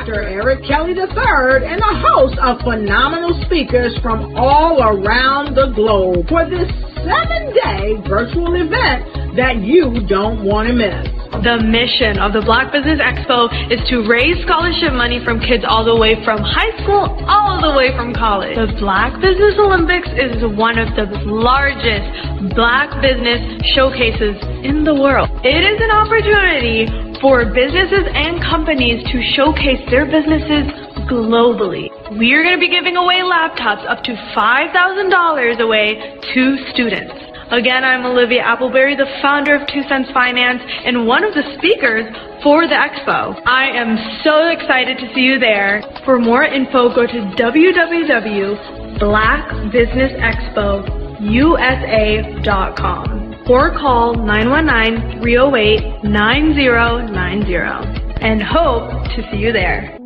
Dr. Eric Kelly III and a host of phenomenal speakers from all around the globe for this 7-day virtual event that you don't want to miss. The mission of the Black Business Expo is to raise scholarship money from kids all the way from high school all the way from college. The Black Business Olympics is one of the largest Black business showcases in the world. It is an opportunity for businesses and companies to showcase their businesses globally. We are going to be giving away laptops up to $5,000 away to students. Again, I'm Olivia Appleberry, the founder of 2 Cents Finance and one of the speakers for the expo. I am so excited to see you there. For more info, go to www.blackbusinessexpousa.com or call 919-308-9090 and hope to see you there.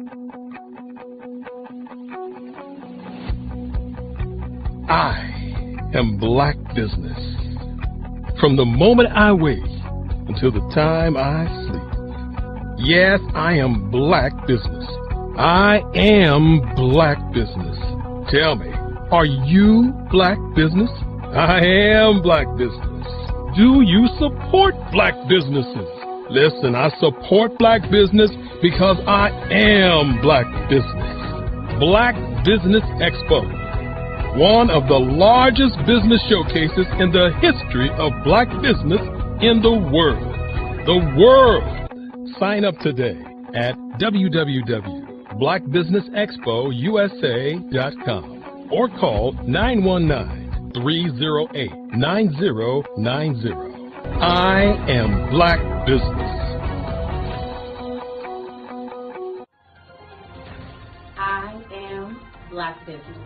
I am Black Business. From the moment I wake until the time I sleep. Yes, I am Black Business. I am Black Business. Tell me, are you Black Business? I am Black Business. Do you support Black businesses? Listen, I support Black business because I am Black Business. Black Business Expo, one of the largest business showcases in the history of Black business in the world. The world! Sign up today at www.blackbusinessexpousa.com or call 919-308-9090. I am Black Business. I am Black Business.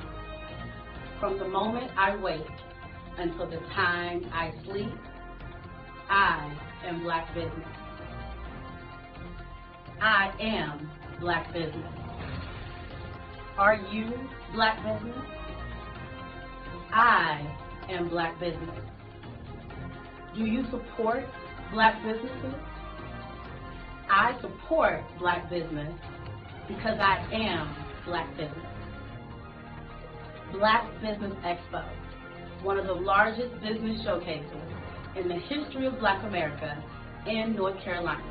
From the moment I wake until the time I sleep, I am Black Business. I am Black Business. Are you Black Business? I am Black Business. Do you support Black businesses? I support Black business because I am Black Business. Black Business Expo, one of the largest business showcases in the history of Black America in North Carolina.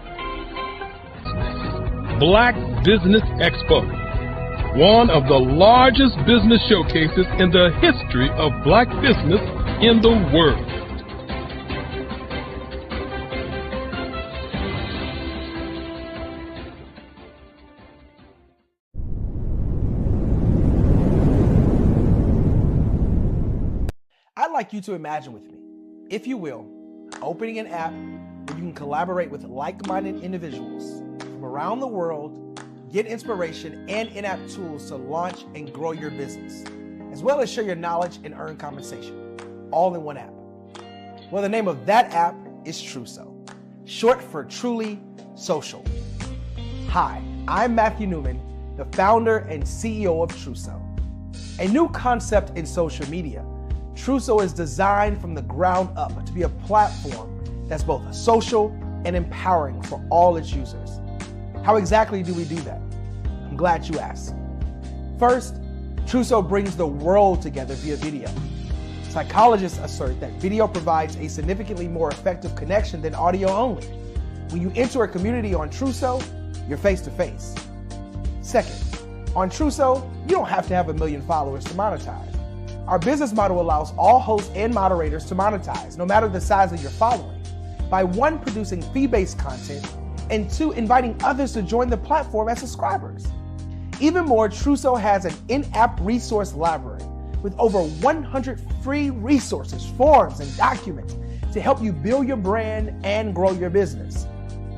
Black Business Expo, one of the largest business showcases in the history of Black business in the world. I'd like you to imagine with me, if you will, opening an app where you can collaborate with like-minded individuals from around the world, get inspiration and in-app tools to launch and grow your business, as well as share your knowledge and earn compensation, all in one app. Well, the name of that app is Truso, short for Truly Social. Hi, I'm Matthew Newman, the founder and CEO of Truso, a new concept in social media. Truso is designed from the ground up to be a platform that's both social and empowering for all its users. How exactly do we do that? I'm glad you asked. First, Truso brings the world together via video. Psychologists assert that video provides a significantly more effective connection than audio only. When you enter a community on Truso, you're face to face. Second, on Truso, you don't have to have 1 million followers to monetize. Our business model allows all hosts and moderators to monetize, no matter the size of your following, by 1, producing fee-based content, and 2, inviting others to join the platform as subscribers. Even more, Truso has an in-app resource library with over 100 free resources, forms, and documents to help you build your brand and grow your business.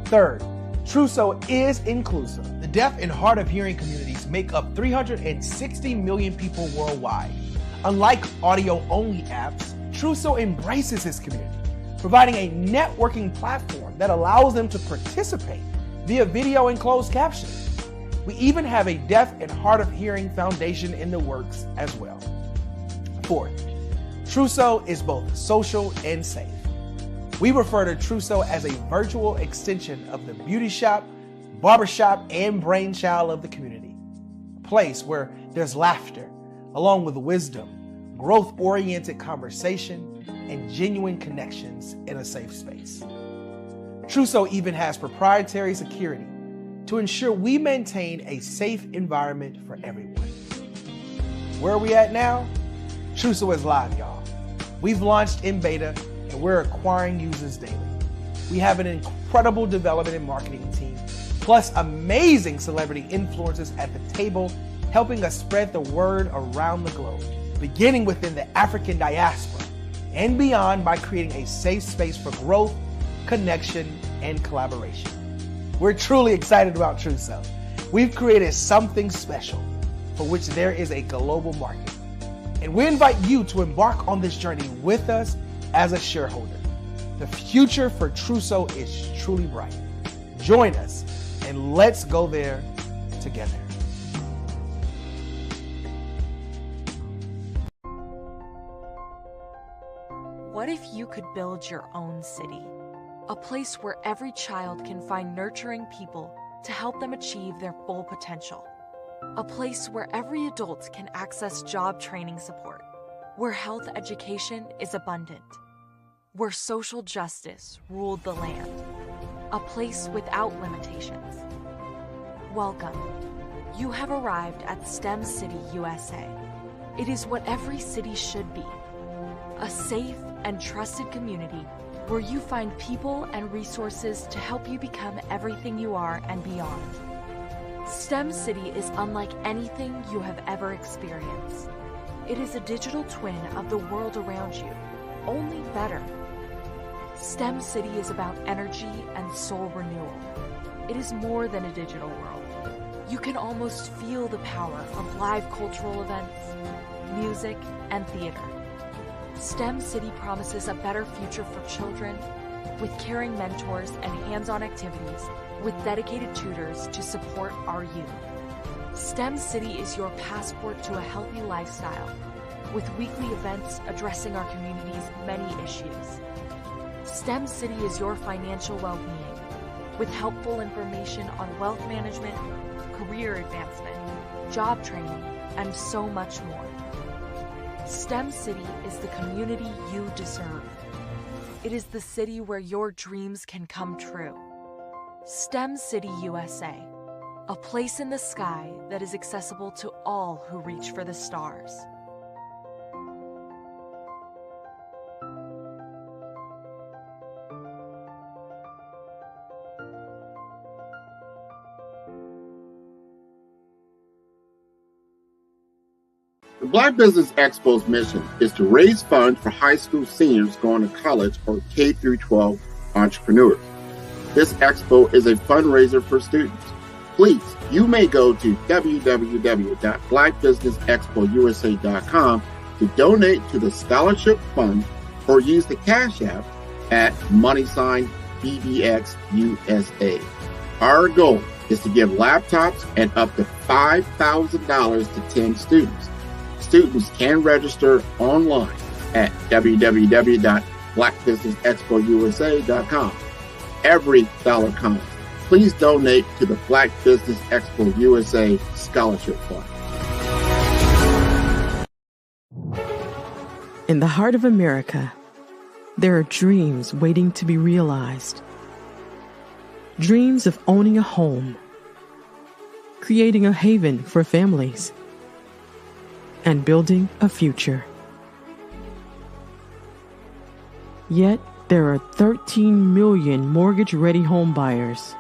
Third, Truso is inclusive. The deaf and hard of hearing communities make up 360 million people worldwide. Unlike audio-only apps, Truso embraces this community, providing a networking platform that allows them to participate via video and closed captioning. We even have a deaf and hard of hearing foundation in the works as well. Fourth, Truso is both social and safe. We refer to Truso as a virtual extension of the beauty shop, barbershop and brainchild of the community. A place where there's laughter, along with wisdom, growth-oriented conversation, and genuine connections in a safe space. Trousseau even has proprietary security to ensure we maintain a safe environment for everyone. Where are we at now? Trousseau is live, y'all. We've launched in beta and we're acquiring users daily. We have an incredible development and marketing team, plus amazing celebrity influencers at the table, helping us spread the word around the globe, beginning within the African diaspora and beyond by creating a safe space for growth, connection, and collaboration. We're truly excited about Trousseau. We've created something special for which there is a global market. And we invite you to embark on this journey with us as a shareholder. The future for Trousseau is truly bright. Join us and let's go there together. What if you could build your own city? A place where every child can find nurturing people to help them achieve their full potential. A place where every adult can access job training support. Where health education is abundant. Where social justice ruled the land. A place without limitations. Welcome. You have arrived at STEM City USA. It is what every city should be. A safe and trusted community where you find people and resources to help you become everything you are and beyond. STEM City is unlike anything you have ever experienced. It is a digital twin of the world around you, only better. STEM City is about energy and soul renewal. It is more than a digital world. You can almost feel the power of live cultural events, music, and theater. STEM City promises a better future for children with caring mentors and hands-on activities with dedicated tutors to support our youth. STEM City is your passport to a healthy lifestyle with weekly events addressing our community's many issues. STEM City is your financial well-being with helpful information on wealth management, career advancement, job training, and so much more. STEM City is the community you deserve. It is the city where your dreams can come true. STEM City USA, a place in the sky that is accessible to all who reach for the stars. The Black Business Expo's mission is to raise funds for high school seniors going to college or K-12 entrepreneurs. This expo is a fundraiser for students. Please, you may go to www.blackbusinessexpousa.com to donate to the scholarship fund or use the Cash App at $BBXUSA. Our goal is to give laptops and up to $5,000 to 10 students. Students can register online at www.blackbusinessexpousa.com. Every dollar counts. Please donate to the Black Business Expo USA Scholarship Fund. In the heart of America, there are dreams waiting to be realized. Dreams of owning a home, creating a haven for families, and building a future. Yet, there are 13 million mortgage-ready home buyers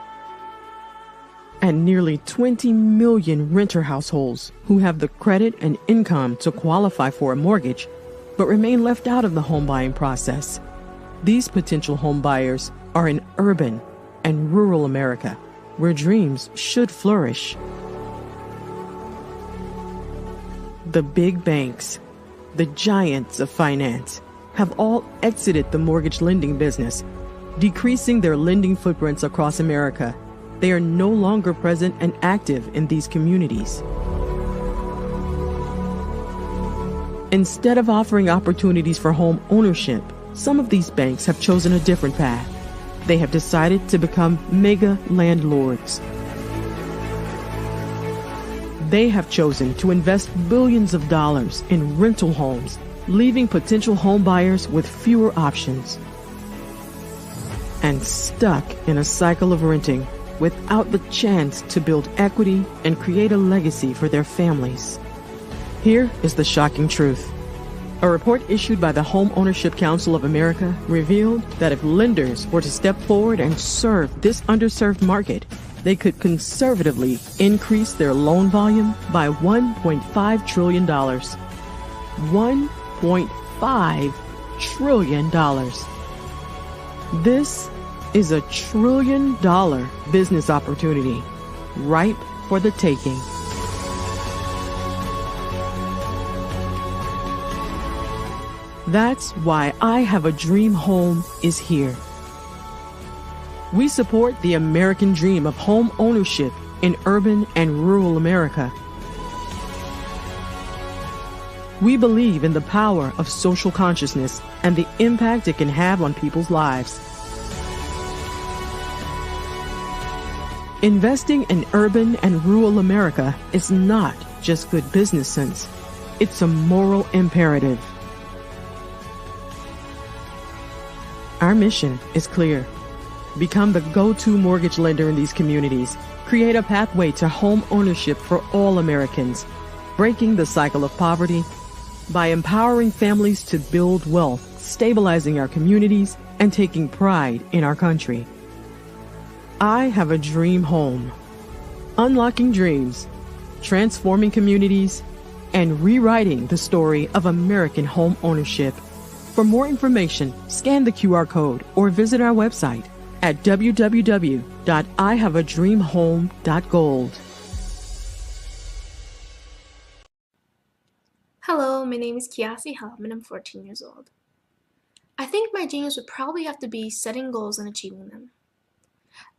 and nearly 20 million renter households who have the credit and income to qualify for a mortgage but remain left out of the home buying process. These potential home buyers are in urban and rural America, where dreams should flourish. The big banks, the giants of finance, have all exited the mortgage lending business, decreasing their lending footprints across America. They are no longer present and active in these communities. Instead of offering opportunities for home ownership, some of these banks have chosen a different path. They have decided to become mega landlords. They have chosen to invest billions of dollars in rental homes, leaving potential home buyers with fewer options and stuck in a cycle of renting without the chance to build equity and create a legacy for their families. Here is the shocking truth. A report issued by the Home Ownership Council of America revealed that if lenders were to step forward and serve this underserved market, they could conservatively increase their loan volume by $1.5 trillion. $1.5 trillion. This is $1 trillion business opportunity, ripe for the taking. That's why I Have a Dream Home is here. We support the American dream of home ownership in urban and rural America. We believe in the power of social consciousness and the impact it can have on people's lives. Investing in urban and rural America is not just good business sense. It's a moral imperative. Our mission is clear. Become the go-to mortgage lender in these communities. Create a pathway to home ownership for all Americans, breaking the cycle of poverty by empowering families to build wealth, stabilizing our communities, and taking pride in our country. I Have a Dream Home. Unlocking dreams, transforming communities, and rewriting the story of American home ownership. For more information, scan the QR code or visit our website at www.ihaveadreamhome.gold. Hello, my name is Kiasi Helm and I'm 14 years old. I think my genius would probably have to be setting goals and achieving them.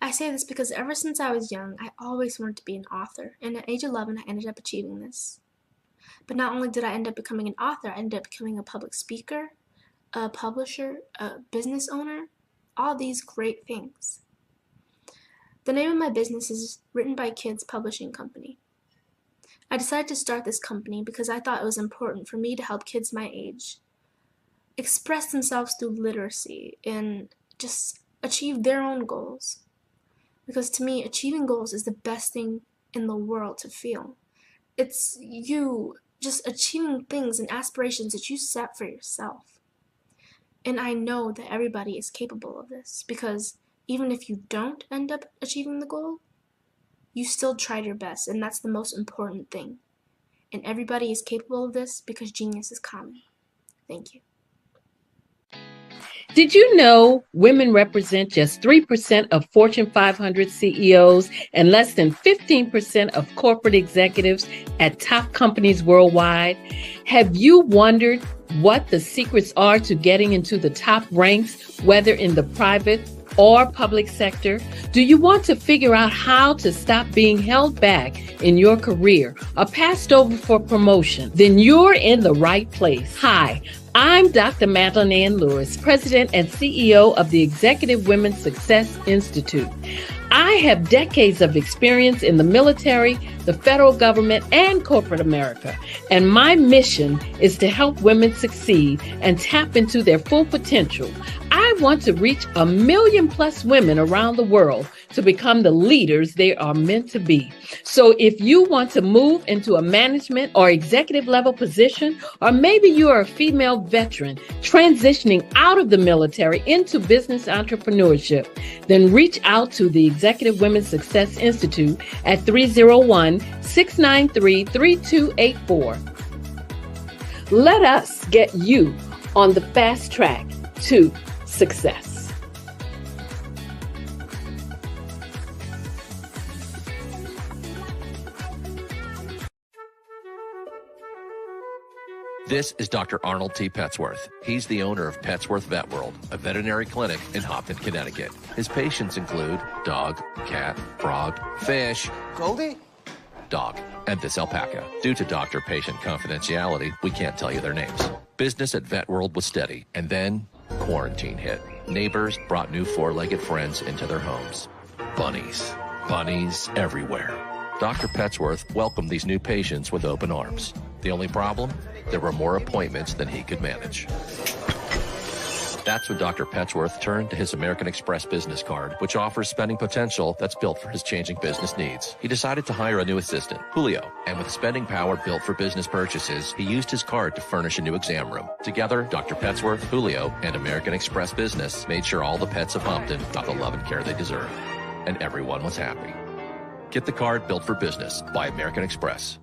I say this because ever since I was young, I always wanted to be an author, and at age 11 I ended up achieving this. But not only did I end up becoming an author, I ended up becoming a public speaker, a publisher, a business owner, all these great things. The name of my business is Written by Kids Publishing Company. I decided to start this company because I thought it was important for me to help kids my age express themselves through literacy and just achieve their own goals. Because to me, achieving goals is the best thing in the world to feel. It's you just achieving things and aspirations that you set for yourself. And I know that everybody is capable of this, because even if you don't end up achieving the goal, you still tried your best, and that's the most important thing. And everybody is capable of this because genius is common. Thank you. Did you know women represent just 3% of Fortune 500 CEOs and less than 15% of corporate executives at top companies worldwide? Have you wondered what the secrets are to getting into the top ranks, whether in the private or public sector? Do you want to figure out how to stop being held back in your career or passed over for promotion? Then you're in the right place. Hi, I'm Dr. Madeline Ann Lewis, President and CEO of the Executive Women's Success Institute. I have decades of experience in the military, the federal government, and corporate America, and my mission is to help women succeed and tap into their full potential. I want to reach 1 million plus women around the world to become the leaders they are meant to be. So if you want to move into a management or executive level position, or maybe you are a female veteran transitioning out of the military into business entrepreneurship, then reach out to the Executive Women's Success Institute at 301-693-3284. Let us get you on the fast track to success. This is Dr. Arnold T. Petsworth. He's the owner of Petsworth Vet World, a veterinary clinic in Hopton, Connecticut. His patients include dog, cat, frog, fish, Goldie, dog, and this alpaca. Due to doctor-patient confidentiality, we can't tell you their names. Business at Vet World was steady, and then quarantine hit. Neighbors brought new four-legged friends into their homes. Bunnies. Bunnies everywhere. Dr. Petsworth welcomed these new patients with open arms. The only problem? There were more appointments than he could manage. That's when Dr. Petsworth turned to his American Express business card, which offers spending potential that's built for his changing business needs. He decided to hire a new assistant, Julio, and with spending power built for business purchases, he used his card to furnish a new exam room. Together, Dr. Petsworth, Julio, and American Express Business made sure all the pets of Humpton got the love and care they deserve. And everyone was happy. Get the card built for business by American Express.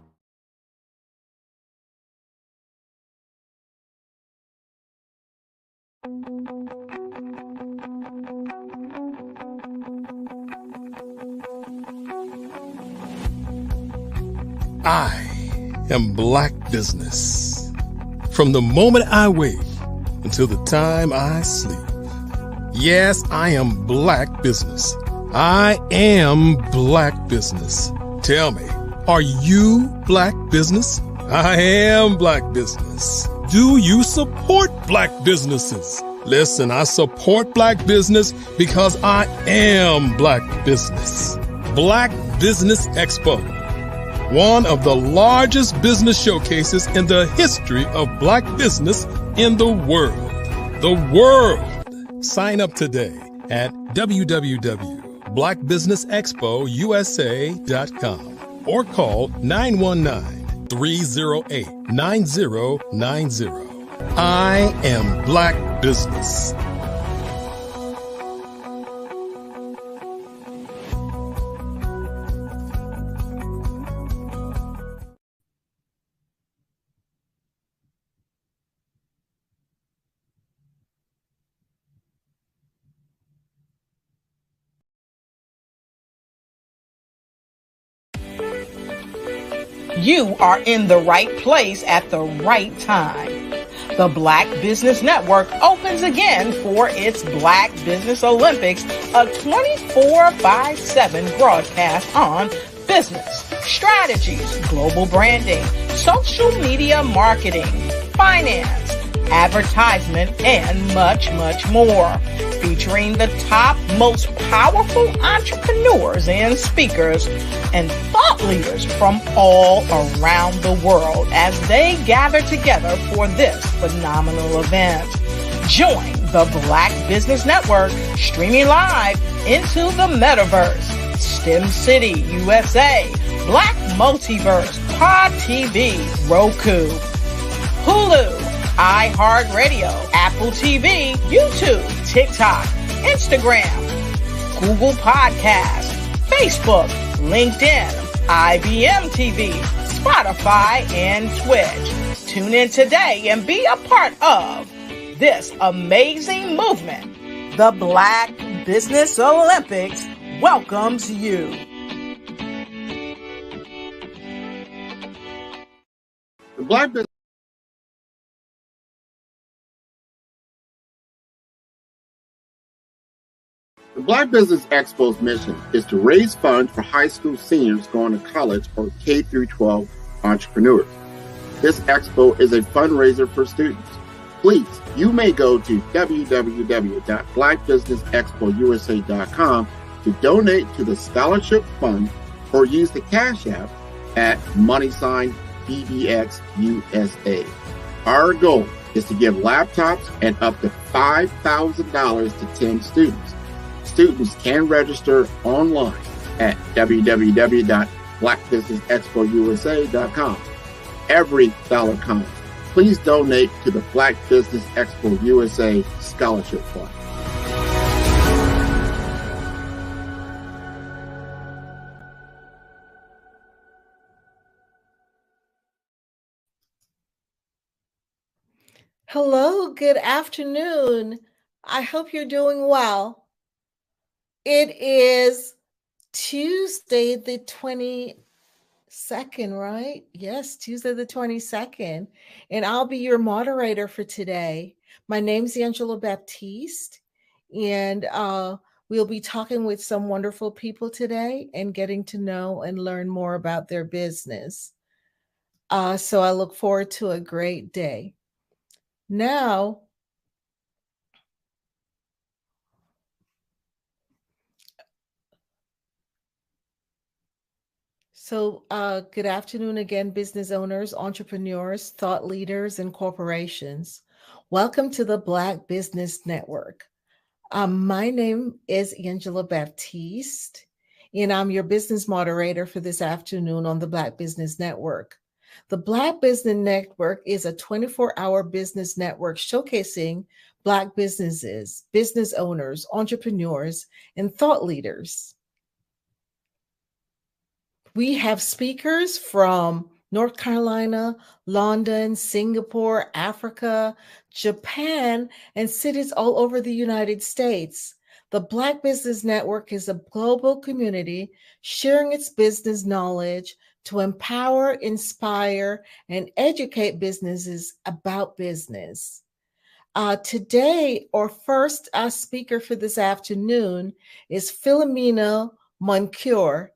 I am Black Business. From the moment I wake until the time I sleep. Yes, I am Black Business. I am Black Business. Tell me, are you Black Business? I am Black Business. Do you support Black businesses? Listen, I support Black business because I am Black Business. Black Business Expo, one of the largest business showcases in the history of Black business in the world. The world. Sign up today at www.blackbusinessexpousa.com or call 919-308-9090. I am Black Business. You are in the right place at the right time. The Black Business Network opens again for its Black Business Olympics, a 24/7 broadcast on business, strategies, global branding, social media marketing, finance, advertisement, and much, much more. Featuring the top, most powerful entrepreneurs and speakers and thought leaders from all around the world as they gather together for this phenomenal event. Join the Black Business Network streaming live into the metaverse, STEM City, USA, Black Multiverse, Pod TV, Roku, Hulu, iHeartRadio, Apple TV, YouTube, TikTok, Instagram, Google Podcasts, Facebook, LinkedIn, IBM TV, Spotify, and Twitch. Tune in today and be a part of this amazing movement. The Black Business Olympics welcomes you. The Black Business The Black Business Expo's mission is to raise funds for high school seniors going to college or K through 12 entrepreneurs. This expo is a fundraiser for students. Please, you may go to www.blackbusinessexpousa.com to donate to the scholarship fund or use the Cash App at $BBXUSA. Our goal is to give laptops and up to $5,000 to 10 students. Students can register online at www.blackbusinessexpousa.com. Every dollar counts. Please donate to the Black Business Expo USA Scholarship Fund. Hello, good afternoon. I hope you're doing well. It is Tuesday the 22nd, right? Yes, Tuesday the 22nd. And I'll be your moderator for today. My name's Angela Baptiste, and we'll be talking with some wonderful people today and getting to know and learn more about their business. So I look forward to a great day. Now, So, good afternoon again, business owners, entrepreneurs, thought leaders, and corporations. Welcome to the Black Business Network. My name is Angela Baptiste, and I'm your business moderator for this afternoon on the Black Business Network. The Black Business Network is a 24-hour business network showcasing Black businesses, business owners, entrepreneurs, and thought leaders. We have speakers from North Carolina, London, Singapore, Africa, Japan, and cities all over the United States. The Black Business Network is a global community sharing its business knowledge to empower, inspire, and educate businesses about business. Today, our first speaker for this afternoon is Philomena Moncure.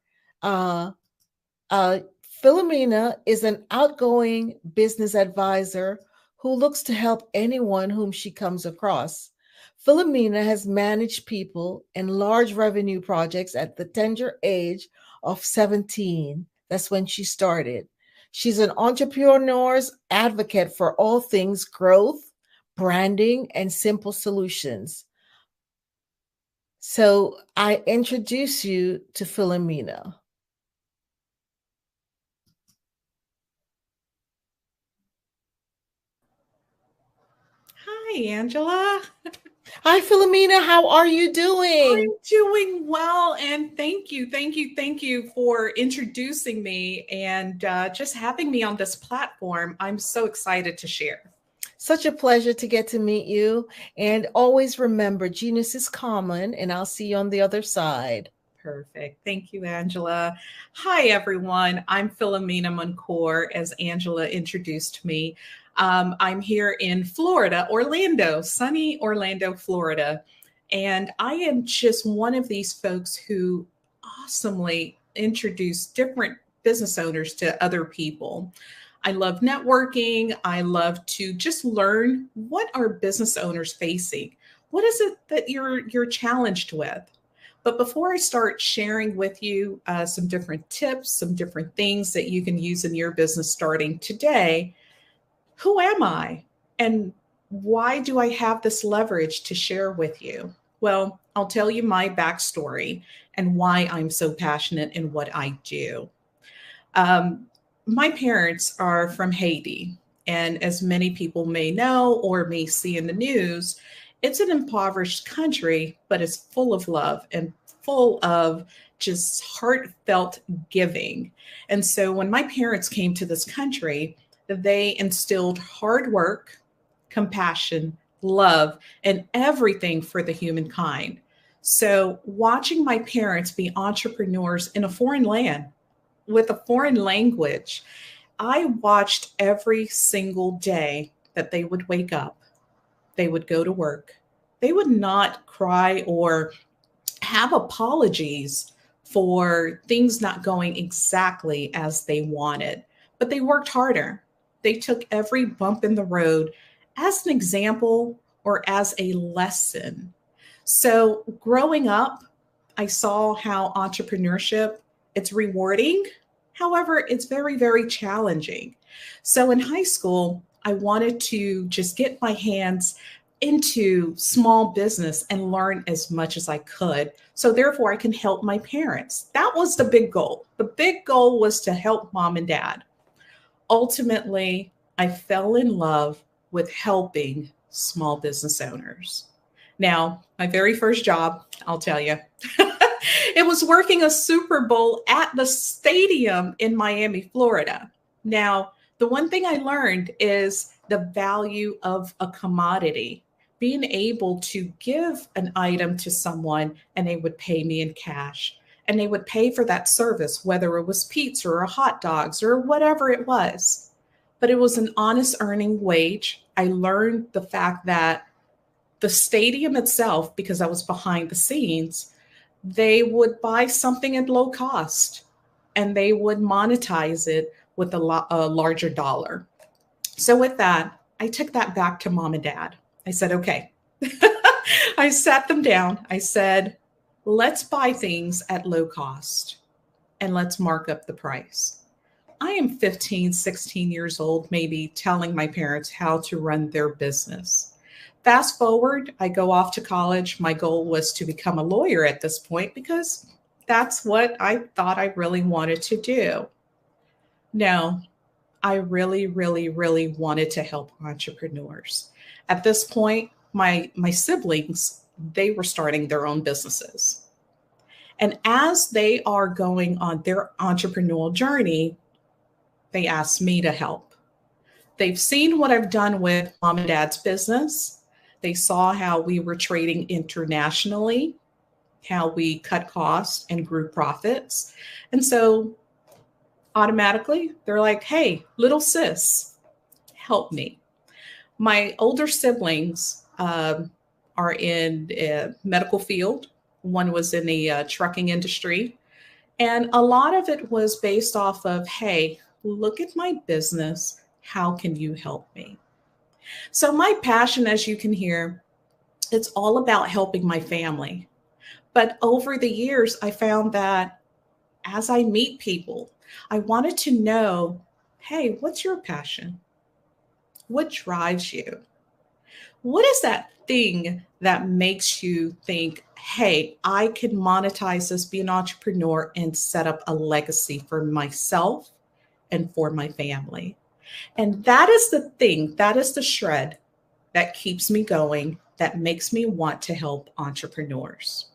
Philomena is an outgoing business advisor who looks to help anyone whom she comes across. Philomena has managed people in large revenue projects at the tender age of 17. That's when she started. She's an entrepreneur's advocate for all things growth, branding, and simple solutions. So I introduce you to Philomena. Hi, Angela. Hi, Philomena. How are you doing? I'm doing well, and thank you for introducing me and just having me on this platform. I'm so excited to share. Such a pleasure to get to meet you. And always remember, genius is common, and I'll see you on the other side. Perfect. Thank you, Angela. Hi, everyone. I'm Philomena Moncure, as Angela introduced me. I'm here in Florida, Orlando, sunny Orlando, Florida. And I am just one of these folks who awesomely introduce different business owners to other people. I love networking. I love to just learn what are business owners facing. What is it that you're challenged with? But before I start sharing with you some different tips, some different things that you can use in your business starting today, who am I? And why do I have this leverage to share with you? Well, I'll tell you my backstory and why I'm so passionate in what I do. My parents are from Haiti. And as many people may know or may see in the news, it's an impoverished country, but it's full of love and full of just heartfelt giving. And so when my parents came to this country, they instilled hard work, compassion, love, and everything for the humankind. So watching my parents be entrepreneurs in a foreign land with a foreign language, I watched every single day that they would wake up, they would go to work. They would not cry or have apologies for things not going exactly as they wanted, but they worked harder. They took every bump in the road as an example or as a lesson. So growing up, I saw how entrepreneurship, it's rewarding. However, it's very, very challenging. So in high school, I wanted to just get my hands into small business and learn as much as I could. So therefore I can help my parents. That was the big goal. The big goal was to help mom and dad. Ultimately, I fell in love with helping small business owners. Now, my very first job, I'll tell you, it was working a Super Bowl at the stadium in Miami, Florida. Now, the one thing I learned is the value of a commodity, being able to give an item to someone and they would pay me in cash. And they would pay for that service, whether it was pizza or hot dogs or whatever it was. But it was an honest earning wage. I learned the fact that the stadium itself, because I was behind the scenes, they would buy something at low cost and they would monetize it with a larger dollar. So with that, I took that back to mom and dad. I said, okay. I sat them down. I said, let's buy things at low cost. and let's mark up the price. I am 15, 16 years old, maybe telling my parents how to run their business. Fast forward, I go off to college. My goal was to become a lawyer at this point because that's what I thought I really wanted to do. No, I really, really, really wanted to help entrepreneurs. At this point, my siblings, they were starting their own businesses. And as they are going on their entrepreneurial journey, they asked me to help. They've seen what I've done with mom and dad's business. They saw how we were trading internationally, how we cut costs and grew profits. And so automatically, they're like, hey, little sis, help me. My older siblings are in a medical field. One was in the trucking industry. And a lot of it was based off of, hey, look at my business. How can you help me? So my passion, as you can hear, it's all about helping my family. But over the years, I found that as I meet people, I wanted to know, hey, what's your passion? What drives you? What is that thing that makes you think, hey, I can monetize this, be an entrepreneur, and set up a legacy for myself and for my family? And that is the thing, that is the shred that keeps me going, that makes me want to help entrepreneurs.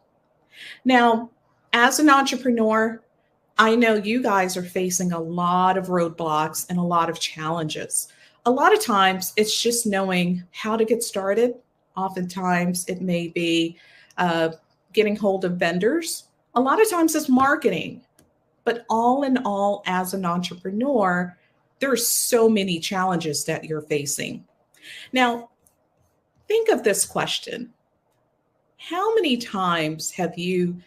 Now, as an entrepreneur, I know you guys are facing a lot of roadblocks and a lot of challenges. A lot of times it's just knowing how to get started. Oftentimes it may be getting hold of vendors. A lot of times it's marketing. But all in all, as an entrepreneur, there are so many challenges that you're facing. Now, think of this question. How many times have you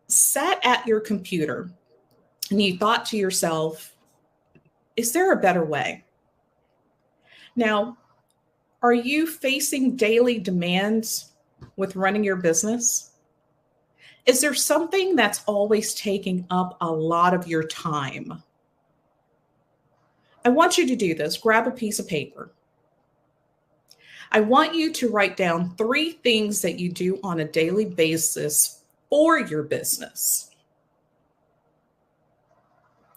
sat at your computer and you thought to yourself, is there a better way? Now, are you facing daily demands with running your business? Is there something that's always taking up a lot of your time? I want you to do this. Grab a piece of paper. I want you to write down 3 things that you do on a daily basis for your business.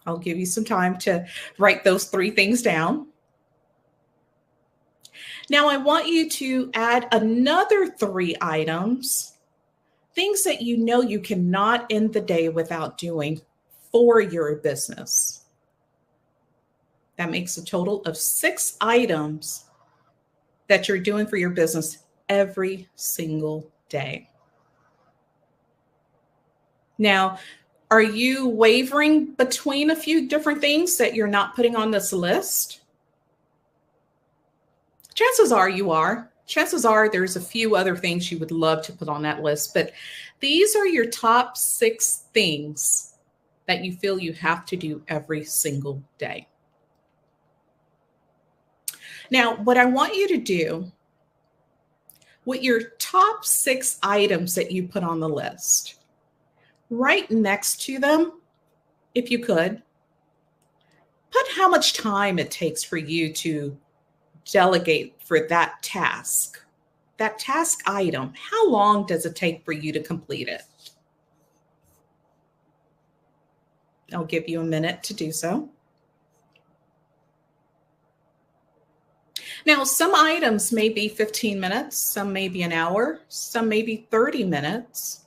I'll give you some time to write those 3 things down. Now, I want you to add another 3 items, things that you know you cannot end the day without doing for your business. That makes a total of 6 items that you're doing for your business every single day. Now, are you wavering between a few different things that you're not putting on this list? Chances are you are. Chances are there's a few other things you would love to put on that list, but these are your top 6 things that you feel you have to do every single day. Now, what I want you to do with your top 6 items that you put on the list, right next to them, if you could, put how much time it takes for you to delegate for that task item. How long does it take for you to complete it? I'll give you a minute to do so. Now, some items may be 15 minutes, some may be an hour, some may be 30 minutes.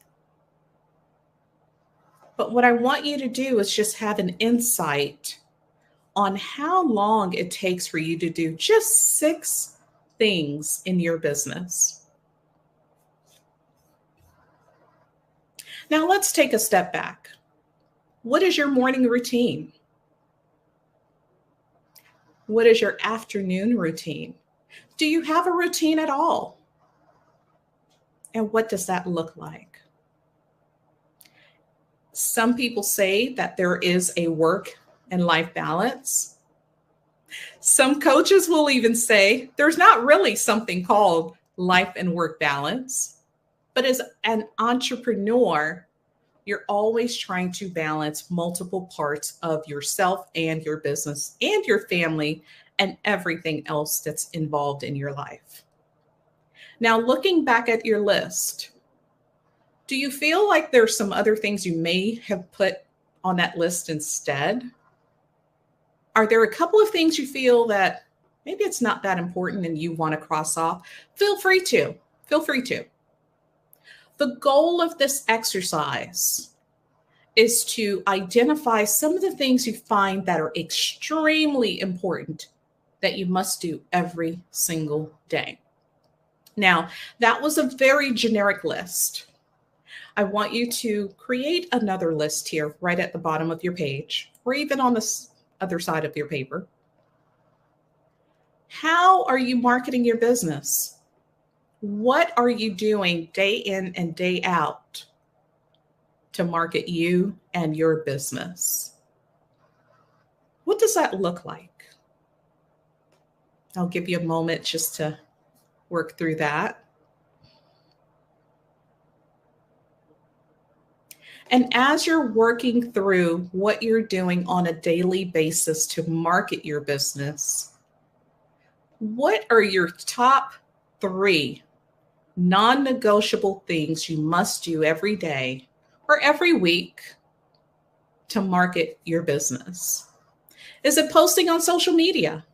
But what I want you to do is just have an insight on how long it takes for you to do just 6 things in your business. Now, let's take a step back. What is your morning routine? What is your afternoon routine? Do you have a routine at all? And what does that look like? Some people say that there is a work and life balance. Some coaches will even say there's not really something called life and work balance. But as an entrepreneur, You're always trying to balance multiple parts of yourself and your business and your family and everything else that's involved in your life. Now, looking back at your list, do you feel like there's some other things you may have put on that list instead? Are there a couple of things you feel that maybe it's not that important and you want to cross off? Feel free to. The goal of this exercise is to identify some of the things you find that are extremely important that you must do every single day. Now, that was a very generic list. I want you to create another list here right at the bottom of your page, or even on the other side of your paper. How are you marketing your business? What are you doing day in and day out to market you and your business? What does that look like? I'll give you a moment just to work through that. And as you're working through what you're doing on a daily basis to market your business, what are your top 3 non-negotiable things you must do every day or every week to market your business? Is it posting on social media?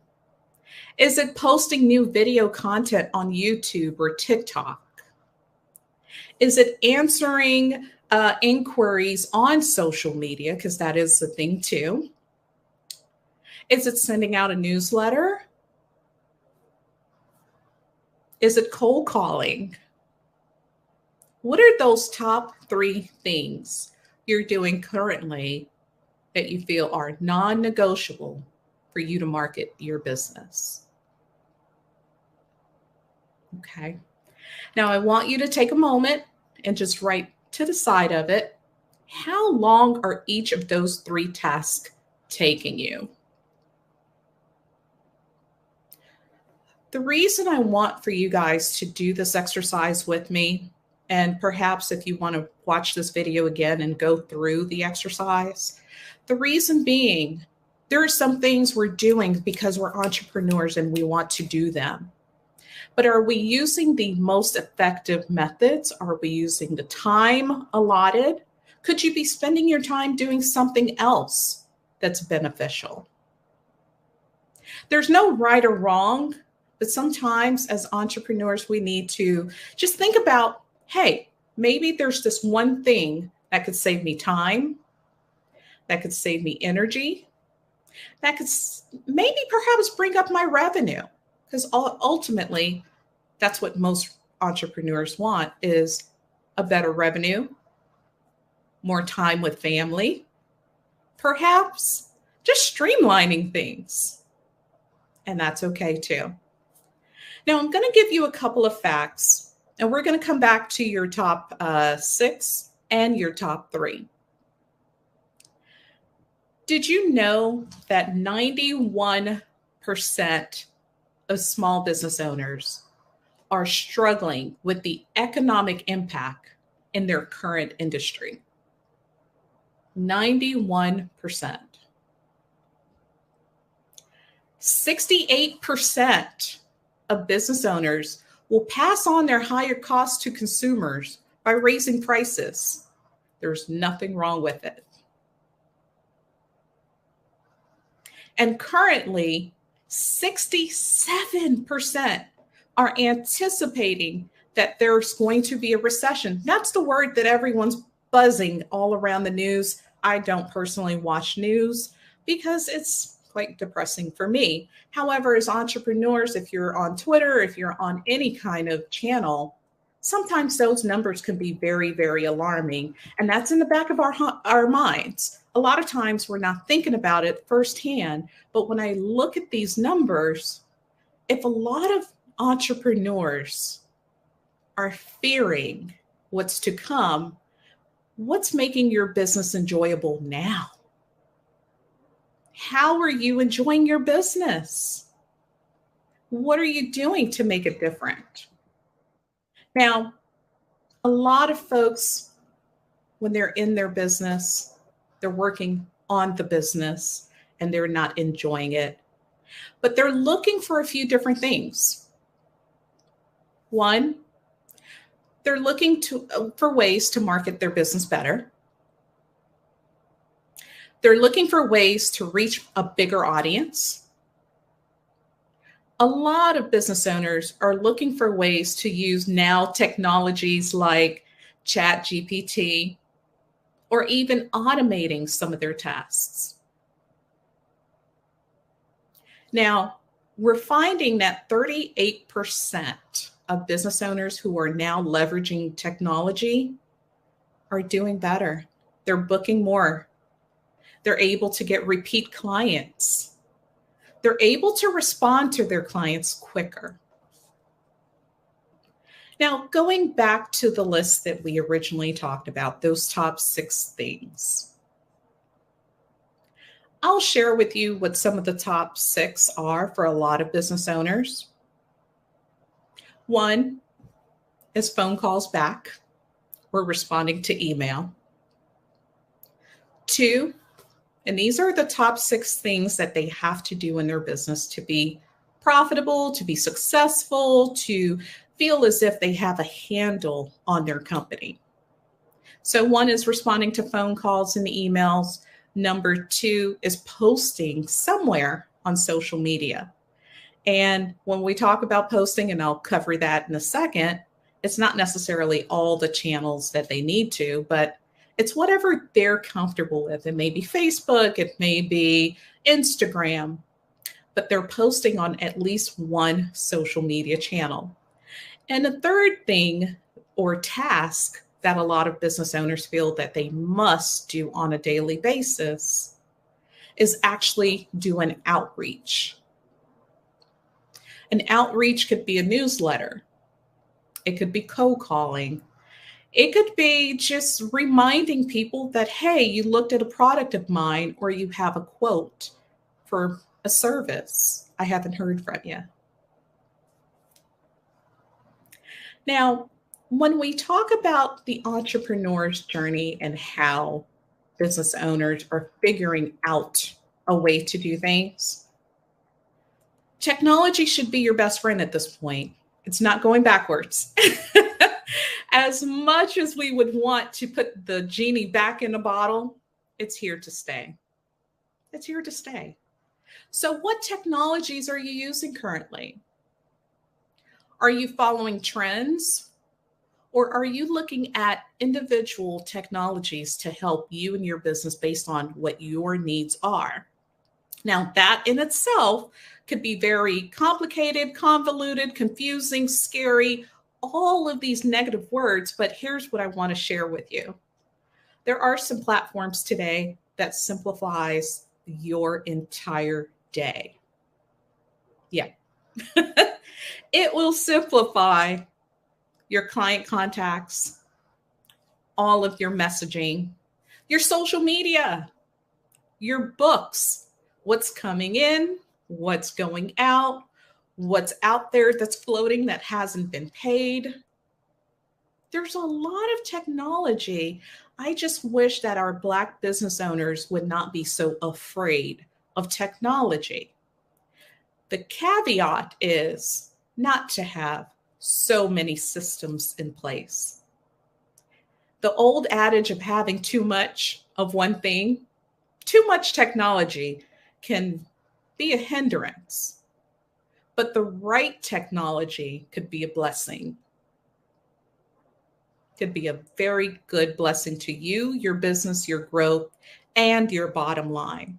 Is it posting new video content on YouTube or TikTok? Is it answering inquiries on social media? Because that is a thing too. Is it sending out a newsletter? Is it cold calling? What are those top 3 things you're doing currently that you feel are non-negotiable for you to market your business? Okay. Now I want you to take a moment and just write to the side of it, how long are each of those 3 tasks taking you? The reason I want for you guys to do this exercise with me, and perhaps if you want to watch this video again and go through the exercise, the reason being, there are some things we're doing because we're entrepreneurs and we want to do them. But are we using the most effective methods? Are we using the time allotted? Could you be spending your time doing something else that's beneficial? There's no right or wrong, but sometimes as entrepreneurs, we need to just think about, hey, maybe there's this one thing that could save me time, that could save me energy, that could maybe perhaps bring up my revenue. Because ultimately, that's what most entrepreneurs want, is a better revenue, more time with family, perhaps just streamlining things. And that's okay too. Now, I'm going to give you a couple of facts, and we're going to come back to your top 6 and your top 3. Did you know that 91% of small business owners are struggling with the economic impact in their current industry? 91%. 68% of business owners will pass on their higher costs to consumers by raising prices. There's nothing wrong with it. And currently, 67% are anticipating that there's going to be a recession. That's the word that everyone's buzzing all around the news. I don't personally watch news because it's quite depressing for me. However, as entrepreneurs, if you're on Twitter, if you're on any kind of channel, sometimes those numbers can be very, very alarming. And that's in the back of our minds. A lot of times we're not thinking about it firsthand. But when I look at these numbers, if a lot of entrepreneurs are fearing what's to come, what's making your business enjoyable now? How are you enjoying your business? What are you doing to make it different? Now, a lot of folks when they're in their business, they're working on the business and they're not enjoying it. But they're looking for a few different things. One, they're looking for ways to market their business better. They're looking for ways to reach a bigger audience. A lot of business owners are looking for ways to use now technologies like ChatGPT or even automating some of their tasks. Now, we're finding that 38% of business owners who are now leveraging technology are doing better. They're booking more. They're able to get repeat clients. They're able to respond to their clients quicker. Now, going back to the list that we originally talked about, those top 6 things, I'll share with you what some of the top 6 are for a lot of business owners. 1 is phone calls back or responding to email. 2, and these are the top 6 things that they have to do in their business to be profitable, to be successful, to feel as if they have a handle on their company. So 1 is responding to phone calls and emails. Number 2 is posting somewhere on social media. And when we talk about posting, and I'll cover that in a second, it's not necessarily all the channels that they need to, but it's whatever they're comfortable with. It may be Facebook, it may be Instagram, but they're posting on at least one social media channel. And the third thing or task that a lot of business owners feel that they must do on a daily basis is actually do an outreach. An outreach could be a newsletter. It could be cold calling. It could be just reminding people that, hey, you looked at a product of mine or you have a quote for a service. I haven't heard from you. Now, when we talk about the entrepreneur's journey and how business owners are figuring out a way to do things, technology should be your best friend at this point. It's not going backwards. As much as we would want to put the genie back in a bottle, it's here to stay. It's here to stay. So what technologies are you using currently? Are you following trends? Or are you looking at individual technologies to help you and your business based on what your needs are? Now, that in itself could be very complicated, convoluted, confusing, scary, all of these negative words, but here's what I want to share with you. There are some platforms today that simplifies your entire day. Yeah. It will simplify your client contacts, all of your messaging, your social media, your books, what's coming in, what's going out, what's out there that's floating that hasn't been paid. There's a lot of technology. I just wish that our Black business owners would not be so afraid of technology. The caveat is not to have so many systems in place. The old adage of having too much of one thing, too much technology can be a hindrance, but the right technology could be a blessing. Could be a very good blessing to you, your business, your growth, and your bottom line.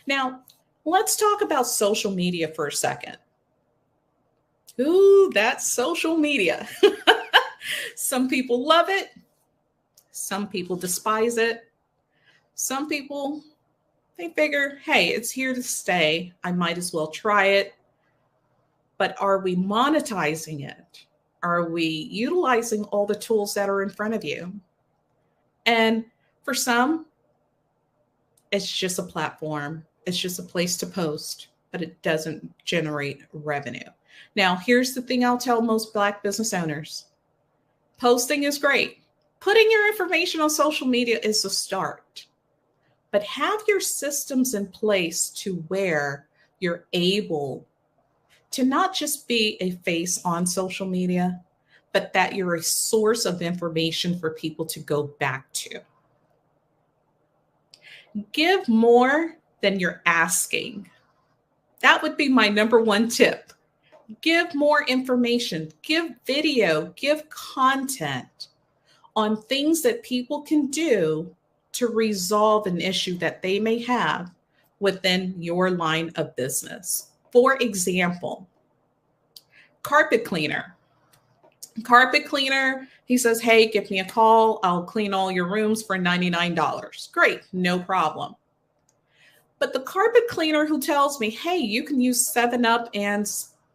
Now, let's talk about social media for a second. Ooh, that's social media. Some people love it. Some people despise it. Some people, they figure, hey, it's here to stay. I might as well try it. But are we monetizing it? Are we utilizing all the tools that are in front of you? And for some, it's just a platform. It's just a place to post, but it doesn't generate revenue. Now, here's the thing I'll tell most Black business owners. Posting is great. Putting your information on social media is a start, but have your systems in place to where you're able to not just be a face on social media, but that you're a source of information for people to go back to. Give more than you're asking. That would be my number one tip. Give more information, give video, give content on things that people can do to resolve an issue that they may have within your line of business. For example, carpet cleaner. Carpet cleaner, he says, hey, give me a call. I'll clean all your rooms for $99. Great, no problem. But the carpet cleaner who tells me, hey, you can use 7-Up and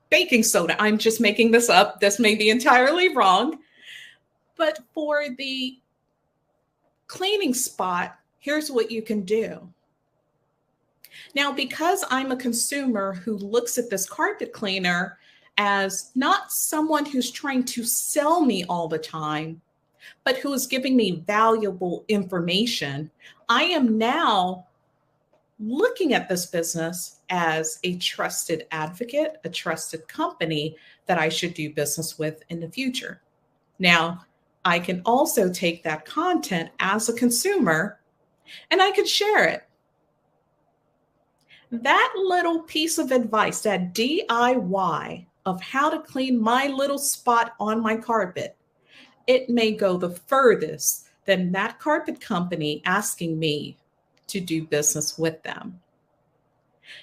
baking soda. I'm just making this up. This may be entirely wrong. But for the cleaning spot, here's what you can do. Now, because I'm a consumer who looks at this carpet cleaner as not someone who's trying to sell me all the time, but who is giving me valuable information, I am now looking at this business as a trusted advocate, a trusted company that I should do business with in the future. Now, I can also take that content as a consumer and I can share it. That little piece of advice, that DIY of how to clean my little spot on my carpet, it may go the furthest than that carpet company asking me to do business with them.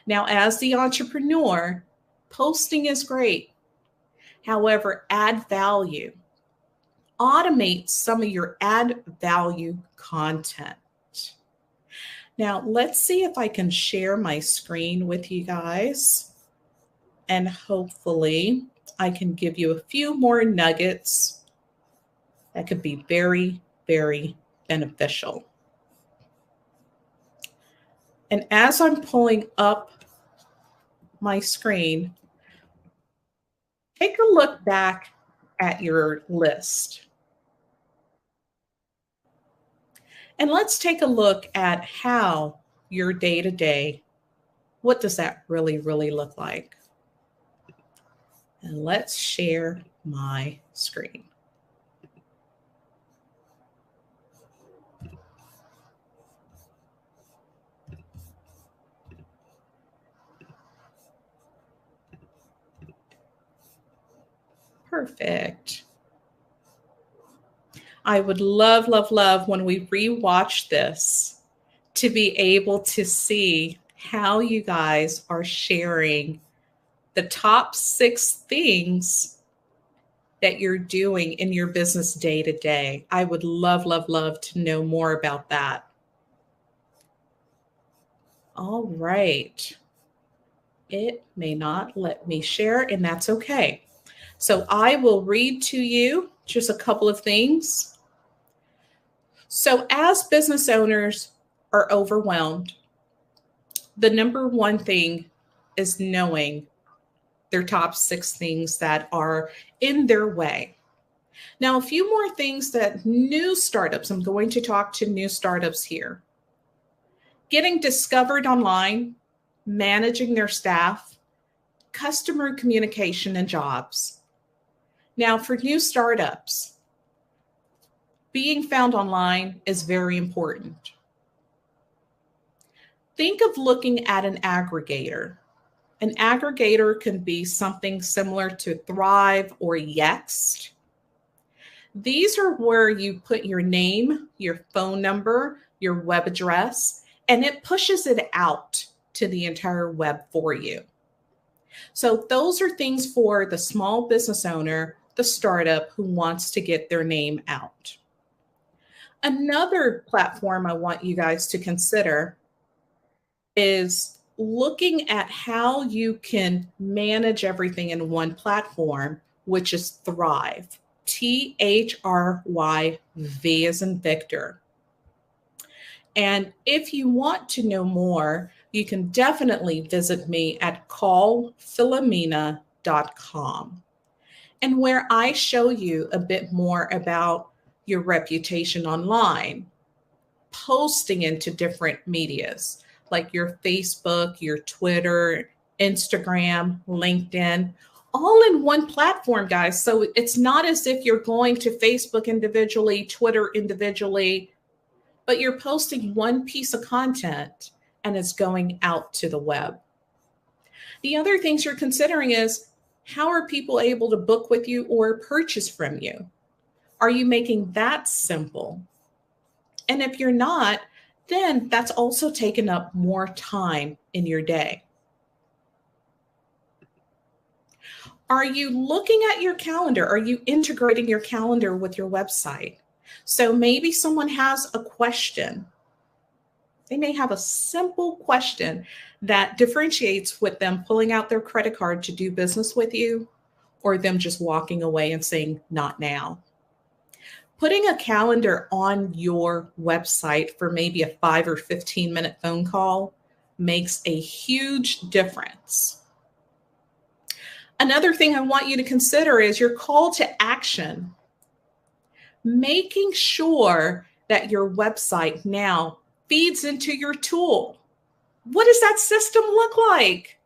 Now, as the entrepreneur, posting is great. However, add value. Automate some of your add value content. Now, let's see if I can share my screen with you guys. And hopefully I can give you a few more nuggets that could be very, very beneficial. And as I'm pulling up my screen, take a look back at your list. And let's take a look at how your day-to-day, what does that really look like? And let's share my screen. Perfect. I would love when we rewatch this to be able to see how you guys are sharing the top 6 things that you're doing in your business day to day. I would love to know more about that. All right. It may not let me share, and that's okay. So I will read to you just a couple of things. So as business owners are overwhelmed, the number one thing is knowing their top 6 things that are in their way. Now, a few more things that new startups, I'm going to talk to new startups here. Getting discovered online, managing their staff, customer communication, and jobs. Now, for new startups, being found online is very important. Think of looking at an aggregator. An aggregator can be something similar to Thrive or Yext. These are where you put your name, your phone number, your web address, and it pushes it out to the entire web for you. So those are things for the small business owner, the startup who wants to get their name out. Another platform I want you guys to consider is looking at how you can manage everything in one platform, which is Thrive. Thrive, V as in Victor. And if you want to know more, you can definitely visit me at callphilomena.com, and where I show you a bit more about your reputation online, posting into different medias like your Facebook, your Twitter, Instagram, LinkedIn, all in one platform, guys. So it's not as if you're going to Facebook individually, Twitter individually, but you're posting one piece of content and it's going out to the web. The other things you're considering is, how are people able to book with you or purchase from you? Are you making that simple? And if you're not, then that's also taken up more time in your day. Are you looking at your calendar? Are you integrating your calendar with your website? So maybe someone has a question. They may have a simple question that differentiates with them pulling out their credit card to do business with you, or them just walking away and saying, not now. Putting a calendar on your website for maybe a 5 or 15-minute phone call makes a huge difference. Another thing I want you to consider is your call to action. Making sure that your website now feeds into your tool. What does that system look like?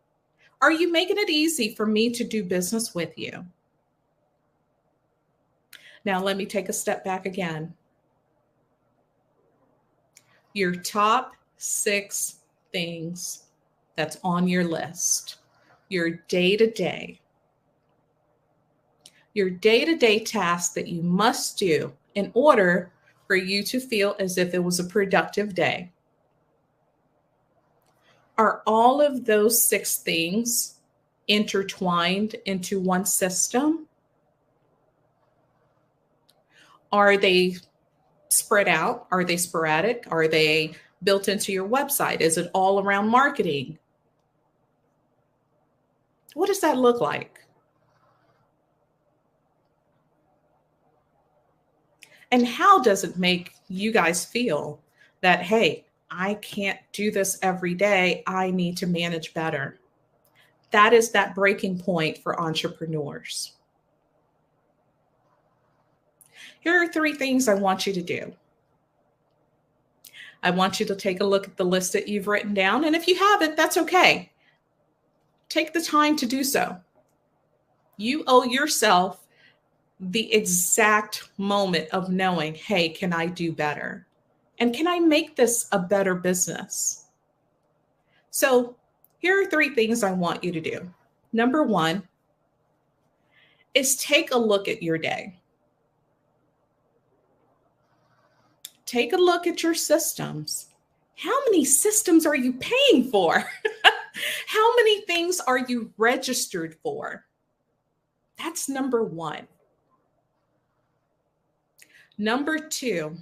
Are you making it easy for me to do business with you? Now, let me take a step back again. Your top 6 things that's on your list, your day-to-day tasks that you must do in order for you to feel as if it was a productive day. Are all of those 6 things intertwined into one system? Are they spread out? Are they sporadic? Are they built into your website? Is it all around marketing? What does that look like? And how does it make you guys feel that, hey, I can't do this every day. I need to manage better. That is that breaking point for entrepreneurs. Here are 3 things I want you to do. I want you to take a look at the list that you've written down. And if you haven't, that's okay. Take the time to do so. You owe yourself the exact moment of knowing, hey, can I do better? And can I make this a better business? So here are 3 things I want you to do. Number 1 is take a look at your day. Take a look at your systems. How many systems are you paying for? How many things are you registered for? That's number 1. Number 2,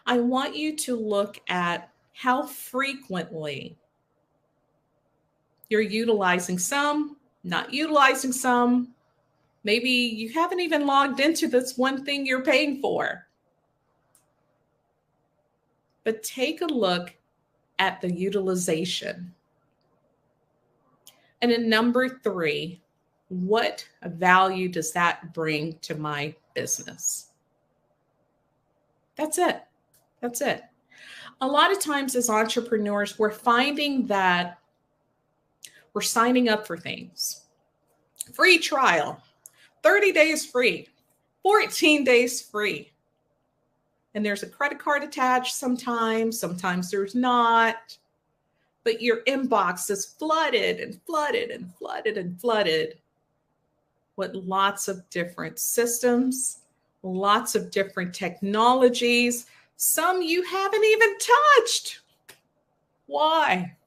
I want you to look at how frequently you're utilizing some, not utilizing some. Maybe you haven't even logged into this one thing you're paying for. But take a look at the utilization. And then number 3, what value does that bring to my business? That's it. That's it. A lot of times as entrepreneurs, we're finding that we're signing up for things. Free trial, 30 days free, 14 days free. And there's a credit card attached sometimes there's not. But your inbox is flooded and flooded and flooded and flooded with lots of different systems, lots of different technologies. Some you haven't even touched. Why?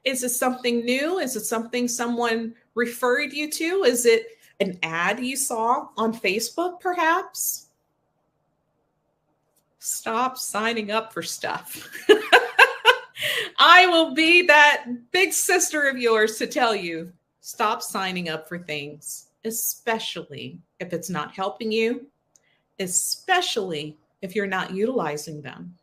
Is it something new? Is it something someone referred you to? Is it an ad you saw on Facebook, perhaps? Stop signing up for stuff. I will be that big sister of yours to tell you, stop signing up for things, especially if it's not helping you, especially if you're not utilizing them.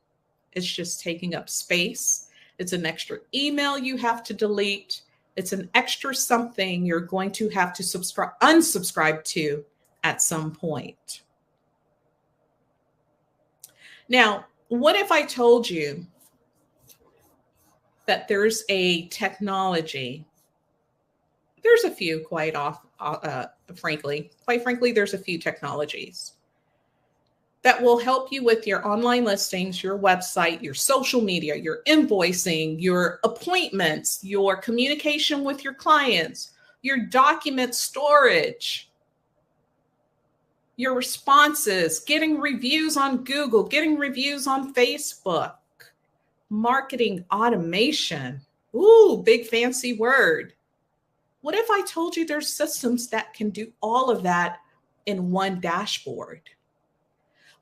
It's just taking up space. It's an extra email you have to delete. It's an extra something you're going to have to unsubscribe to at some point. Now, what if I told you that there's a technology? There's a few, quite frankly, there's a few technologies that will help you with your online listings, your website, your social media, your invoicing, your appointments, your communication with your clients, your document storage, your responses, getting reviews on Google, getting reviews on Facebook, marketing automation. Ooh, big fancy word. What if I told you there's systems that can do all of that in one dashboard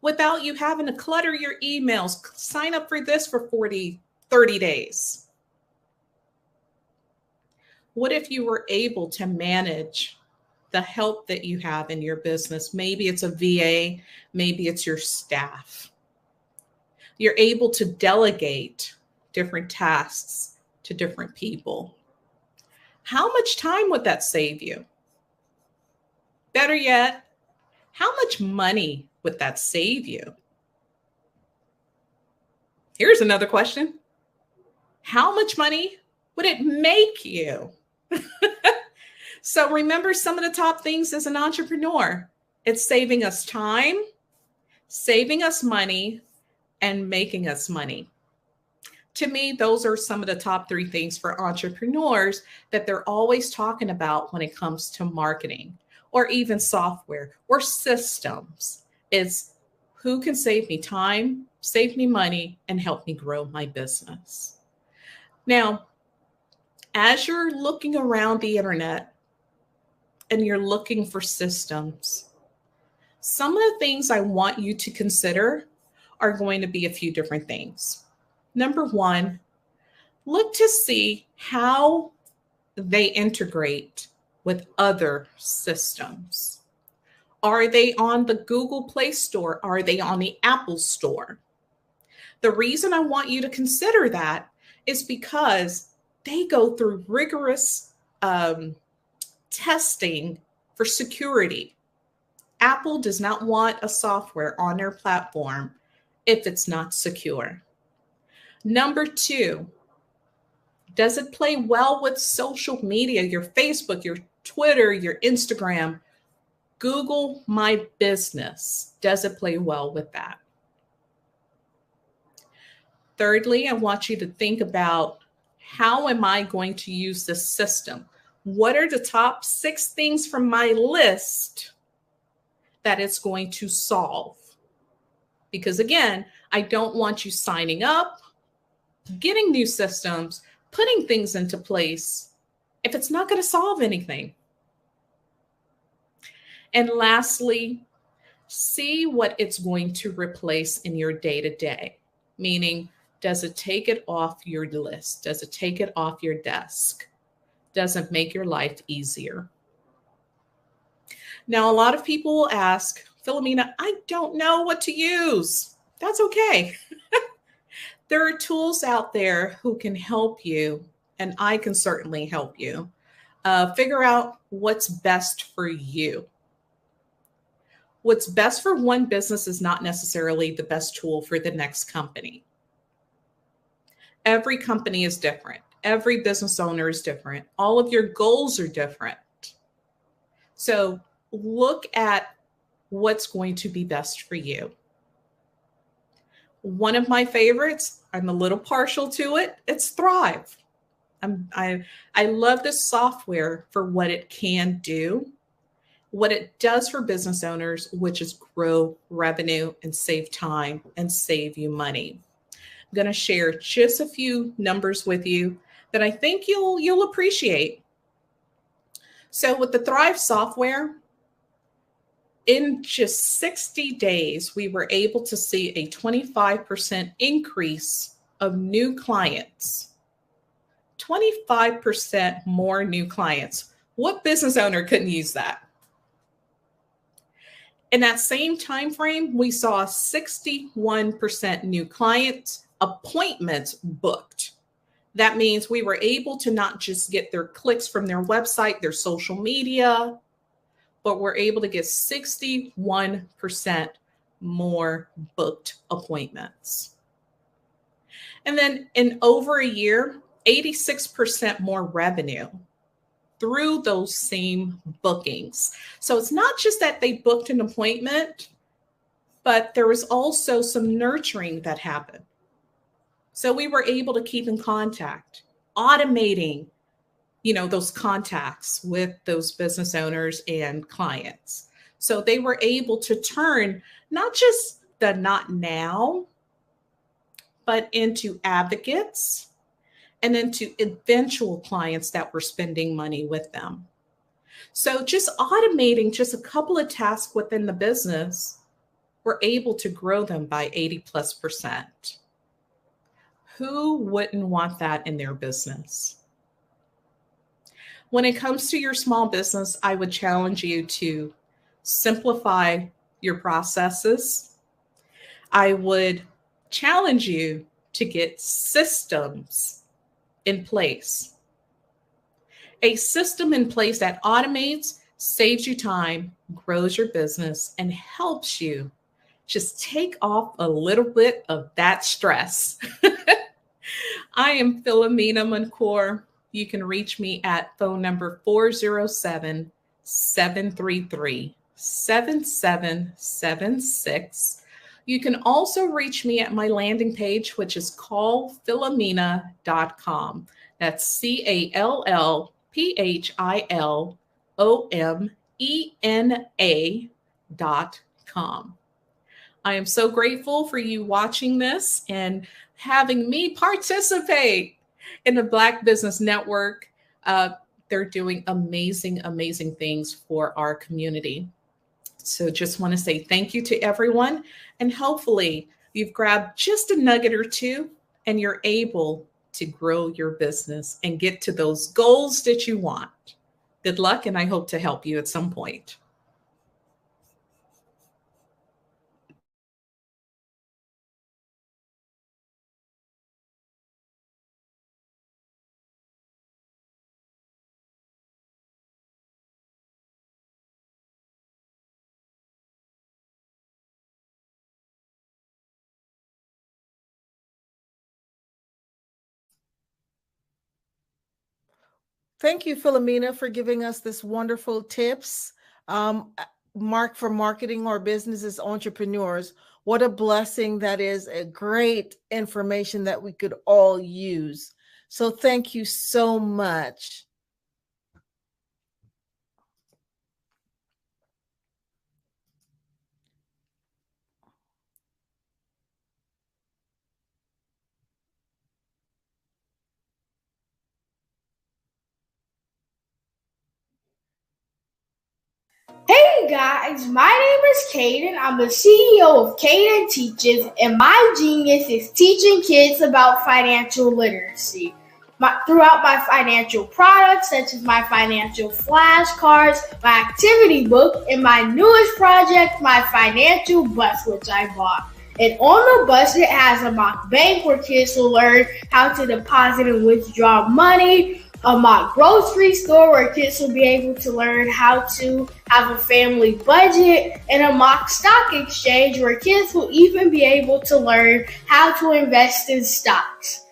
without you having to clutter your emails, sign up for this for 30 days? What if you were able to manage the help that you have in your business? Maybe it's a VA, maybe it's your staff. You're able to delegate different tasks to different people. How much time would that save you? Better yet, how much money would that save you? Here's another question. How much money would it make you? So remember some of the top things as an entrepreneur. It's saving us time, saving us money, and making us money. To me, those are some of the top 3 things for entrepreneurs that they're always talking about when it comes to marketing or even software or systems. It's who can save me time, save me money, and help me grow my business. Now, as you're looking around the internet and you're looking for systems, some of the things I want you to consider are going to be a few different things. Number 1, look to see how they integrate with other systems. Are they on the Google Play Store? Are they on the Apple Store? The reason I want you to consider that is because they go through rigorous testing for security. Apple does not want a software on their platform if it's not secure. Number 2, does it play well with social media, your Facebook, your Twitter, your Instagram? Google My Business. Does it play well with that? Thirdly, I want you to think about, how am I going to use this system? What are the top 6 things from my list that it's going to solve? Because again, I don't want you signing up, getting new systems, putting things into place if it's not going to solve anything. And lastly, see what it's going to replace in your day-to-day. Meaning, does it take it off your list? Does it take it off your desk? Does it make your life easier? Now, a lot of people will ask, Philomena, I don't know what to use. That's okay. There are tools out there who can help you, and I can certainly help you figure out what's best for you. What's best for one business is not necessarily the best tool for the next company. Every company is different. Every business owner is different. All of your goals are different. So look at what's going to be best for you. One of my favorites, I'm a little partial to it, it's Thrive. I love this software for what it can do, what it does for business owners, which is grow revenue and save time and save you money. I'm going to share just a few numbers with you that I think you'll appreciate. So with the Thrive software, in just 60 days, we were able to see a 25% increase of new clients. 25% more new clients. What business owner couldn't use that? In that same time frame, we saw 61% new clients, appointments booked. That means we were able to not just get their clicks from their website, their social media, but we're able to get 61% more booked appointments. And then in over a year, 86% more revenue through those same bookings. So it's not just that they booked an appointment, but there was also some nurturing that happened. So we were able to keep in contact, automating, those contacts with those business owners and clients. So they were able to turn not just the not now, but into advocates and into eventual clients that were spending money with them. So just automating just a couple of tasks within the business, we're able to grow them by 80+%. Who wouldn't want that in their business? When it comes to your small business, I would challenge you to simplify your processes. I would challenge you to get systems in place. A system in place that automates, saves you time, grows your business, and helps you just take off a little bit of that stress. I am Philomena Mancour. You can reach me at phone number 407-733-7776. You can also reach me at my landing page, which is callphilomena.com. That's CALLPHILOMENA.com. I am so grateful for you watching this and having me participate in the Black Business Network. They're doing amazing, amazing things for our community. So just want to say thank you to everyone. And hopefully you've grabbed just a nugget or two and you're able to grow your business and get to those goals that you want. Good luck, and I hope to help you at some point. Thank you, Philomena, for giving us this wonderful tips. Mark for marketing our business as entrepreneurs. What a blessing that is, a great information that we could all use. So thank you so much. Hey guys, my name is Caden. I'm the CEO of Caden Teaches, and my genius is teaching kids about financial literacy. Throughout my financial products, such as my financial flashcards, my activity book, and my newest project, my financial bus, which I bought. And on the bus, it has a mock bank where kids will learn how to deposit and withdraw money, a mock grocery store where kids will be able to learn how to have a family budget, and a mock stock exchange where kids will even be able to learn how to invest in stocks.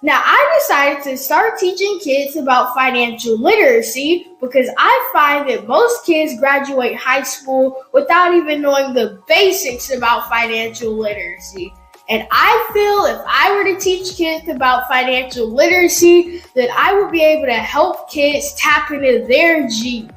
Now, I decided to start teaching kids about financial literacy because I find that most kids graduate high school without even knowing the basics about financial literacy. And I feel if I were to teach kids about financial literacy, that I would be able to help kids tap into their genius.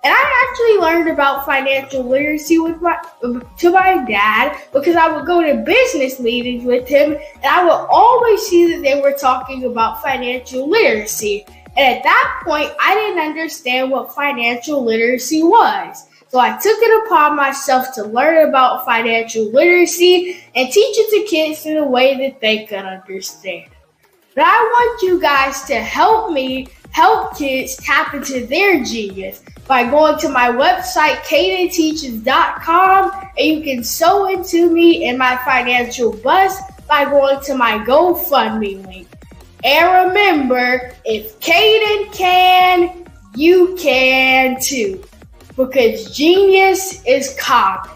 And I actually learned about financial literacy to my dad because I would go to business meetings with him and I would always see that they were talking about financial literacy. And at that point, I didn't understand what financial literacy was. So I took it upon myself to learn about financial literacy and teach it to kids in a way that they could understand. But I want you guys to help me help kids tap into their genius by going to my website, cadenteaches.com, and you can sew into me in my financial bus by going to my GoFundMe link. And remember, if Caden can, you can too. Because genius is common.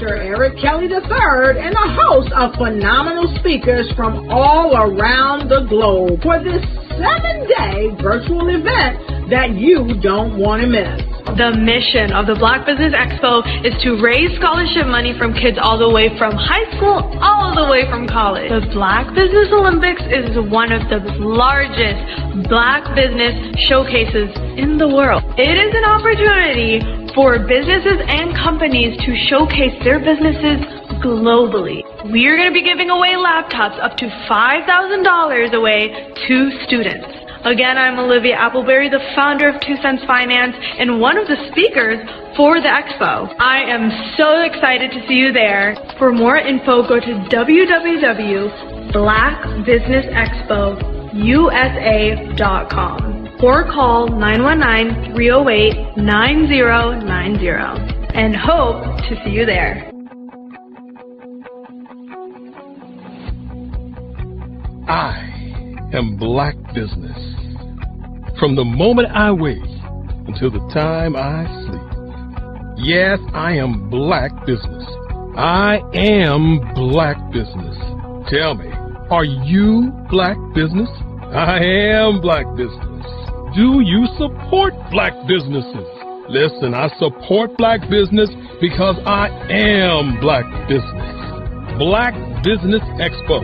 Dr. Eric Kelly III and a host of phenomenal speakers from all around the globe for this 7-day virtual event that you don't want to miss. The mission of the Black Business Expo is to raise scholarship money from kids all the way from high school, all the way from college. The Black Business Olympics is one of the largest Black business showcases in the world. It is an opportunity for businesses and companies to showcase their businesses globally. We are going to be giving away laptops up to $5,000 away to students. Again, I'm Olivia Appleberry, the founder of 2 Cents Finance and one of the speakers for the expo. I am so excited to see you there. For more info, go to www.blackbusinessexpousa.com or call 919-308-9090 and hope to see you there. I am Black Business. From the moment I wake until the time I sleep. Yes, I am Black Business. I am Black Business. Tell me, are you Black Business? I am Black Business. Do you support Black businesses? Listen, I support Black business because I am Black Business. Black Business Expo,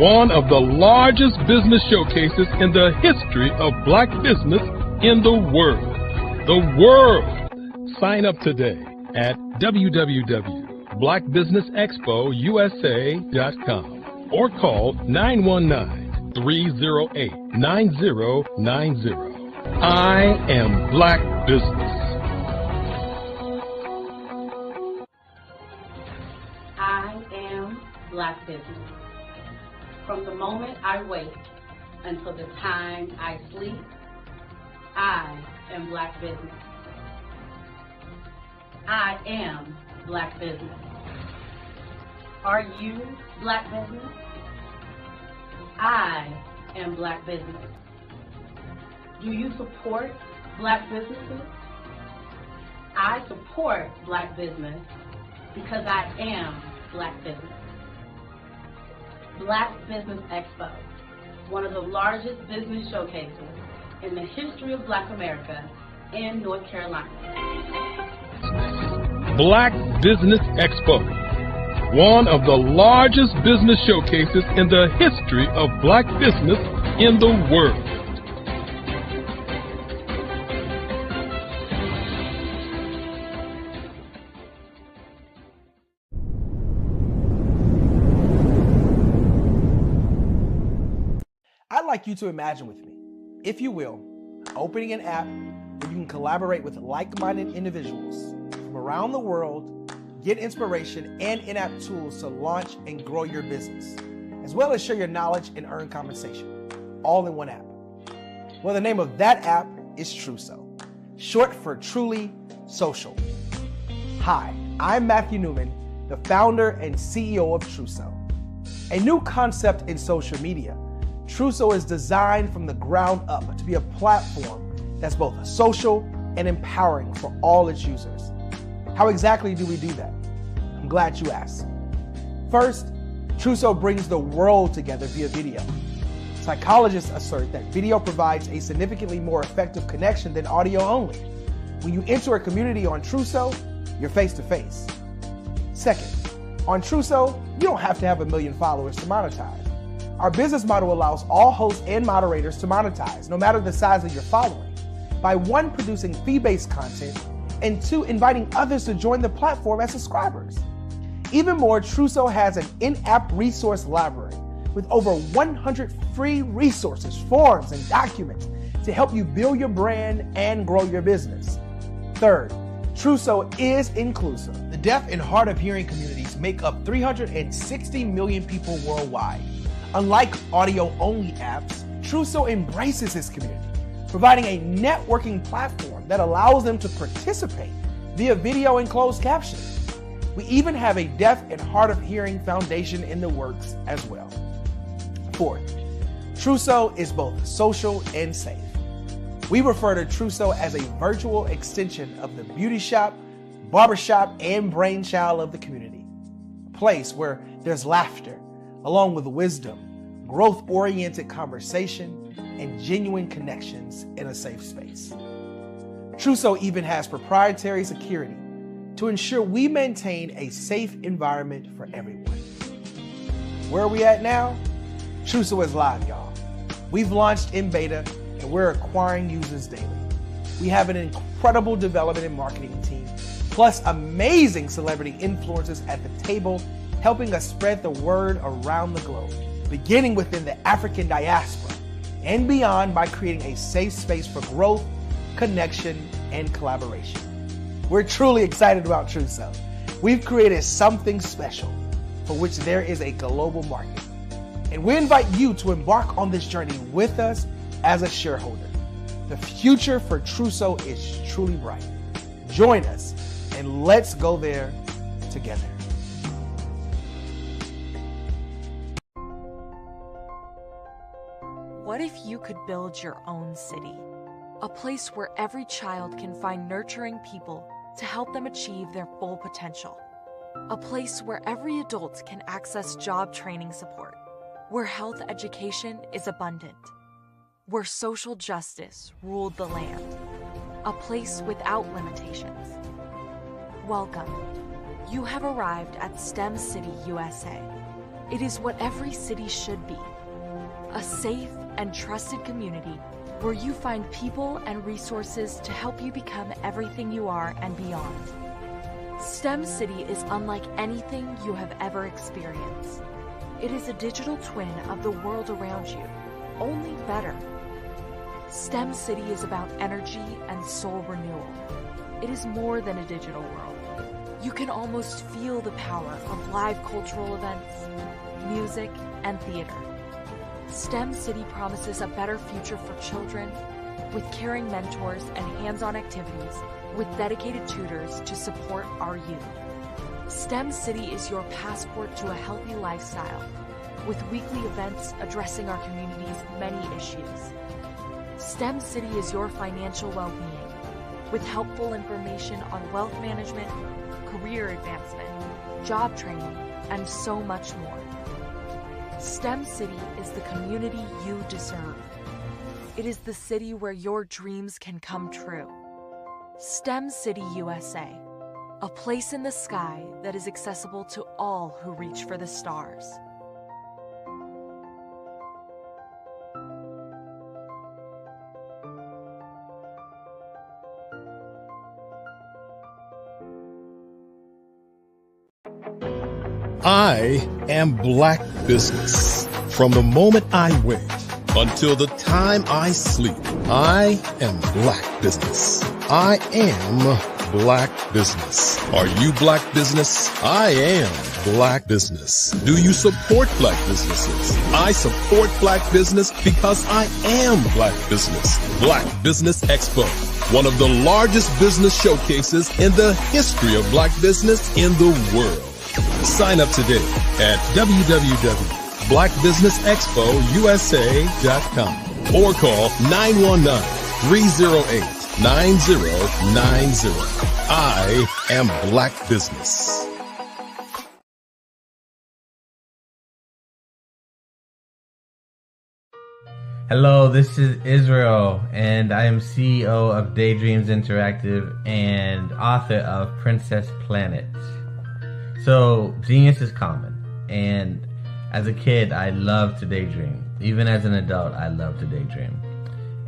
one of the largest business showcases in the history of Black business in the world. The world! Sign up today at www.blackbusinessexpousa.com or call 919-308-9090. I am Black Business. I am Black Business. From the moment I wake until the time I sleep, I am Black Business. I am Black Business. Are you Black Business? I am Black Business. Do you support Black businesses? I support Black business because I am Black Business. Black Business Expo, one of the largest business showcases in the history of Black America in North Carolina. Black Business Expo, one of the largest business showcases in the history of Black business in the world. I'd like you to imagine with me, if you will, opening an app where you can collaborate with like-minded individuals from around the world, get inspiration and in-app tools to launch and grow your business, as well as share your knowledge and earn compensation, all in one app. Well, the name of that app is Truso, short for Truly Social. Hi, I'm Matthew Newman, the founder and CEO of Truso, a new concept in social media. Truso is designed from the ground up to be a platform that's both social and empowering for all its users. How exactly do we do that? I'm glad you asked. First, Truso brings the world together via video. Psychologists assert that video provides a significantly more effective connection than audio only. When you enter a community on Truso, you're face to face. Second, on Truso, you don't have to have 1 million followers to monetize. Our business model allows all hosts and moderators to monetize, no matter the size of your following, by 1, producing fee-based content, and 2, inviting others to join the platform as subscribers. Even more, Truso has an in-app resource library with over 100 free resources, forms, and documents to help you build your brand and grow your business. Third, Truso is inclusive. The deaf and hard of hearing communities make up 360 million people worldwide. Unlike audio-only apps, Truso embraces its community, providing a networking platform that allows them to participate via video and closed captioning. We even have a deaf and hard of hearing foundation in the works as well. Fourth, Truso is both social and safe. We refer to Truso as a virtual extension of the beauty shop, barbershop and brainchild of the community. A place where there's laughter, along with wisdom, growth-oriented conversation, and genuine connections in a safe space. Trousseau even has proprietary security to ensure we maintain a safe environment for everyone. Where are we at now? Trousseau is live, y'all. We've launched in beta and we're acquiring users daily. We have an incredible development and marketing team, plus amazing celebrity influencers at the table, helping us spread the word around the globe, beginning within the African diaspora and beyond by creating a safe space for growth, connection, and collaboration. We're truly excited about Trousseau. We've created something special for which there is a global market. And we invite you to embark on this journey with us as a shareholder. The future for Trousseau is truly bright. Join us and let's go there together. What if you could build your own city? A place where every child can find nurturing people to help them achieve their full potential. A place where every adult can access job training support. Where health education is abundant. Where social justice ruled the land. A place without limitations. Welcome. You have arrived at STEM City USA. It is what every city should be. A safe and trusted community where you find people and resources to help you become everything you are and beyond. STEM City is unlike anything you have ever experienced. It is a digital twin of the world around you, only better. STEM City is about energy and soul renewal. It is more than a digital world. You can almost feel the power of live cultural events, music, and theater. STEM City promises a better future for children with caring mentors and hands-on activities with dedicated tutors to support our youth. STEM City is your passport to a healthy lifestyle with weekly events addressing our community's many issues. STEM City is your financial well-being with helpful information on wealth management, career advancement, job training, and so much more. STEM City is the community you deserve. It is the city where your dreams can come true. STEM City USA, a place in the sky that is accessible to all who reach for the stars. I am Black Business. From the moment I wake until the time I sleep, I am Black Business. I am Black Business. Are you Black Business? I am Black Business. Do you support Black businesses? I support Black business because I am Black Business. Black Business Expo, one of the largest business showcases in the history of Black business in the world. Sign up today at www.blackbusinessexpousa.com or call 919-308-9090. I am Black Business. Hello, this is Israel, and I am CEO of Daydreams Interactive and author of Princess Planet. So, genius is common, and as a kid, I loved to daydream. Even as an adult, I loved to daydream.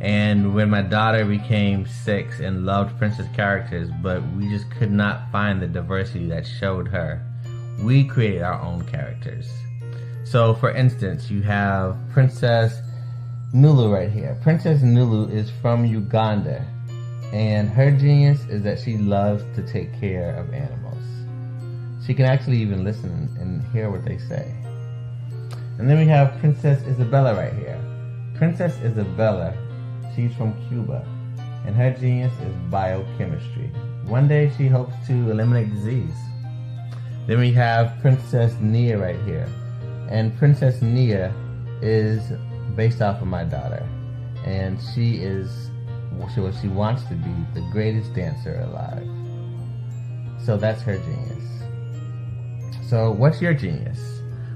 And when my daughter became 6 and loved princess characters, but we just could not find the diversity that showed her, we created our own characters. So, for instance, you have Princess Nulu right here. Princess Nulu is from Uganda, and her genius is that she loves to take care of animals. She can actually even listen and hear what they say. And then we have Princess Isabella right here. Princess Isabella, she's from Cuba, and her genius is biochemistry. One day she hopes to eliminate disease. Then we have Princess Nia right here. And Princess Nia is based off of my daughter. And she is what she wants to be, the greatest dancer alive. So that's her genius. So what's your genius?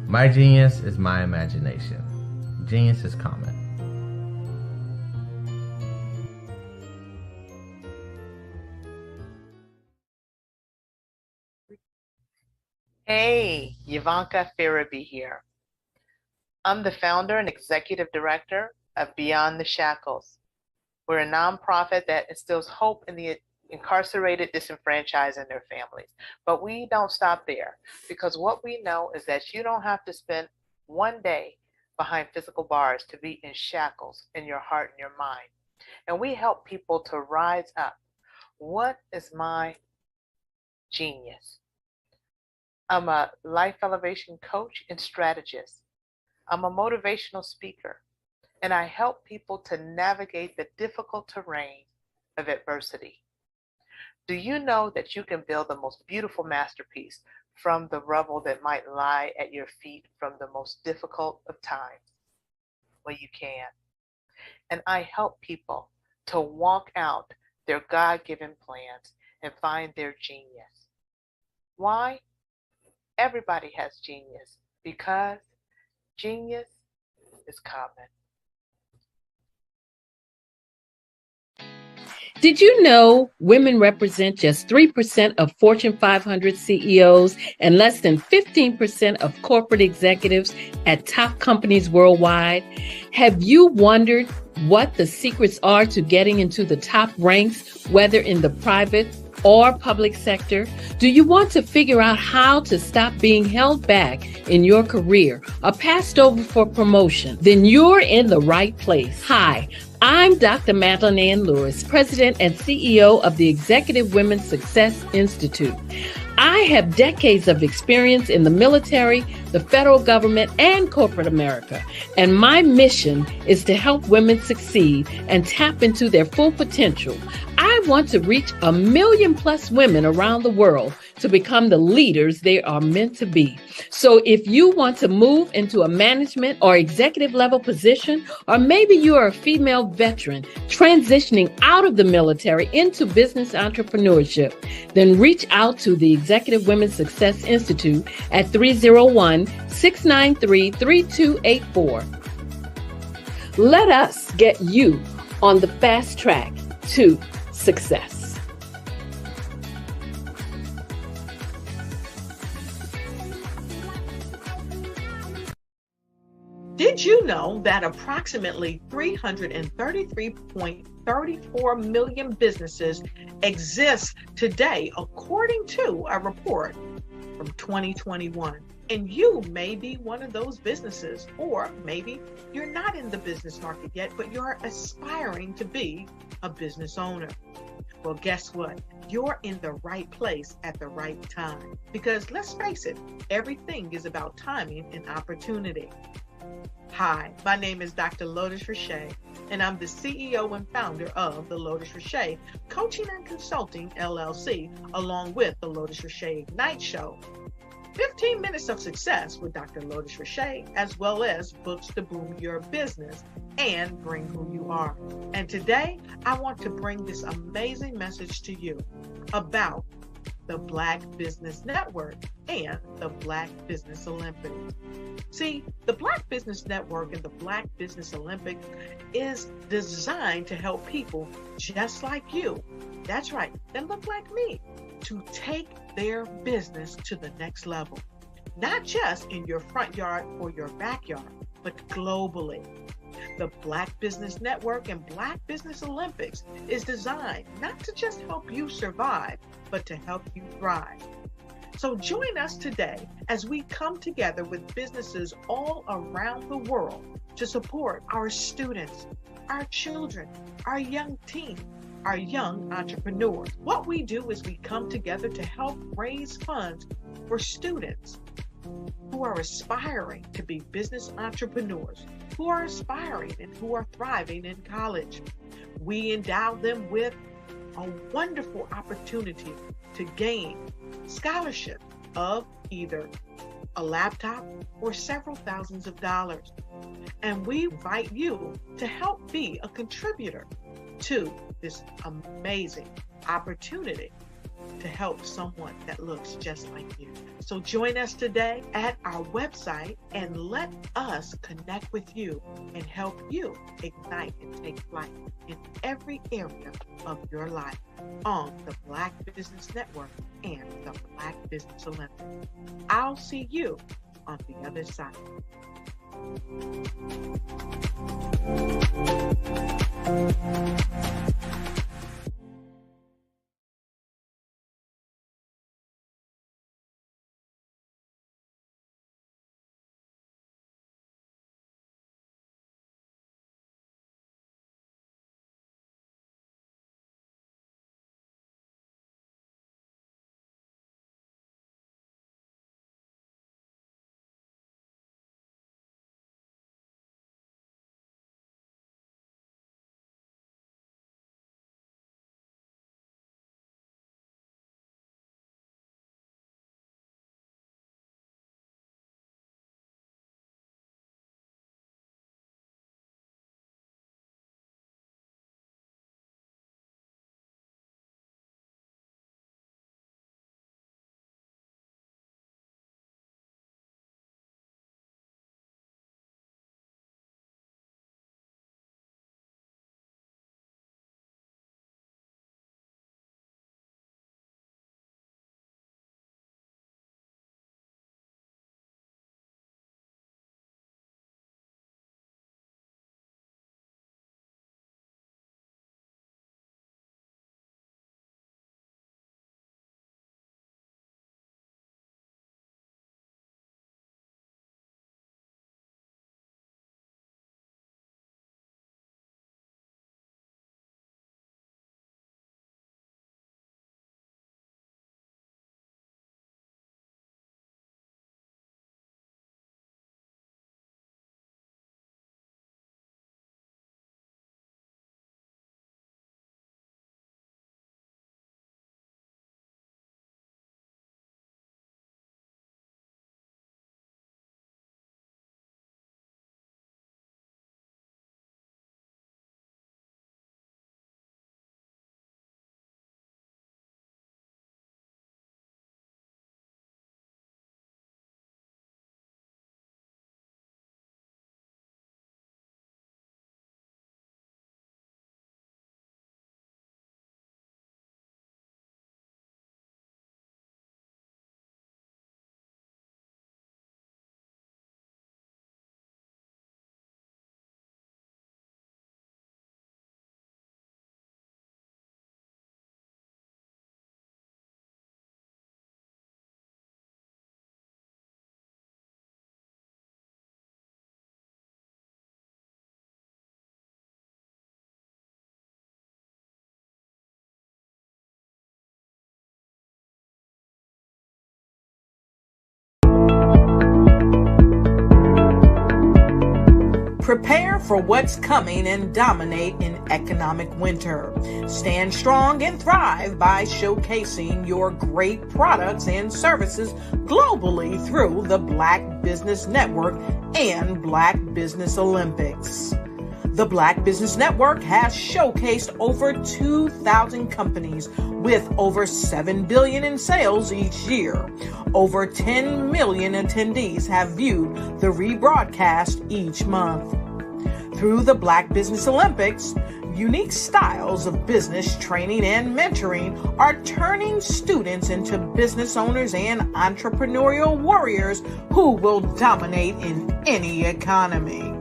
My genius is my imagination. Genius is common. Hey, Ivanka Farabi here. I'm the founder and executive director of Beyond the Shackles. We're a nonprofit that instills hope in the incarcerated, disenfranchised, and their families. But we don't stop there, because what we know is that you don't have to spend one day behind physical bars to be in shackles in your heart and your mind. And we help people to rise up. What is my genius? I'm a life elevation coach and strategist. I'm a motivational speaker, and I help people to navigate the difficult terrain of adversity. Do you know that you can build the most beautiful masterpiece from the rubble that might lie at your feet from the most difficult of times? Well, you can. And I help people to walk out their God-given plans and find their genius. Why? Everybody has genius, because genius is common. Did you know women represent just 3% of Fortune 500 CEOs and less than 15% of corporate executives at top companies worldwide? Have you wondered what the secrets are to getting into the top ranks, whether in the private or public sector? Do you want to figure out how to stop being held back in your career or passed over for promotion? Then you're in the right place. Hi, I'm Dr. Madeline Ann Lewis, President and CEO of the Executive Women's Success Institute. I have decades of experience in the military, the federal government, and corporate America. And my mission is to help women succeed and tap into their full potential. I want to reach 1 million plus women around the world to become the leaders they are meant to be. So if you want to move into a management or executive level position, or maybe you are a female veteran transitioning out of the military into business entrepreneurship, then reach out to the Executive Women's Success Institute at 301-693-3284. Let us get you on the fast track to success. Did you know that approximately 333.34 million businesses exist today, according to a report from 2021? And you may be one of those businesses, or maybe you're not in the business market yet, but you're aspiring to be a business owner. Well, guess what? You're in the right place at the right time. Because let's face it, everything is about timing and opportunity. Hi, my name is Dr. Lotus Richey, and I'm the CEO and founder of the Lotus Richey Coaching and Consulting LLC, along with the Lotus Richey Ignite Show. 15 minutes of success with Dr. Lotus Richey, as well as books to boom your business and bring who you are. And today, I want to bring this amazing message to you about the Black Business Network and the Black Business Olympics. See, the Black Business Network and the Black Business Olympics is designed to help people just like you, that's right, that look like me, to take their business to the next level. Not just in your front yard or your backyard, but globally. The Black Business Network and Black Business Olympics is designed not to just help you survive, but to help you thrive. So join us today as we come together with businesses all around the world to support our students, our children, our young teens, our young entrepreneurs. What we do is we come together to help raise funds for students who are aspiring to be business entrepreneurs, who are aspiring and who are thriving in college. We endow them with a wonderful opportunity to gain scholarship of either a laptop or several thousands of dollars. And we invite you to help be a contributor to this amazing opportunity. to help someone that looks just like you. So join us today at our website and let us connect with you and help you ignite and take flight in every area of your life on the Black Business Network and the Black Business Olympics. I'll see you on the other side. Prepare for what's coming and dominate in economic winter. Stand strong and thrive by showcasing your great products and services globally through the Black Business Network and Black Business Olympics. The Black Business Network has showcased over 2,000 companies with over $7 billion in sales each year. Over 10 million attendees have viewed the rebroadcast each month. Through the Black Business Olympics, unique styles of business training and mentoring are turning students into business owners and entrepreneurial warriors who will dominate in any economy.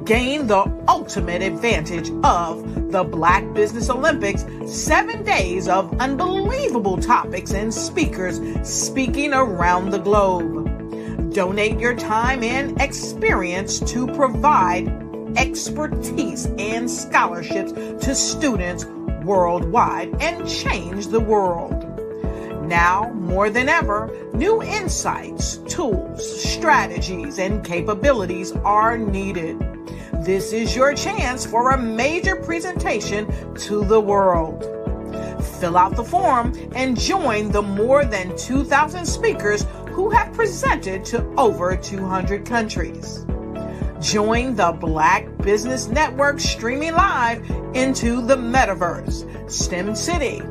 Gain the ultimate advantage of the Black Business Olympics, 7 days of unbelievable topics and speakers speaking around the globe. Donate your time and experience to provide expertise and scholarships to students worldwide and change the world. Now, more than ever, new insights, tools, strategies, and capabilities are needed. This is your chance for a major presentation to the world. Fill out the form and join the more than 2,000 speakers who have presented to over 200 countries. Join the Black Business Network streaming live into the metaverse, STEM City,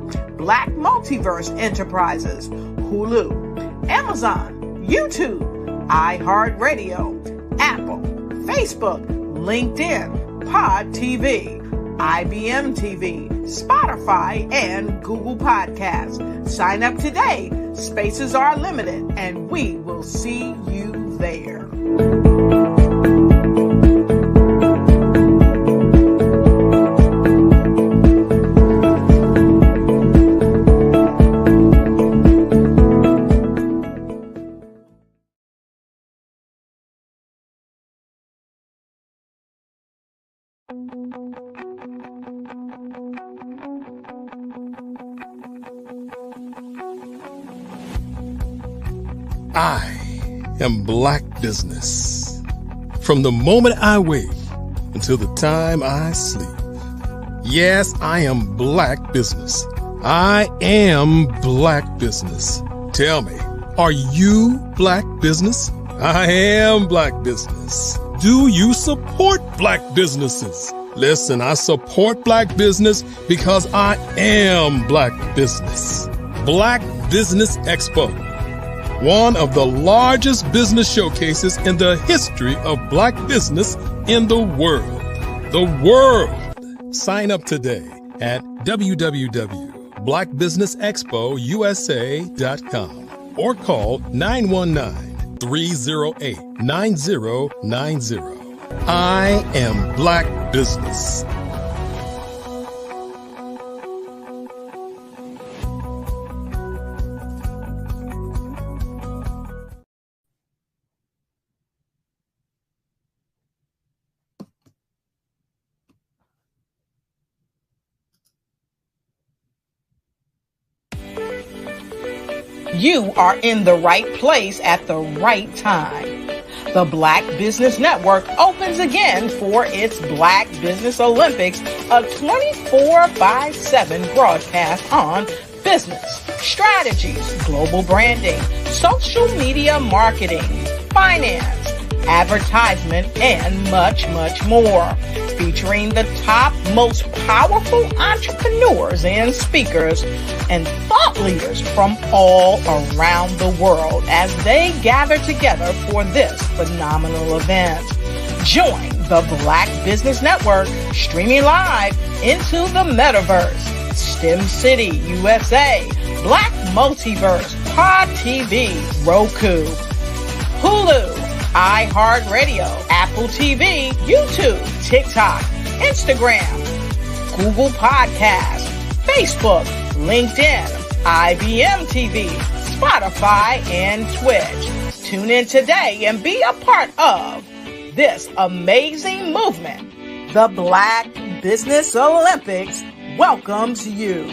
Black Multiverse Enterprises, Hulu, Amazon, YouTube, iHeartRadio, Apple, Facebook, LinkedIn, Pod TV, IBM TV, Spotify, and Google Podcasts. Sign up today. Spaces are limited, and we will see you there. I am Black Business. From the moment I wake until the time I sleep. Yes, I am Black Business. I am Black Business. Tell me, are you Black Business? I am Black Business. Do you support Black businesses? Listen, I support Black business because I am Black Business. Black Business Expo, one of the largest business showcases in the history of Black business in the world. The world! Sign up today at www.blackbusinessexpousa.com or call 919-308-9090. I am Black Business. You are in the right place at the right time. The Black Business Network opens again for its Black Business Olympics, a 24/7 broadcast on business, strategies, global branding, social media marketing, finance, advertisement, and much, much more. Featuring the top, most powerful entrepreneurs and speakers and thought leaders from all around the world as they gather together for this phenomenal event. Join the Black Business Network streaming live into the metaverse, STEM City USA, Black Multiverse, Pod TV, Roku, Hulu, iHeartRadio, Apple TV, YouTube, TikTok, Instagram, Google Podcasts, Facebook, LinkedIn, IBM TV, Spotify, and Twitch. Tune in today and be a part of this amazing movement. The Black Business Olympics welcomes you.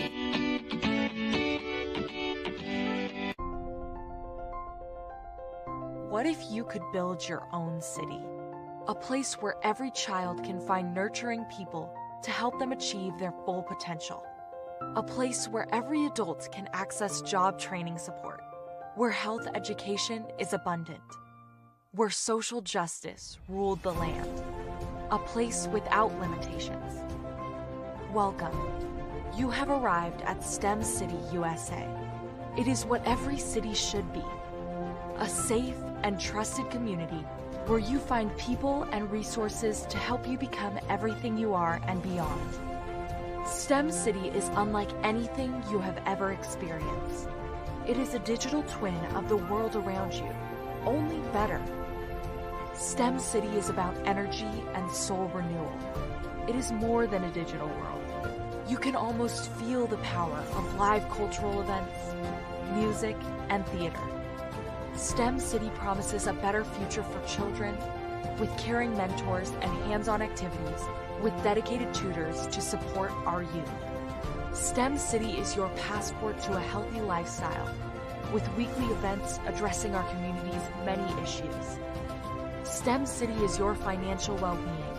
What if you could build your own city? A place where every child can find nurturing people to help them achieve their full potential. A place where every adult can access job training support. Where health education is abundant. Where social justice ruled the land. A place without limitations. Welcome. You have arrived at STEM City USA. It is what every city should be. A safe and trusted community where you find people and resources to help you become everything you are and beyond. STEM City is unlike anything you have ever experienced. It is a digital twin of the world around you, only better. STEM City is about energy and soul renewal. It is more than a digital world. You can almost feel the power of live cultural events, music, and theater. STEM City promises a better future for children with caring mentors and hands-on activities with dedicated tutors to support our youth. STEM City is your passport to a healthy lifestyle with weekly events addressing our community's many issues. STEM City is your financial well-being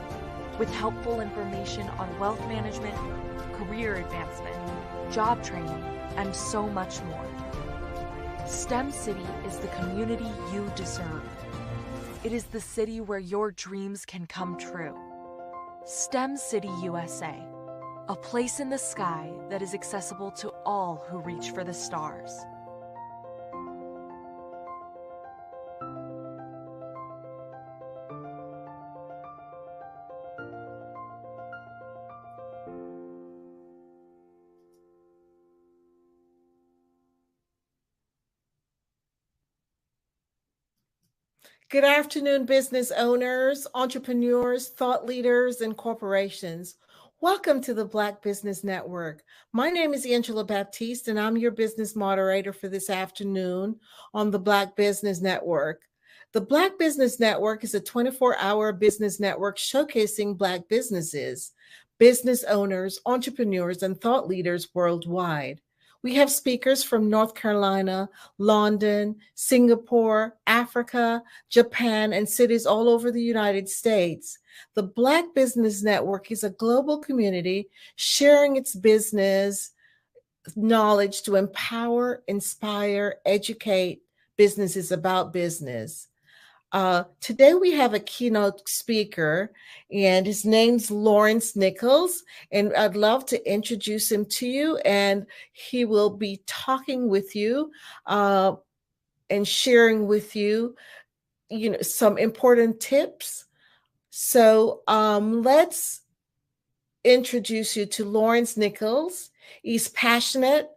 with helpful information on wealth management, career advancement, job training, and so much more. STEM City is the community you deserve. It is the city where your dreams can come true. STEM City USA. a place in the sky that is accessible to all who reach for the stars. Good afternoon, business owners, entrepreneurs, thought leaders, and corporations. Welcome to the Black Business Network. My name is Angela Baptiste, and I'm your business moderator for this afternoon on the Black Business Network. The Black Business Network is a 24-hour business network showcasing Black businesses, business owners, entrepreneurs, and thought leaders worldwide. We have speakers from North Carolina, London, Singapore, Africa, Japan, and cities all over the United States. The Black Business Network is a global community sharing its business knowledge to empower, inspire, educate businesses about business. Today we have a keynote speaker, and his name's Lawrence Nichols, and I'd love to introduce him to you, and he will be talking with you and sharing with you, some important tips. So let's introduce you to Lawrence Nichols. He's passionate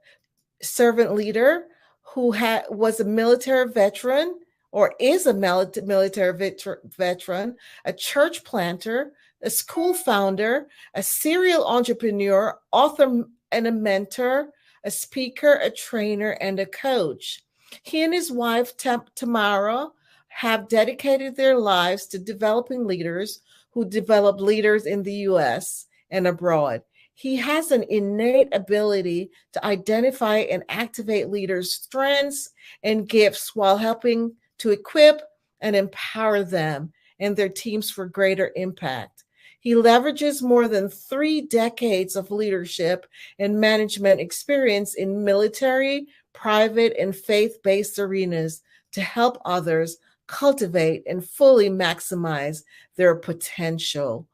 servant leader who was a military veteran, or is a military veteran, a church planter, a school founder, a serial entrepreneur, author and a mentor, a speaker, a trainer, and a coach. He and his wife, Tamara, have dedicated their lives to developing leaders who develop leaders in the U.S. and abroad. He has an innate ability to identify and activate leaders' strengths and gifts while helping to equip and empower them and their teams for greater impact. He leverages more than 3 decades of leadership and management experience in military, private, and faith-based arenas to help others cultivate and fully maximize their potential.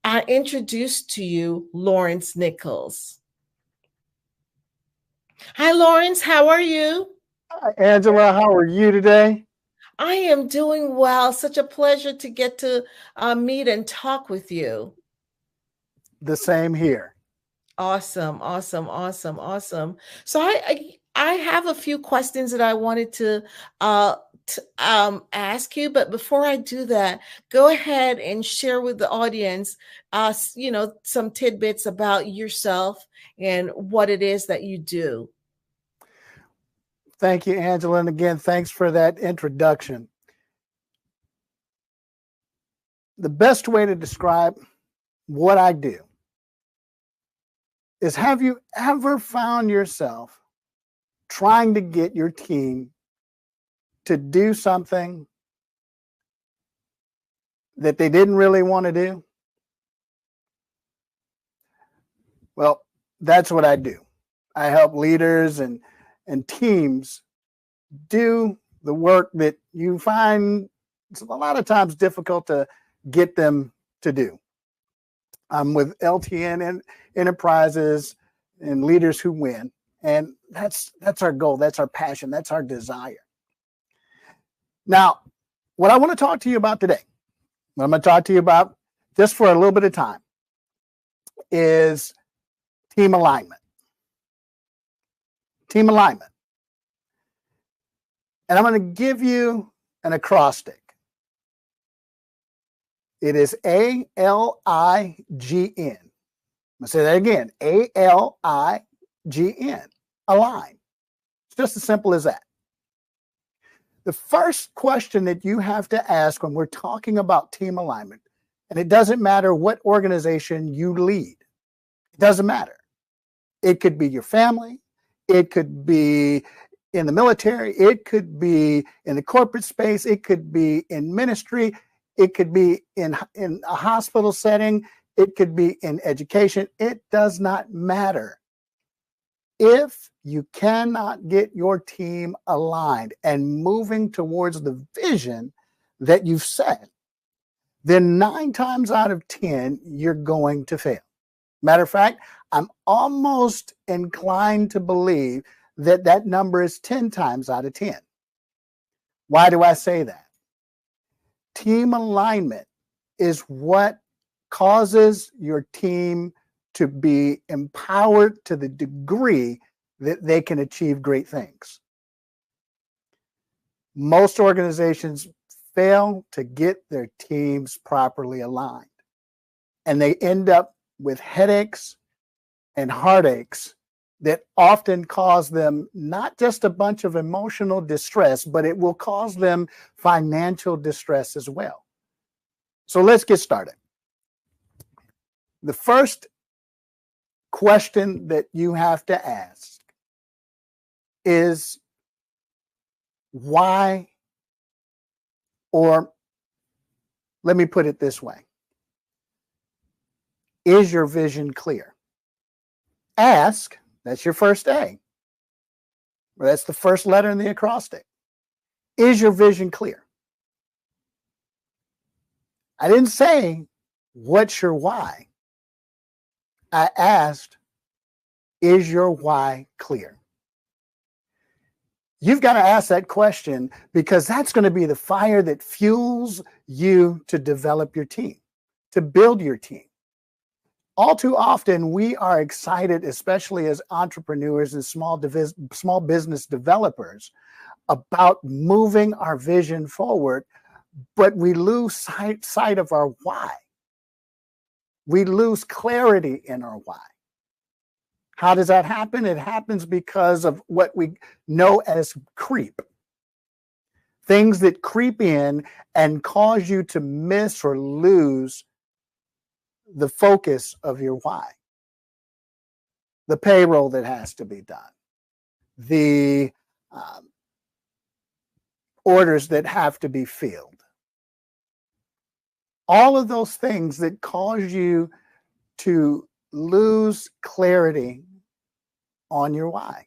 I introduce to you Lawrence Nichols. Hi, Lawrence. How are you? Hi, Angela. How are you today? I am doing well. Such a pleasure to get to meet and talk with you. The same here. Awesome, awesome, awesome, awesome. So I have a few questions that I wanted to ask you, but before I do that, go ahead and share with the audience, some tidbits about yourself and what it is that you do. Thank you, Angela. And again, thanks for that introduction. The best way to describe what I do is, have you ever found yourself trying to get your team to do something that they didn't really want to do? Well, that's what I do. I help leaders and teams do the work that you find it's a lot of times difficult to get them to do. I'm with LTN Enterprises and Leaders Who Win, and that's our goal, that's our passion, that's our desire. Now, what I want to talk to you about today, what I'm going to talk to you about just for a little bit of time, is team alignment. Team alignment. And I'm going to give you an acrostic. It is ALIGN. I'm going to say that again. ALIGN. Align. It's just as simple as that. The first question that you have to ask when we're talking about team alignment, and it doesn't matter what organization you lead, it doesn't matter. It could be your family, it could be in the military, it could be in the corporate space, it could be in ministry, it could be in a hospital setting, it could be in education. It does not matter. If you cannot get your team aligned and moving towards the vision that you've set, then 9 times out of 10, you're going to fail. Matter of fact, I'm almost inclined to believe that that number is 10 times out of 10. Why do I say that? Team alignment is what causes your team to be empowered to the degree that they can achieve great things. Most organizations fail to get their teams properly aligned, and they end up with headaches and heartaches that often cause them not just a bunch of emotional distress, but it will cause them financial distress as well. So let's get started. The first question that you have to ask is why, or let me put it this way. Is your vision clear? Ask, that's your first A. That's the first letter in the acrostic. Is your vision clear? I didn't say, what's your why? I asked, is your why clear? You've got to ask that question because that's going to be the fire that fuels you to develop your team, to build your team. All too often, we are excited, especially as entrepreneurs and small business developers, about moving our vision forward, but we lose sight of our why. We lose clarity in our why. How does that happen? It happens because of what we know as creep. Things that creep in and cause you to miss or lose the focus of your why. The payroll that has to be done. The orders that have to be filled. All of those things that cause you to lose clarity on your why.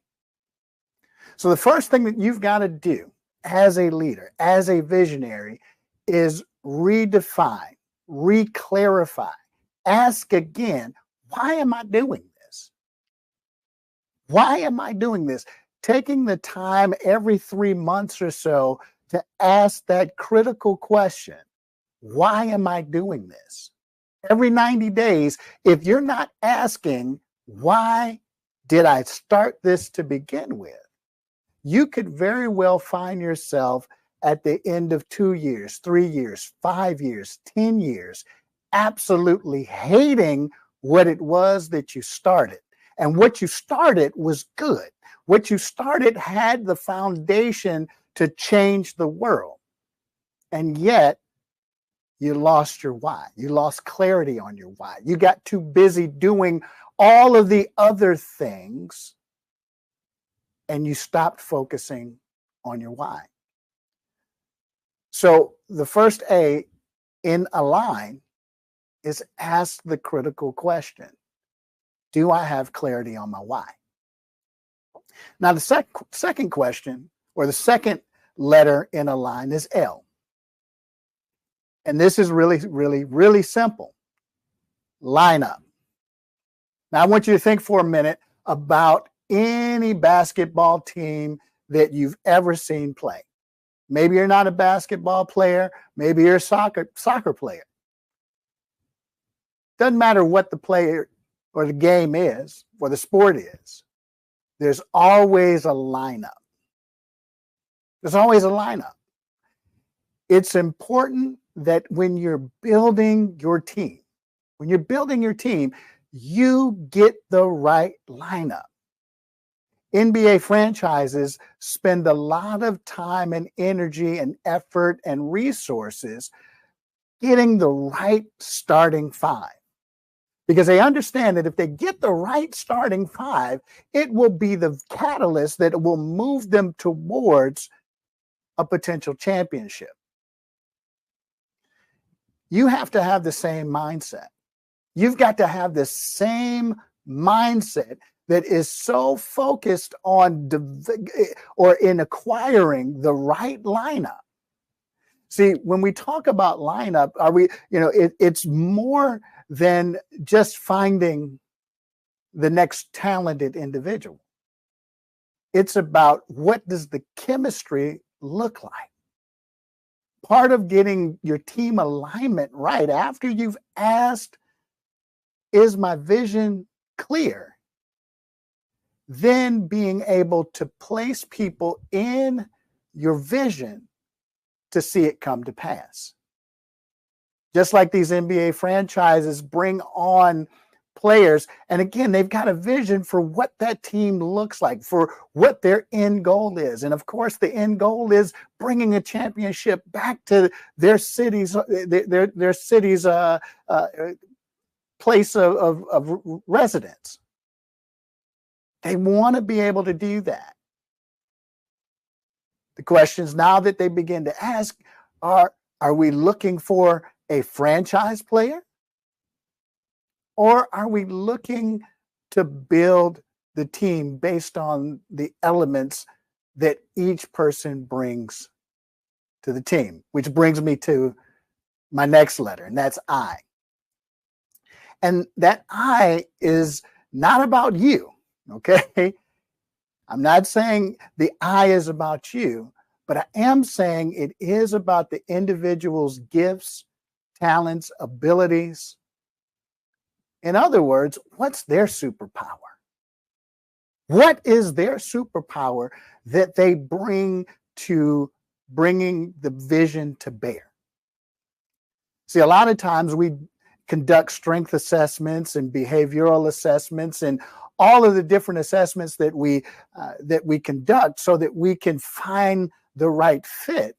So the first thing that you've got to do as a leader, as a visionary, is redefine, reclarify, ask again, why am I doing this? Why am I doing this? Taking the time every 3 months or so to ask that critical question, why am I doing this? Every 90 days, if you're not asking, why did I start this to begin with? You could very well find yourself at the end of 2 years, 3 years, 5 years, 10 years, absolutely hating what it was that you started. And what you started was good. What you started had the foundation to change the world. And yet, you lost your why. You lost clarity on your why. You got too busy doing all of the other things, and you stopped focusing on your why. So the first A in Align is ask the critical question. Do I have clarity on my why? Now, the second question, or the second letter in Align, is L. And this is really, really, really simple. Line up. Now, I want you to think for a minute about any basketball team that you've ever seen play. Maybe you're not a basketball player. Maybe you're a soccer player. Doesn't matter what the player or the game is, or the sport is. There's always a lineup. There's always a lineup. It's important that when you're building your team, you get the right lineup. NBA franchises spend a lot of time and energy and effort and resources getting the right starting five, because they understand that if they get the right starting five, it will be the catalyst that will move them towards a potential championship. You have to have the same mindset. You've got to have the same mindset that is so focused on in acquiring the right lineup. See, when we talk about lineup, it's more than just finding the next talented individual. It's about what does the chemistry look like. Part of getting your team alignment right after you've asked, is my vision clear? Then being able to place people in your vision to see it come to pass. Just like these NBA franchises bring on players, and again, they've got a vision for what that team looks like, for what their end goal is. And of course, the end goal is bringing a championship back to their cities, their city's place of residence. They want to be able to do that. The questions now that they begin to ask are we looking for a franchise player? Or are we looking to build the team based on the elements that each person brings to the team? Which brings me to my next letter, and that's I. And that I is not about you, okay? I'm not saying the I is about you, but I am saying it is about the individual's gifts, talents, abilities. In other words, what's their superpower? What is their superpower that they bring to bringing the vision to bear? See, a lot of times we conduct strength assessments and behavioral assessments and all of the different assessments that we conduct so that we can find the right fit.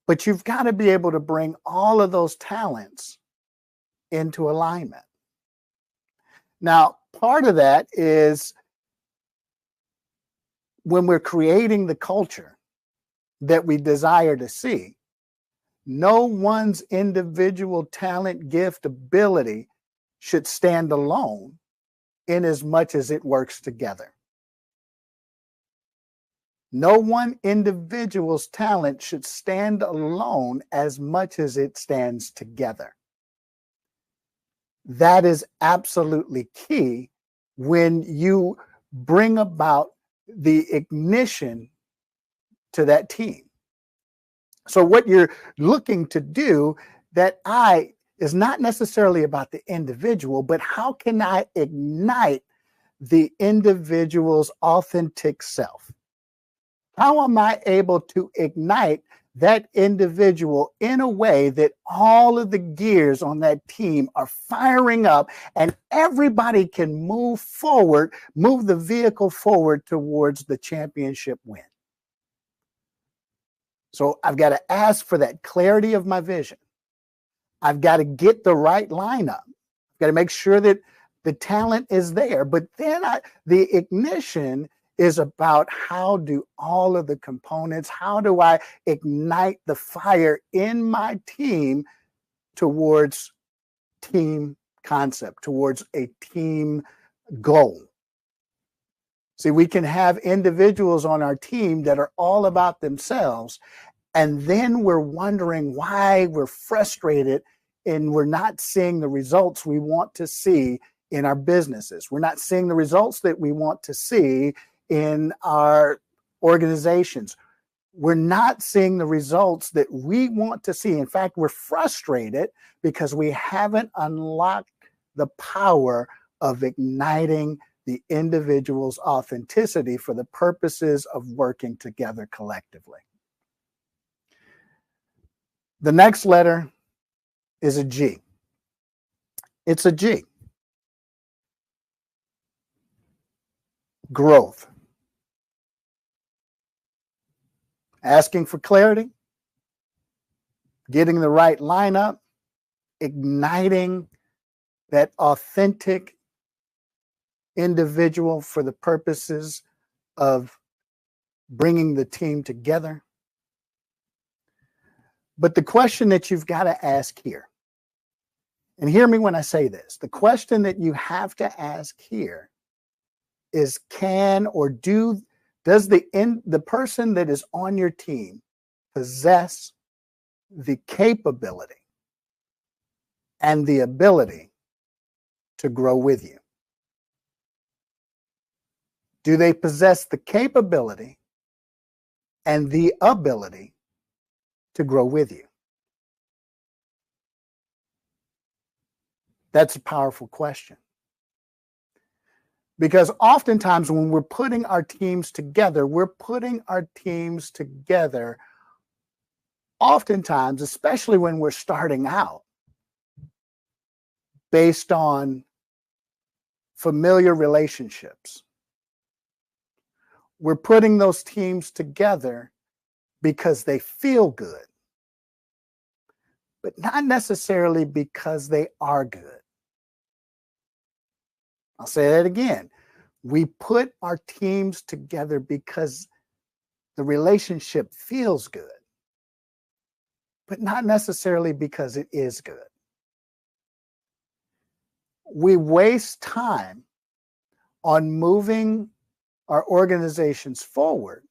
But you've got to be able to bring all of those talents into alignment. Now, part of that is when we're creating the culture that we desire to see, no one's individual talent, gift, ability should stand alone in as much as it works together. No one individual's talent should stand alone as much as it stands together. That is absolutely key when you bring about the ignition to that team. So what you're looking to do, that I is not necessarily about the individual, but how can I ignite the individual's authentic self? How am I able to ignite that individual in a way that all of the gears on that team are firing up and everybody can move forward, move the vehicle forward towards the championship win? So I've got to ask for that clarity of my vision. I've got to get the right lineup. I've got to make sure that the talent is there. But then the ignition is about how do all of the components, how do I ignite the fire in my team towards team concept, towards a team goal. See, we can have individuals on our team that are all about themselves, and then we're wondering why we're frustrated and we're not seeing the results we want to see in our businesses. We're not seeing the results that we want to see in our organizations. We're not seeing the results that we want to see. In fact, we're frustrated because we haven't unlocked the power of igniting the individual's authenticity for the purposes of working together collectively. The next letter is a G. It's a G. Growth. Asking for clarity, getting the right lineup, igniting that authentic individual for the purposes of bringing the team together. But the question that you've got to ask here, and hear me when I say this, the question that you have to ask here is does the person that is on your team possess the capability and the ability to grow with you? Do they possess the capability and the ability to grow with you? That's a powerful question. Because oftentimes when we're putting our teams together, oftentimes, especially when we're starting out, based on familiar relationships. We're putting those teams together because they feel good, but not necessarily because they are good. I'll say that again. We put our teams together because the relationship feels good, but not necessarily because it is good. We waste time on moving our organizations forward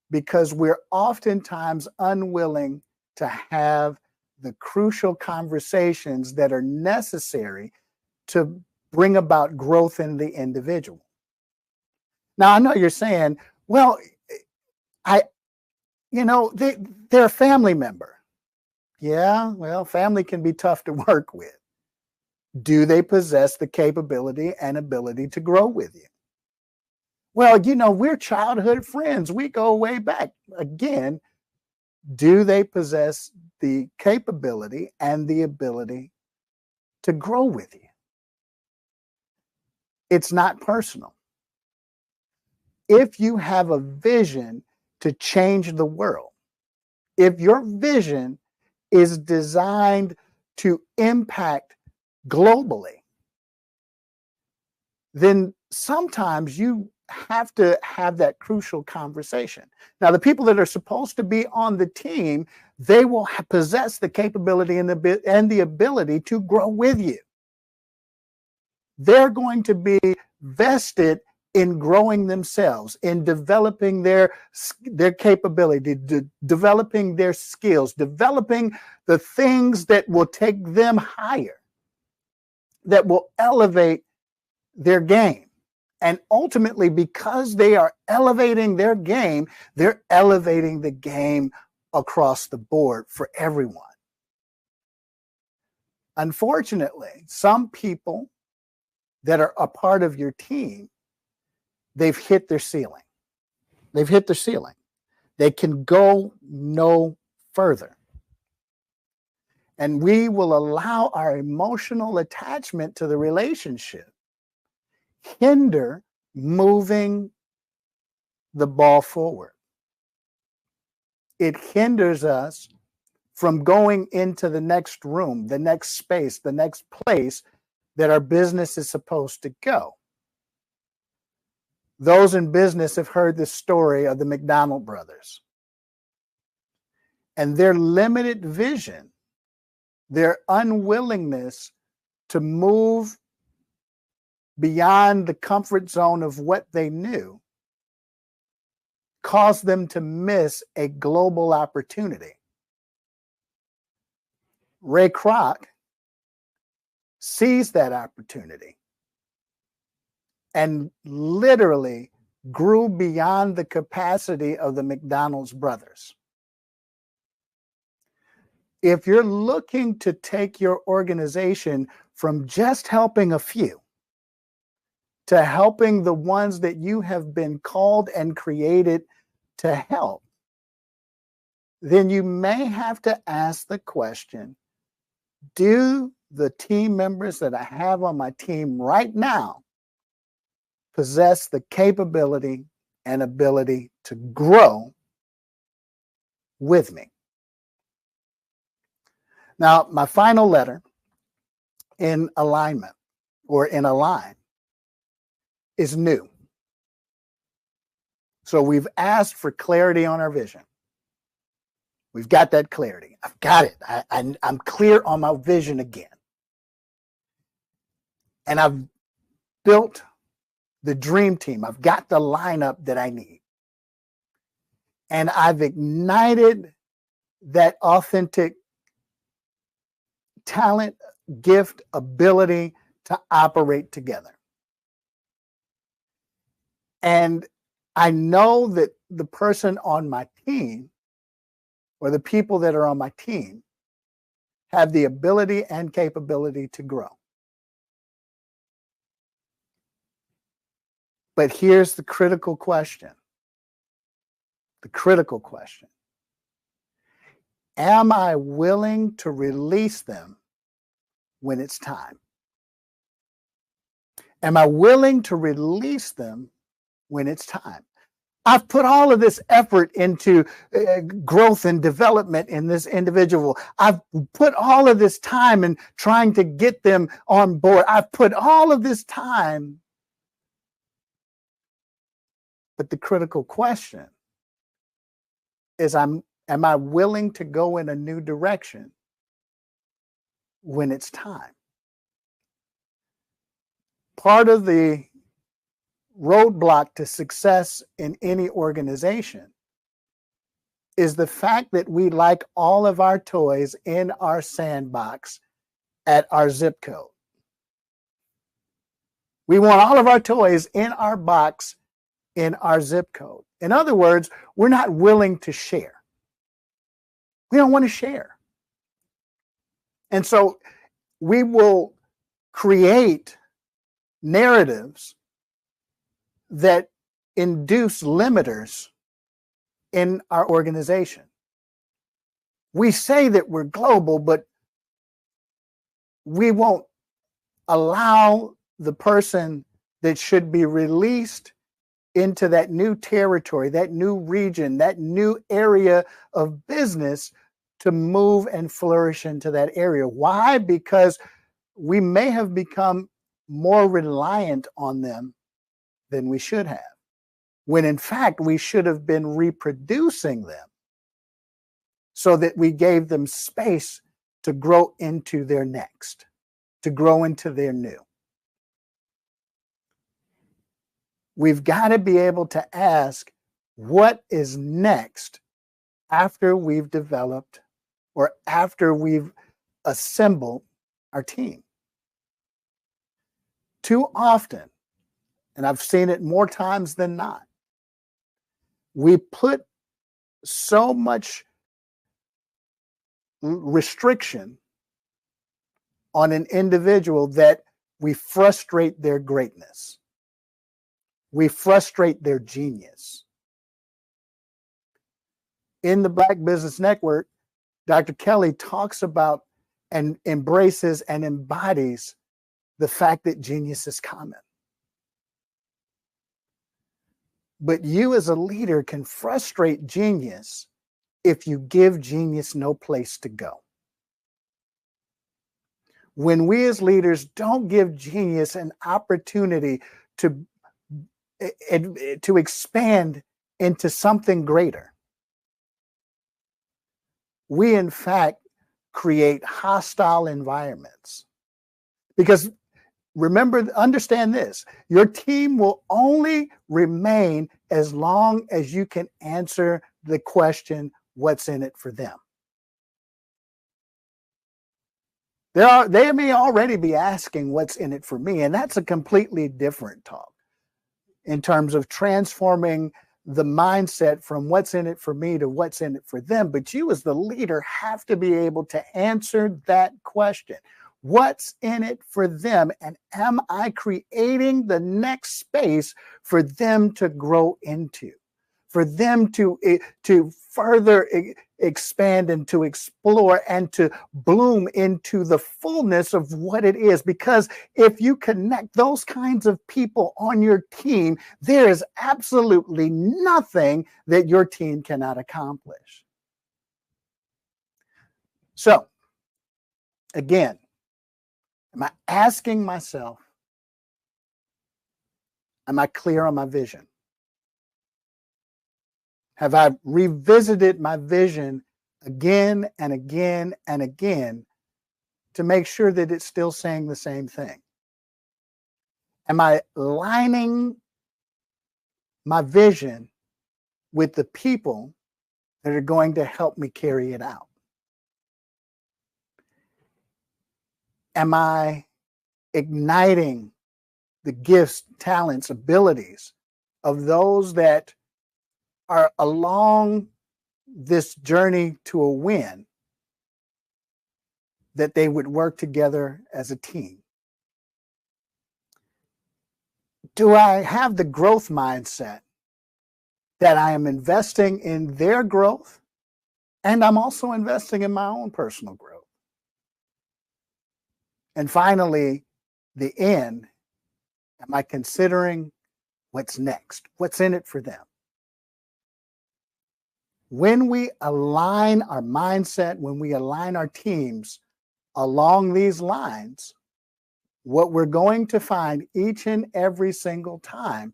because we're oftentimes unwilling to have the crucial conversations that are necessary to bring about growth in the individual. Now, I know you're saying, well, they're a family member. Yeah, well, family can be tough to work with. Do they possess the capability and ability to grow with you? Well, we're childhood friends. We go way back. Again, do they possess the capability and the ability to grow with you? It's not personal. If you have a vision to change the world, if your vision is designed to impact globally, then sometimes you have to have that crucial conversation. Now, the people that are supposed to be on the team, they will possess the capability and the ability to grow with you. They're going to be vested in growing themselves, in developing their capability, developing their skills, developing the things that will take them higher, that will elevate their game. And ultimately, because they are elevating their game, they're elevating the game across the board for everyone. Unfortunately, some people that are a part of your team, they've hit their ceiling. They've hit their ceiling. They can go no further. And we will allow our emotional attachment to the relationship hinder moving the ball forward. It hinders us from going into the next room, the next space, the next place that our business is supposed to go. Those in business have heard the story of the McDonald brothers and their limited vision, their unwillingness to move beyond the comfort zone of what they knew caused them to miss a global opportunity. Ray Kroc seized that opportunity and literally grew beyond the capacity of the McDonald's brothers. If you're looking to take your organization from just helping a few to helping the ones that you have been called and created to help, then you may have to ask the question, do the team members that I have on my team right now possess the capability and ability to grow with me? Now, my final letter in alignment or in align is new. So we've asked for clarity on our vision. We've got that clarity. I've got it. I'm clear on my vision again. And I've built the dream team. I've got the lineup that I need. And I've ignited that authentic talent, gift, ability to operate together. And I know that the person on my team, or the people that are on my team, have the ability and capability to grow. But here's the critical question. The critical question. Am I willing to release them when it's time? Am I willing to release them when it's time? I've put all of this effort into growth and development in this individual. I've put all of this time in trying to get them on board. I've put all of this time. But the critical question is, am I willing to go in a new direction when it's time? Part of the roadblock to success in any organization is the fact that we like all of our toys in our sandbox at our zip code. We want all of our toys in our box in our zip code. In other words, we're not willing to share. We don't want to share. And so we will create narratives that induce limiters in our organization. We say that we're global, but we won't allow the person that should be released into that new territory, that new region, that new area of business to move and flourish into that area. Why? Because we may have become more reliant on them than we should have, when in fact we should have been reproducing them so that we gave them space to grow into their next, to grow into their new. We've got to be able to ask, what is next after we've developed or after we've assembled our team? Too often, and I've seen it more times than not, we put so much restriction on an individual that we frustrate their greatness. We frustrate their genius. In the Black Business Network, Dr. Kelly talks about and embraces and embodies the fact that genius is common. But you as a leader can frustrate genius if you give genius no place to go. When we as leaders don't give genius an opportunity to expand into something greater, we in fact create hostile environments. Because remember, understand this, your team will only remain as long as you can answer the question, what's in it for them? They may already be asking what's in it for me, and that's a completely different talk in terms of transforming the mindset from what's in it for me to what's in it for them. But you as the leader have to be able to answer that question. What's in it for them? And am I creating the next space for them to grow into, for them to further expand and to explore and to bloom into the fullness of what it is? Because if you connect those kinds of people on your team, there is absolutely nothing that your team cannot accomplish. So, again, am I asking myself, am I clear on my vision? Have I revisited my vision again and again and again to make sure that it's still saying the same thing? Am I lining my vision with the people that are going to help me carry it out? Am I igniting the gifts, talents, abilities of those that are along this journey to a win, that they would work together as a team. Do I have the growth mindset that I am investing in their growth and I'm also investing in my own personal growth? And finally, the end, am I considering what's next? What's in it for them? When we align our mindset, when we align our teams along these lines, what we're going to find each and every single time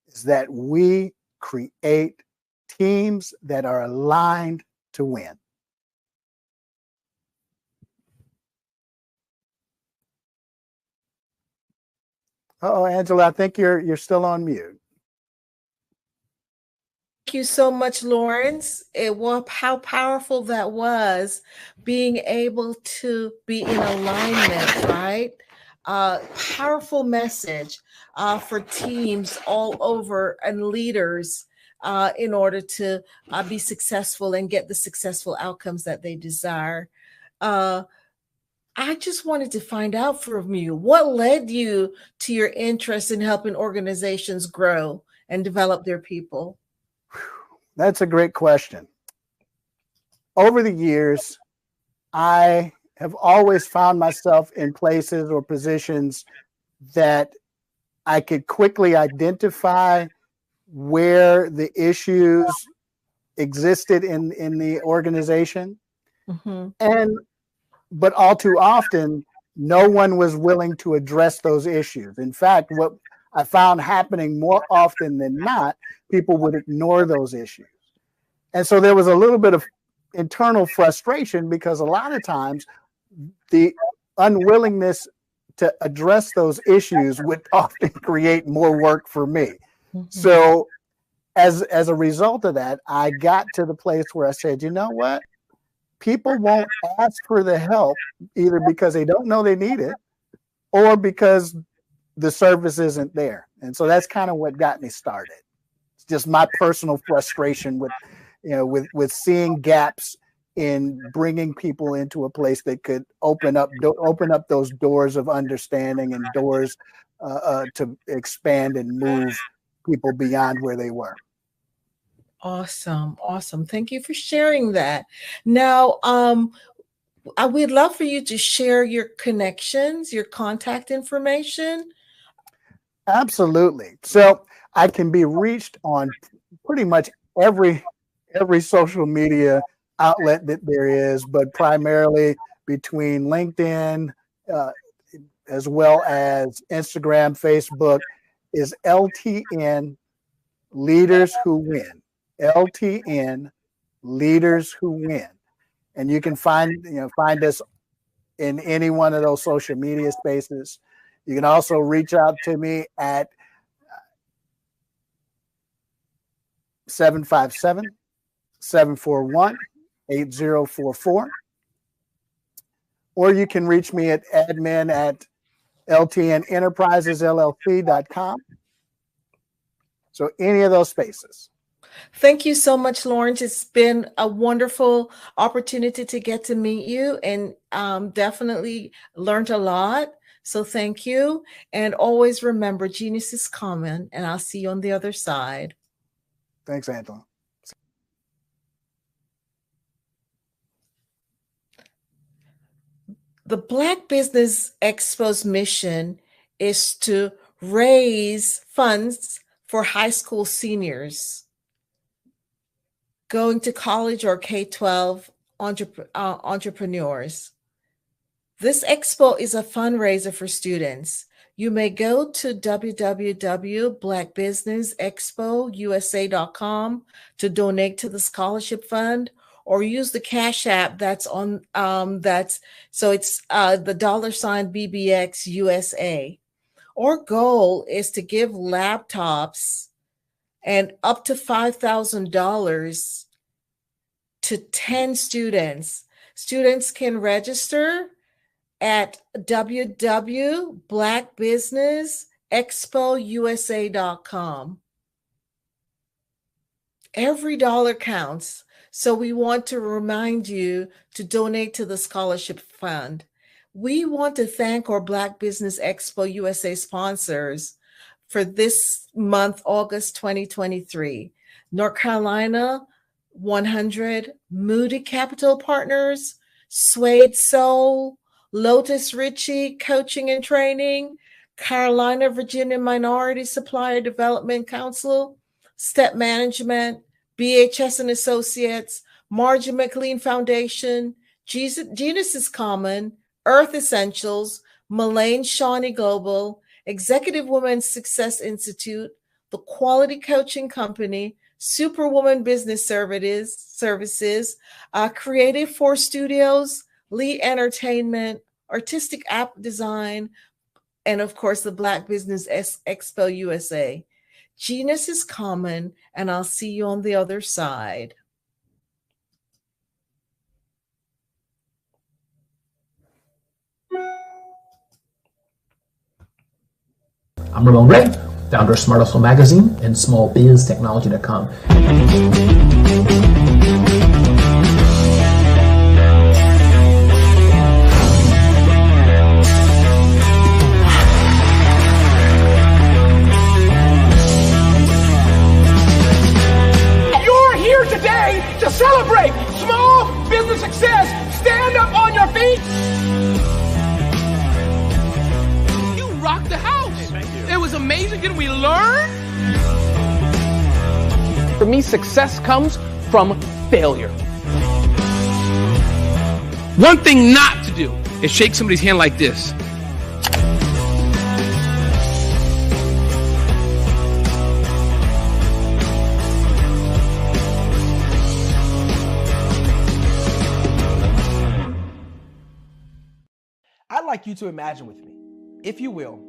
is that we create teams that are aligned to win. Oh, Angela, I think you're still on mute. Thank you so much, Lawrence. How powerful that was, being able to be in alignment, right? Powerful message for teams all over and leaders in order to be successful and get the successful outcomes that they desire. I just wanted to find out from you, what led you to your interest in helping organizations grow and develop their people? That's a great question. Over the years, I have always found myself in places or positions that I could quickly identify where the issues existed in the organization. Mm-hmm. But all too often, no one was willing to address those issues. In fact, what I found happening more often than not, people would ignore those issues. And so there was a little bit of internal frustration because a lot of times the unwillingness to address those issues would often create more work for me. Mm-hmm. So as a result of that, I got to the place where I said, you know what? People won't ask for the help either because they don't know they need it or because the service isn't there. And so that's kind of what got me started. It's just my personal frustration with seeing gaps in bringing people into a place that could open up those doors of understanding and doors to expand and move people beyond where they were. Awesome. Thank you for sharing that. Now, we'd love for you to share your connections, your contact information. Absolutely. So I can be reached on pretty much every social media outlet that there is, but primarily between LinkedIn as well as Instagram, Facebook, is LTN Leaders Who Win. LTN Leaders Who Win. And you can find us in any one of those social media spaces. You can also reach out to me at 757-741-8044. Or you can reach me at admin@ltnenterprisesllc.com. So any of those spaces. Thank you so much, Lawrence. It's been a wonderful opportunity to get to meet you and definitely learned a lot. So thank you. And always remember, genius is common, and I'll see you on the other side. Thanks, Angela. The Black Business Expo's mission is to raise funds for high school seniors going to college or K-12 entrepreneurs. This expo is a fundraiser for students. You may go to www.blackbusinessexpousa.com to donate to the scholarship fund, or use the Cash App that's on it's the $BBX USA. Our goal is to give laptops and up to $5,000 to 10 students. Students can register at www.blackbusinessexpousa.com. Every dollar counts, so we want to remind you to donate to the scholarship fund. We want to thank our Black Business Expo USA sponsors for this month, August 2023. North Carolina 100, Moody Capital Partners, Suede Soul, Lotus Ritchie Coaching and Training, Carolina Virginia Minority Supplier Development Council, Step Management, BHS and Associates, Margie McLean Foundation, Genus is Common, Earth Essentials, Mullane Shawnee Global, Executive Women's Success Institute, The Quality Coaching Company, Superwoman Business Services, Creative Force Studios, Lee Entertainment, Artistic App Design, and of course, the Black Business Expo USA. Genus is Common, and I'll see you on the other side. I'm Ramon Ray, founder of Smart Hustle Magazine and smallbiztechnology.com. You're here today to celebrate small business success. Stand up on your feet. You rocked the house. It was amazing. Didn't we learn? For me, success comes from failure. One thing not to do is shake somebody's hand like this. I'd like you to imagine with me, if you will,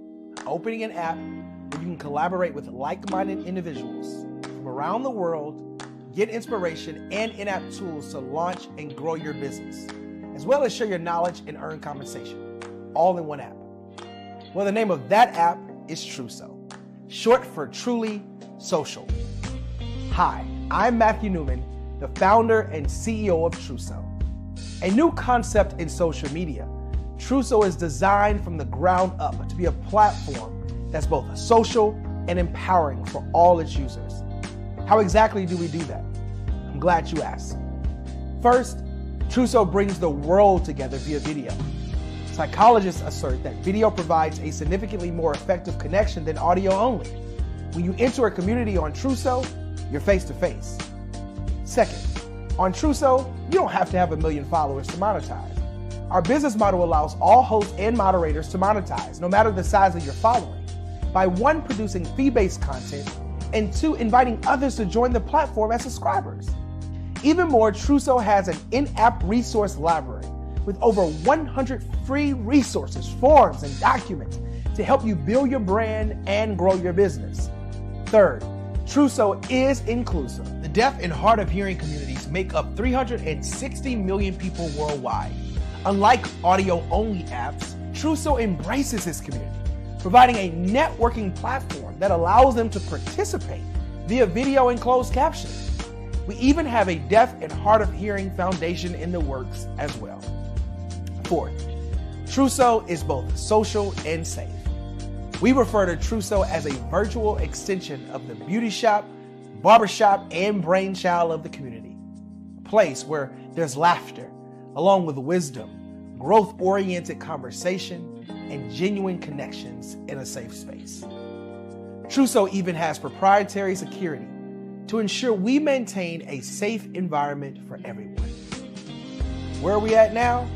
opening an app where you can collaborate with like-minded individuals from around the world, get inspiration and in-app tools to launch and grow your business, as well as share your knowledge and earn compensation, all in one app. Well, the name of that app is Truso, short for Truly Social. Hi, I'm Matthew Newman, the founder and CEO of Truso, a new concept in social media. Truso is designed from the ground up to be a platform that's both social and empowering for all its users. How exactly do we do that? I'm glad you asked. First, Truso brings the world together via video. Psychologists assert that video provides a significantly more effective connection than audio only. When you enter a community on Truso, you're face to face. Second, on Truso, you don't have to have 1 million followers to monetize. Our business model allows all hosts and moderators to monetize, no matter the size of your following, by 1, producing fee-based content, and 2, inviting others to join the platform as subscribers. Even more, Truso has an in-app resource library with over 100 free resources, forms, and documents to help you build your brand and grow your business. Third, Truso is inclusive. The deaf and hard of hearing communities make up 360 million people worldwide. Unlike audio-only apps, Truso embraces its community, providing a networking platform that allows them to participate via video and closed captioning. We even have a deaf and hard of hearing foundation in the works as well. Fourth, Truso is both social and safe. We refer to Truso as a virtual extension of the beauty shop, barbershop, and brainchild of the community. A place where there's laughter, along with wisdom, growth-oriented conversation, and genuine connections in a safe space. Truso even has proprietary security to ensure we maintain a safe environment for everyone. Where are we at now?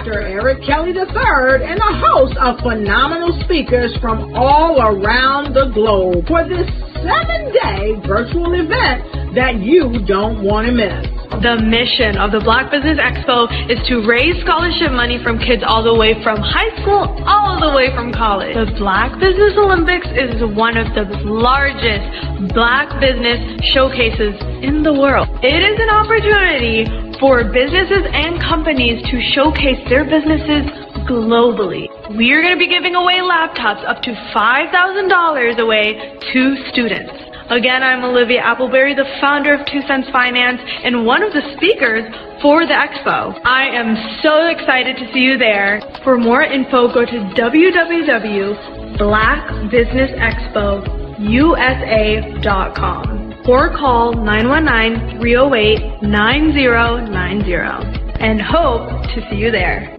Dr. Eric Kelly III and a host of phenomenal speakers from all around the globe for this 7-day virtual event that you don't want to miss. The mission of the Black Business Expo is to raise scholarship money from kids all the way from high school, all the way from college. The Black Business Olympics is one of the largest Black business showcases in the world. It is an opportunity for businesses and companies to showcase their businesses globally. We are going to be giving away laptops up to $5,000 away to students. Again, I'm Olivia Appleberry, the founder of 2 Cents Finance and one of the speakers for the expo. I am so excited to see you there. For more info, go to www.blackbusinessexpousa.com or call 919-308-9090 and hope to see you there.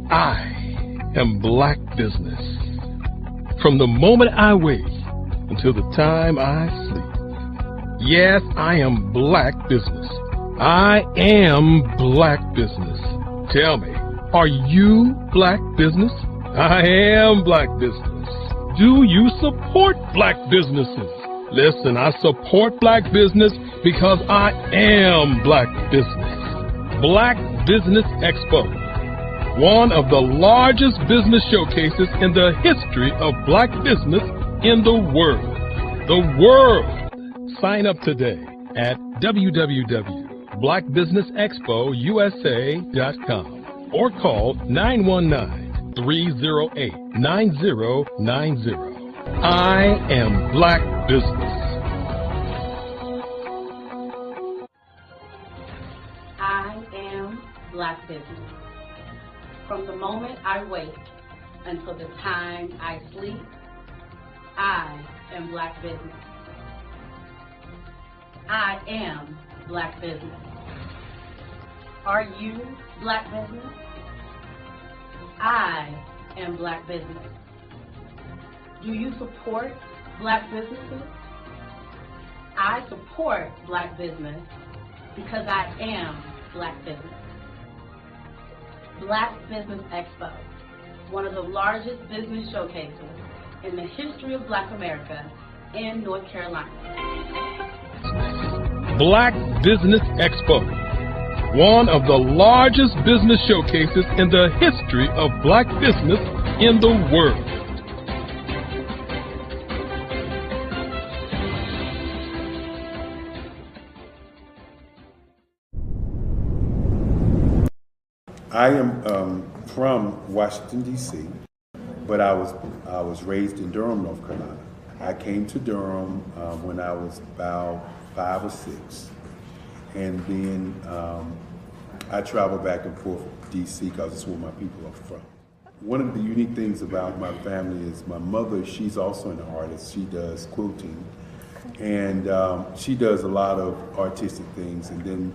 I am Black Business. From the moment I wake until the time I sleep. Yes, I am Black Business. I am Black Business. Tell me, are you Black Business? I am Black Business. Do you support Black businesses? Listen, I support Black business because I am Black Business. Black Business Expo, one of the largest business showcases in the history of Black business in the world. The world! Sign up today at www.blackbusinessexpousa.com or call 919-308-9090. I am Black Business. I am Black Business. From the moment I wake until the time I sleep, I am Black Business. I am Black Business. Are you Black Business? I am Black Business. Do you support Black businesses? I support Black business because I am Black Business. Black Business Expo, one of the largest business showcases in the history of Black America in North Carolina. Black Business Expo, one of the largest business showcases in the history of Black business in the world. I am from Washington, D.C., but I was raised in Durham, North Carolina. I came to Durham when I was about 5 or 6, and then I traveled back and forth to D.C. because it's where my people are from. One of the unique things about my family is my mother, she's also an artist. She does quilting, and she does a lot of artistic things, and then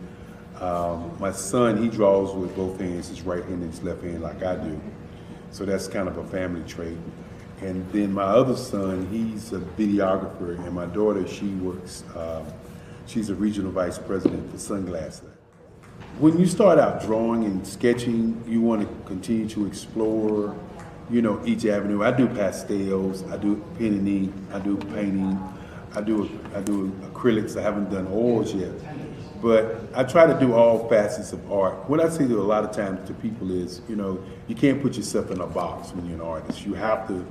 my son, he draws with both hands, his right hand and his left hand like I do. So that's kind of a family trait. And then my other son, he's a videographer, and my daughter, she works, she's a regional vice president for Sunglasses. When you start out drawing and sketching, you want to continue to explore, you know, each avenue. I do pastels, I do pen and ink, I do painting, I do acrylics. I haven't done oils yet. But I try to do all facets of art. What I say to a lot of times to people is, you know, you can't put yourself in a box when you're an artist. You have to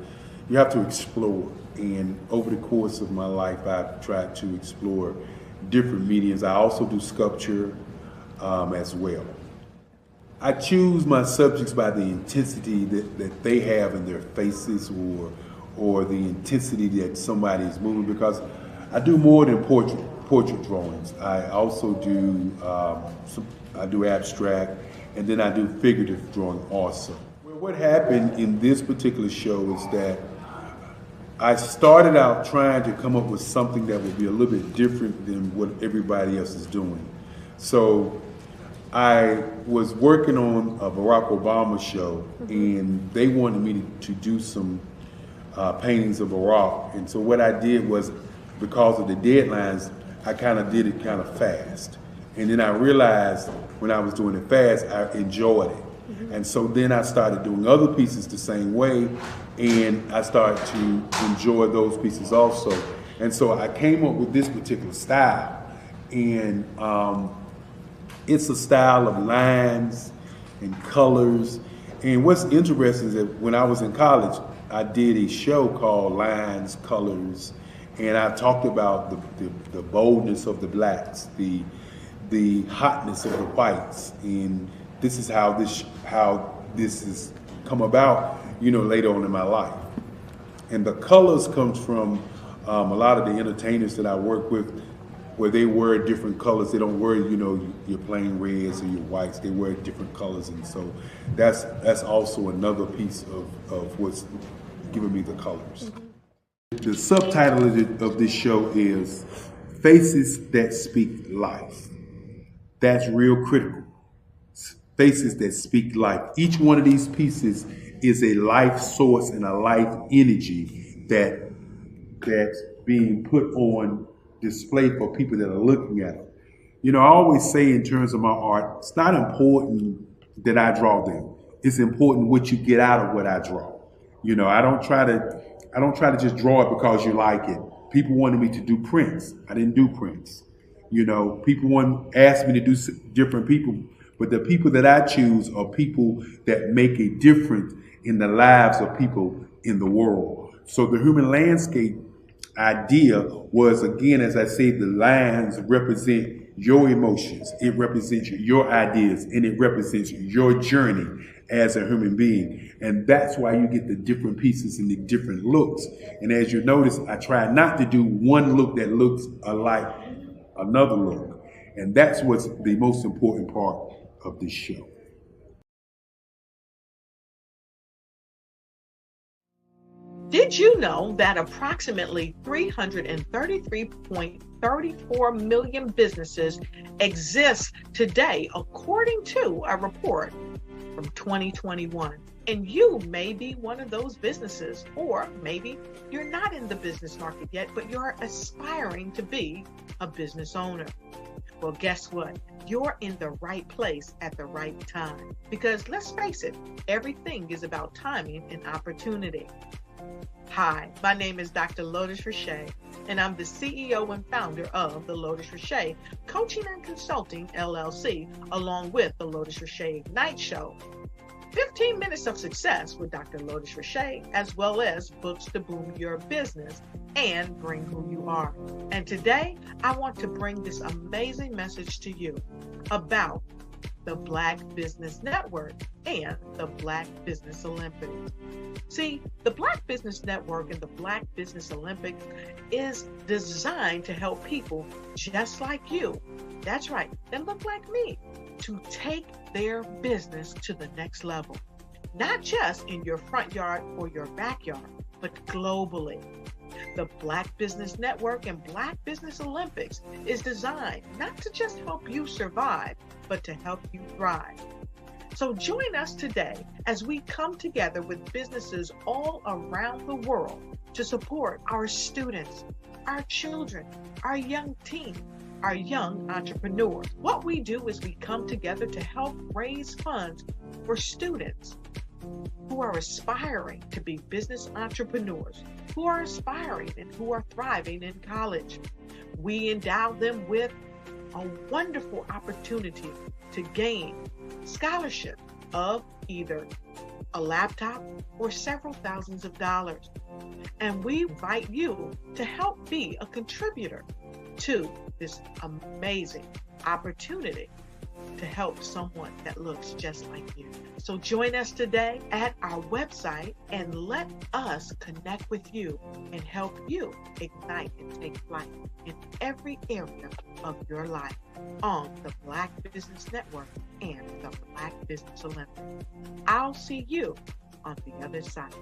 explore. And over the course of my life, I've tried to explore different mediums. I also do sculpture as well. I choose my subjects by the intensity that they have in their faces, or the intensity that somebody is moving, because I do more than portrait drawings. I also do I do abstract, and then I do figurative drawing also. Well, what happened in this particular show is that I started out trying to come up with something that would be a little bit different than what everybody else is doing. So I was working on a Barack Obama show, and they wanted me to do some paintings of Barack. And so what I did was, because of the deadlines, I kind of did it kind of fast. And then I realized when I was doing it fast, I enjoyed it. And so then I started doing other pieces the same way, and I started to enjoy those pieces also. And so I came up with this particular style, and it's a style of lines and colors. And what's interesting is that when I was in college, I did a show called Lines, Colors, and I talked about the boldness of the blacks, the hotness of the whites, and this is how this has come about, later on in my life. And the colors comes from a lot of the entertainers that I work with, where they wear different colors. They don't wear, your plain reds or your whites. They wear different colors, and so that's also another piece of what's giving me the colors. The subtitle of this show is Faces That Speak Life. That's real critical. Faces that speak life. Each one of these pieces is a life source and a life energy that's being put on display for people that are looking at them. I always say in terms of my art, it's not important that I draw them. It's important what you get out of what I draw. I don't try to just draw it because you like it. People wanted me to do prints. I didn't do prints. People asked me to do different people, but the people that I choose are people that make a difference in the lives of people in the world. So the human landscape idea was, again, as I say, the lines represent your emotions, it represents your ideas, and it represents your journey as a human being. And that's why you get the different pieces and the different looks. And as you notice, I try not to do one look that looks alike another look. And that's what's the most important part of this show. Did you know that approximately 333.34 million businesses exist today, according to a report from 2021? And you may be one of those businesses, or maybe you're not in the business market yet, but you're aspiring to be a business owner. Well, guess what? You're in the right place at the right time. Because let's face it, everything is about timing and opportunity. Hi, my name is Dr. Lotus Richey, and I'm the CEO and founder of the Lotus Richey Coaching and Consulting LLC, along with the Lotus Richey Ignite Show. 15 minutes of success with Dr. Lotus Richey, as well as books to boom your business and bring who you are. And today, I want to bring this amazing message to you about the Black Business Network and the Black Business Olympics. See, the Black Business Network and the Black Business Olympics is designed to help people just like you, that's right, that look like me, to take their business to the next level. Not just in your front yard or your backyard, but globally. The Black Business Network and Black Business Olympics is designed not to just help you survive, but to help you thrive. So join us today as we come together with businesses all around the world to support our students, our children, our young teens, our young entrepreneurs. What we do is we come together to help raise funds for students who are aspiring to be business entrepreneurs, who are aspiring and who are thriving in college. We endow them with a wonderful opportunity to gain scholarship of either a laptop or several thousands of dollars. And we invite you to help be a contributor to this amazing opportunity to help someone that looks just like you. So join us today at our website and let us connect with you and help you ignite and take flight in every area of your life on the Black Business Network and the Black Business Olympics. I'll see you on the other side.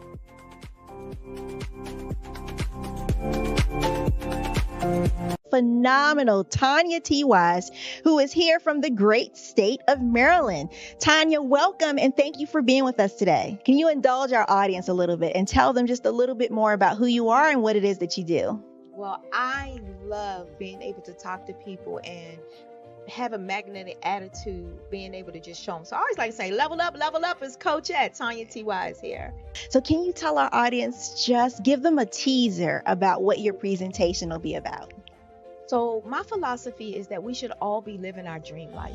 Phenomenal Tanya T. Wise, who is here from the great state of Maryland. Tanya, welcome and thank you for being with us today. Can you indulge our audience a little bit and tell them just a little bit more about who you are and what it is that you do? Well, I love being able to talk to people and have a magnetic attitude, being able to just show them. So I always like to say, level up is Coach at Tanya T.Y. is here. So can you tell our audience, just give them a teaser about what your presentation will be about? So my philosophy is that we should all be living our dream life.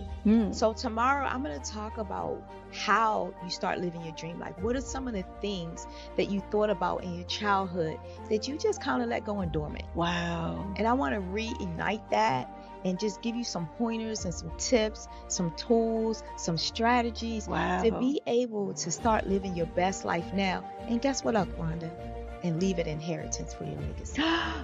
So tomorrow I'm going to talk about how you start living your dream life. What are some of the things that you thought about in your childhood that you just kind of let go and dormant? Wow. And I want to reignite that and just give you some pointers and some tips, some tools, some strategies to be able to start living your best life now. And guess what, Wanda? And leave an inheritance for your legacy.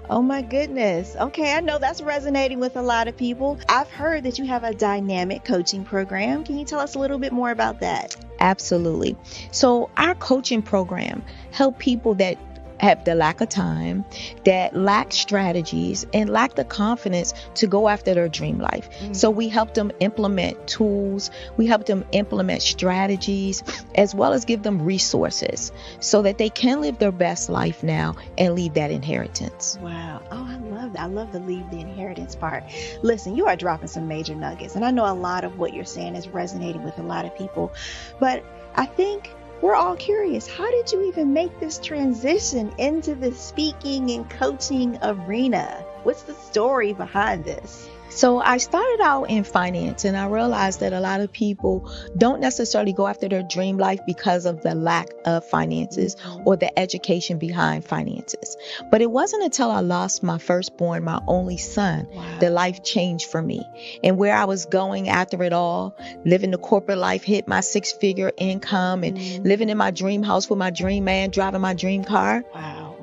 Oh my goodness. Okay, I know that's resonating with a lot of people. I've heard that you have a dynamic coaching program. Can you tell us a little bit more about that? Absolutely. So our coaching program help people that have the lack of time, that lack strategies, and lack the confidence to go after their dream life. So we help them implement tools, we help them implement strategies, as well as give them resources so that they can live their best life now and leave that inheritance. Wow. Oh, I love that. I love the leave the inheritance part. Listen, you are dropping some major nuggets, and I know a lot of what you're saying is resonating with a lot of people, but I think we're all curious. How did you even make this transition into the speaking and coaching arena? What's the story behind this? So I started out in finance, and I realized that a lot of people don't necessarily go after their dream life because of the lack of finances or the education behind finances. But it wasn't until I lost my firstborn, my only son, that life changed for me. And where I was going after it all, living the corporate life, hit my 6-figure income and living in my dream house with my dream man, driving my dream car.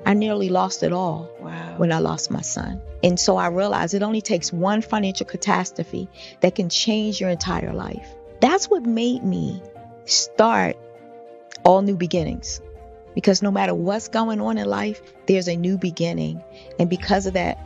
I nearly lost it all when I lost my son. And so I realized it only takes one financial catastrophe that can change your entire life. That's what made me start All New Beginnings. Because no matter what's going on in life, there's a new beginning. And because of that,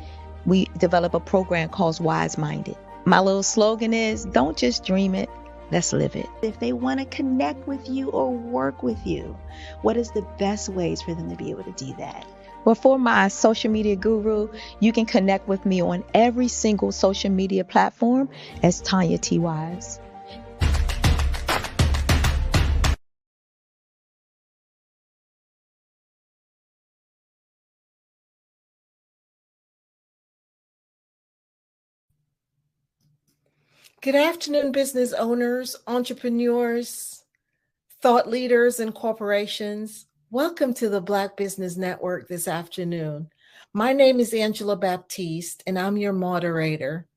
we develop a program called Wise Minded. My little slogan is, don't just dream it, let's live it. If they want to connect with you or work with you, what is the best ways for them to be able to do that? Well, for my social media guru, you can connect with me on every single social media platform as Tanya T. Wise. Good afternoon, business owners, entrepreneurs, thought leaders, and corporations. Welcome to the Black Business Network this afternoon. My name is Angela Baptiste, and I'm your moderator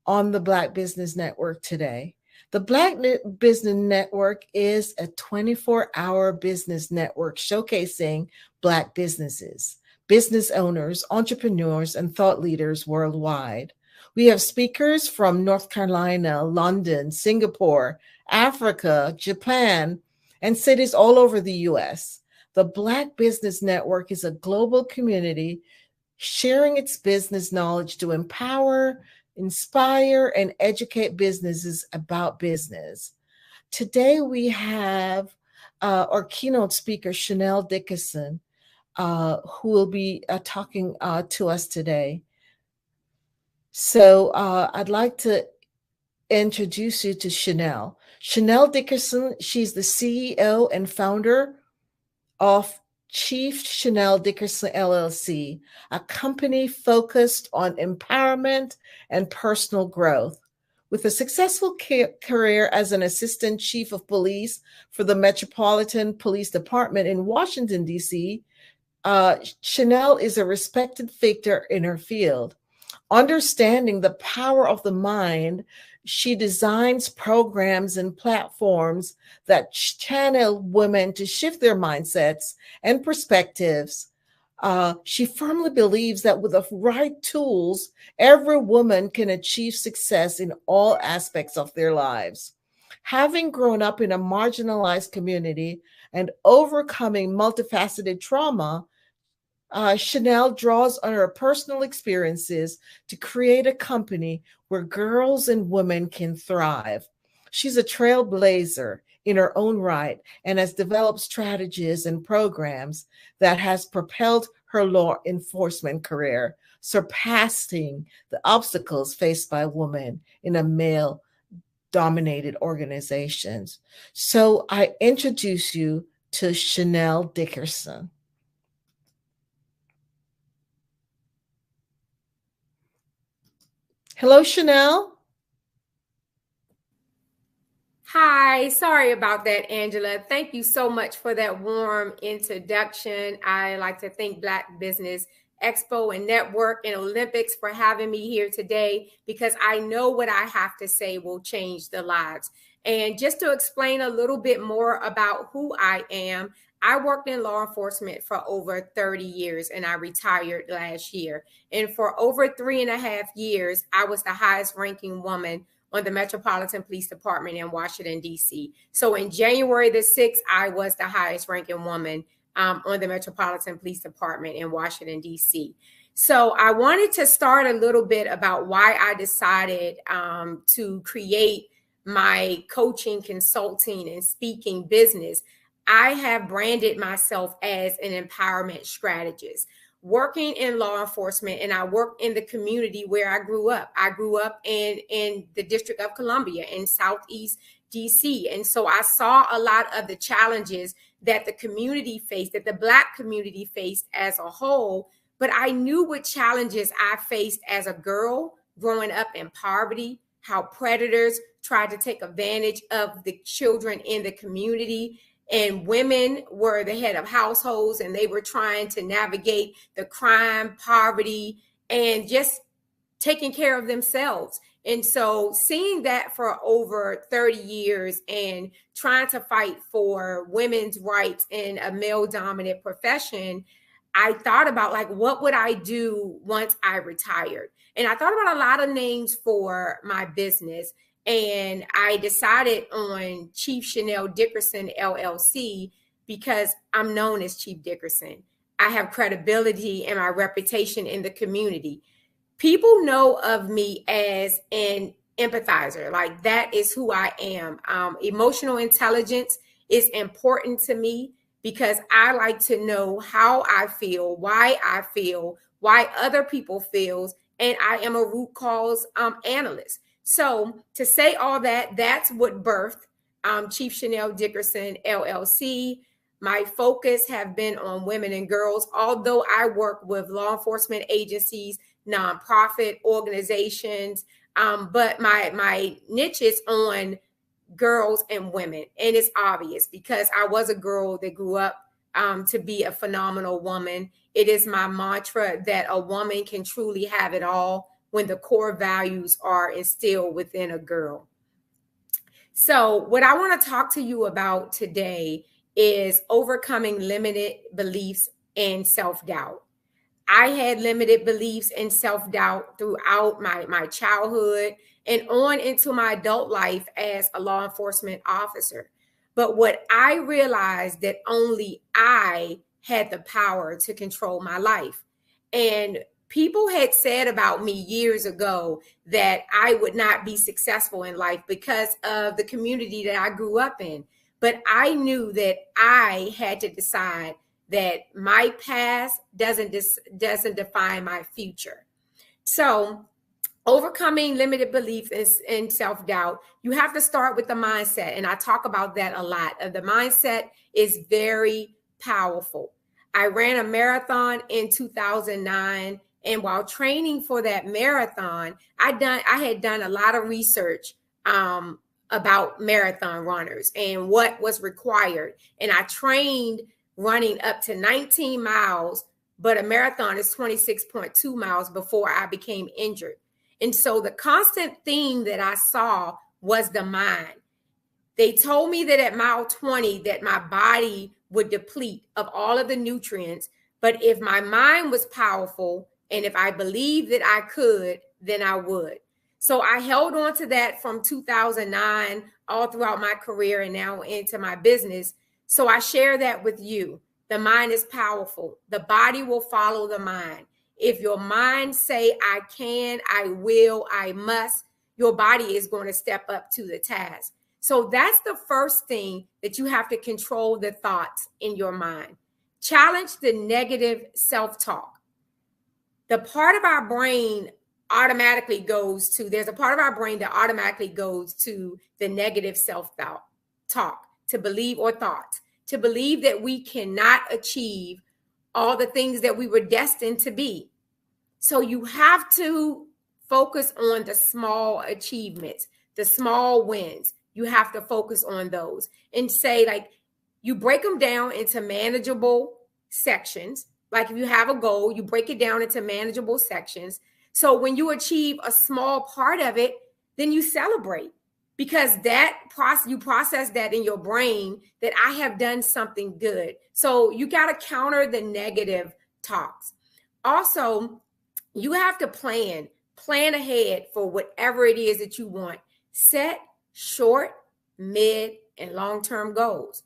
on the Black Business Network today. The Black Business Network is a 24-hour business network showcasing Black businesses, business owners, entrepreneurs, and thought leaders worldwide. We have speakers from North Carolina, London, Singapore, Africa, Japan, and cities all over the U.S. The Black Business Network is a global community sharing its business knowledge to empower, inspire, and educate businesses about business. Today we have our keynote speaker, Chanel Dickinson, who will be talking to us today. So I'd like to introduce you to Chanel. Chanel Dickinson, she's the CEO and founder of Chief Chanel Dickinson LLC, a company focused on empowerment and personal growth. With a successful career as an assistant chief of police for the Metropolitan Police Department in Washington, D.C., Chanel is a respected figure in her field. Understanding the power of the mind, she designs programs and platforms that channel women to shift their mindsets and perspectives. She firmly believes that with the right tools, every woman can achieve success in all aspects of their lives. Having grown up in a marginalized community and overcoming multifaceted trauma, Chanel draws on her personal experiences to create a company where girls and women can thrive. She's a trailblazer, in her own right and has developed strategies and programs that has propelled her law enforcement career, surpassing the obstacles faced by women in a male-dominated organizations. So I introduce you to Chanel Dickerson. Hello, Chanel. Hi, sorry about that, Angela. Thank you so much for that warm introduction. I like to thank Black Business Expo and Network and Olympics for having me here today, because I know what I have to say will change the lives. And just to explain a little bit more about who I am, I worked in law enforcement for over 30 years and I retired last year. And for over 3.5 years, I was the highest ranking woman on the Metropolitan Police Department in Washington, D.C. So in January the 6th, I was the highest ranking woman on the Metropolitan Police Department in Washington, D.C. So I wanted to start a little bit about why I decided to create my coaching, consulting, and speaking business. I have branded myself as an empowerment strategist, working in law enforcement, and I work in the community where I grew up. I grew up in the District of Columbia in Southeast DC. And so I saw a lot of the challenges that the community faced, that the Black community faced as a whole. But I knew what challenges I faced as a girl growing up in poverty, how predators tried to take advantage of the children in the community. And women were the head of households, and they were trying to navigate the crime, poverty, and just taking care of themselves. And so seeing that for over 30 years and trying to fight for women's rights in a male-dominant profession, I thought about, like, what would I do once I retired? And I thought about a lot of names for my business. And I decided on Chief Chanel Dickerson, LLC, because I'm known as Chief Dickerson. I have credibility and my reputation in the community. People know of me as an empathizer. Like, that is who I am. Emotional intelligence is important to me because I like to know how I feel, why other people feel, and I am a root cause analyst. So to say all that, that's what birthed Chief Chanel Dickerson, LLC. My focus have been on women and girls, although I work with law enforcement agencies, nonprofit organizations, but my niche is on girls and women. And it's obvious because I was a girl that grew up to be a phenomenal woman. It is my mantra that a woman can truly have it all when the core values are instilled within a girl. So what I want to talk to you about today is overcoming limited beliefs and self-doubt. I had limited beliefs and self-doubt throughout my childhood and on into my adult life as a law enforcement officer. But what I realized that only I had the power to control my life. And people had said about me years ago that I would not be successful in life because of the community that I grew up in. But I knew that I had to decide that my past doesn't define my future. So overcoming limited belief and self-doubt, you have to start with the mindset. And I talk about that a lot. The mindset is very powerful. I ran a marathon in 2009. And while training for that marathon, I had done a lot of research about marathon runners and what was required. And I trained running up to 19 miles, but a marathon is 26.2 miles before I became injured. And so the constant theme that I saw was the mind. They told me that at mile 20 that my body would deplete of all of the nutrients, but if my mind was powerful and if I believed that I could, then I would. So I held on to that from 2009 all throughout my career and now into my business. So I share that with you. The mind is powerful. The body will follow the mind. If your mind say, I can, I will, I must, your body is going to step up to the task. So that's the first thing that you have to control, the thoughts in your mind. Challenge the negative self-talk. The part of our brain automatically goes to, there's a part of our brain that automatically goes to the negative self-talk, to believe or thoughts, to believe that we cannot achieve all the things that we were destined to be. So you have to focus on the small achievements, the small wins. You have to focus on those and say, like, you break them down into manageable sections. Like if you have a goal, you break it down into manageable sections. So when you achieve a small part of it, then you celebrate, because that process, you process that in your brain that I have done something good. So you got to counter the negative talks. Also, you have to plan ahead for whatever it is that you want. Set short, mid, and long-term goals.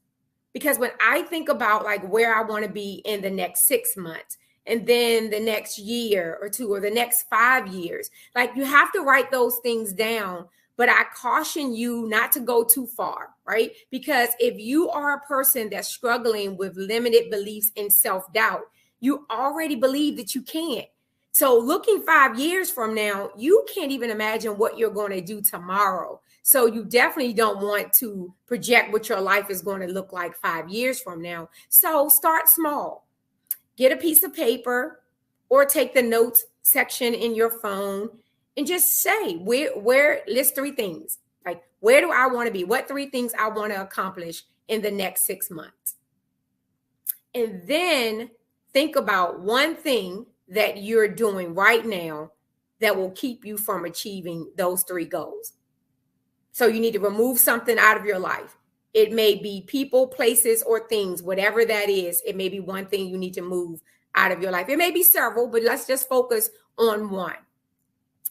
Because when I think about like where I want to be in the next 6 months, and then the next year or two, or the next 5 years, like you have to write those things down. But I caution you not to go too far, right? Because if you are a person that's struggling with limited beliefs and self-doubt, you already believe that you can't. So looking 5 years from now, you can't even imagine what you're going to do tomorrow. So you definitely don't want to project what your life is going to look like 5 years from now. So start small. Get a piece of paper or take the notes section in your phone and just say, where list 3 things. Like, where do I want to be? What 3 things I want to accomplish in the next 6 months? And then think about one thing that you're doing right now that will keep you from achieving those 3 goals. So you need to remove something out of your life. It may be people, places, or things, whatever that is. It may be one thing you need to move out of your life. It may be several, but let's just focus on one.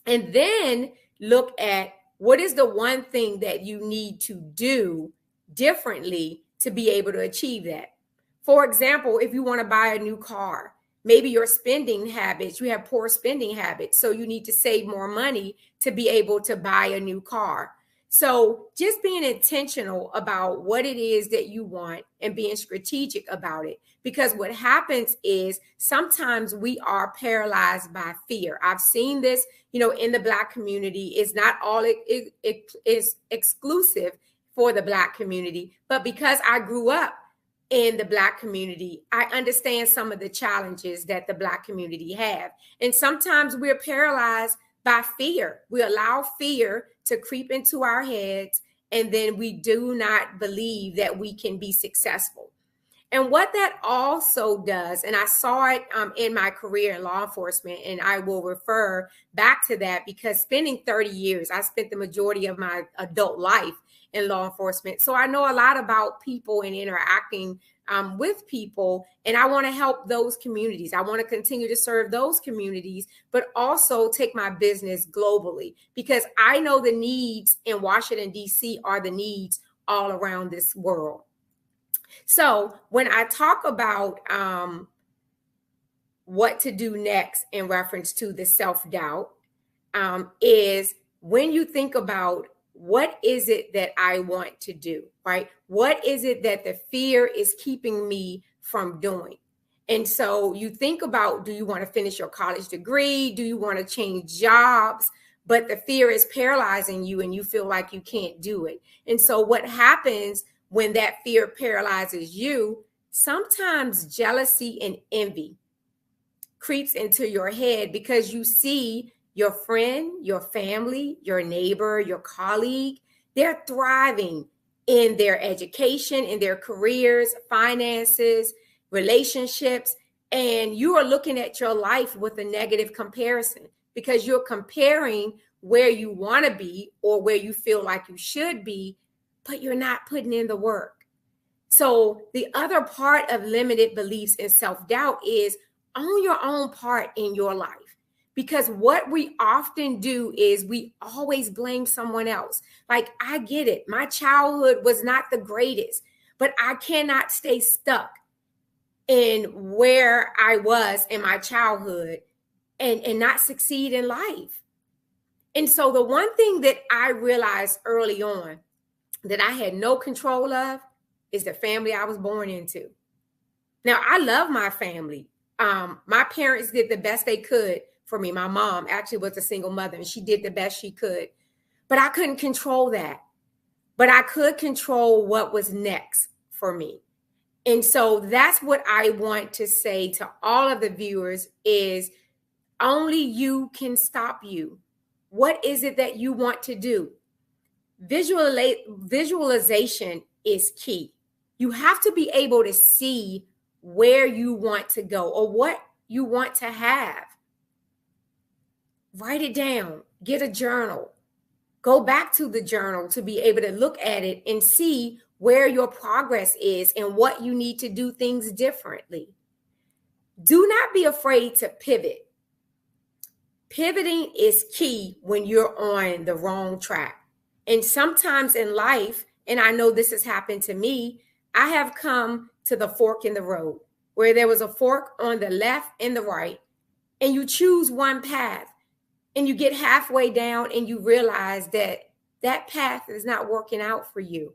And then look at what is the one thing that you need to do differently to be able to achieve that. For example, if you want to buy a new car, maybe your spending habits, you have poor spending habits. So you need to save more money to be able to buy a new car. So just being intentional about what it is that you want and being strategic about it. Because what happens is sometimes we are paralyzed by fear. I've seen this, in the Black community. It's not all it is exclusive for the Black community. But because I grew up in the Black community, I understand some of the challenges that the Black community have. And sometimes we're paralyzed by fear. We allow fear to creep into our heads, and then we do not believe that we can be successful. And what that also does, and I saw it in my career in law enforcement, and I will refer back to that because spending 30 years, I spent the majority of my adult life in law enforcement. So I know a lot about people and interacting with people, and I want to help those communities. I want to continue to serve those communities, but also take my business globally, because I know the needs in Washington, D.C. are the needs all around this world. So when I talk about what to do next in reference to the self-doubt, is when you think about what is it that I want to do, right? What is it that the fear is keeping me from doing? And so you think about, do you want to finish your college degree? Do you want to change jobs? But the fear is paralyzing you and you feel like you can't do it. And so what happens when that fear paralyzes you? Sometimes jealousy and envy creeps into your head because you see your friend, your family, your neighbor, your colleague, they're thriving in their education, in their careers, finances, relationships, and you are looking at your life with a negative comparison because you're comparing where you want to be or where you feel like you should be, but you're not putting in the work. So the other part of limited beliefs and self-doubt is own your own part in your life. Because what we often do is we always blame someone else. Like, I get it. My childhood was not the greatest, but I cannot stay stuck in where I was in my childhood and not succeed in life. And so the one thing that I realized early on that I had no control of is the family I was born into. Now, I love my family. My parents did the best they could for me. My mom actually was a single mother, and she did the best she could. But I couldn't control that. But I could control what was next for me. And so that's what I want to say to all of the viewers is only you can stop you. What is it that you want to do? Visualization is key. You have to be able to see where you want to go or what you want to have. Write it down. Get a journal. Go back to the journal to be able to look at it and see where your progress is and what you need to do things differently. Do not be afraid to pivot. Pivoting is key when you're on the wrong track. And sometimes in life, and I know this has happened to me, I have come to the fork in the road where there was a fork on the left and the right, and you choose one path and you get halfway down and you realize that that path is not working out for you.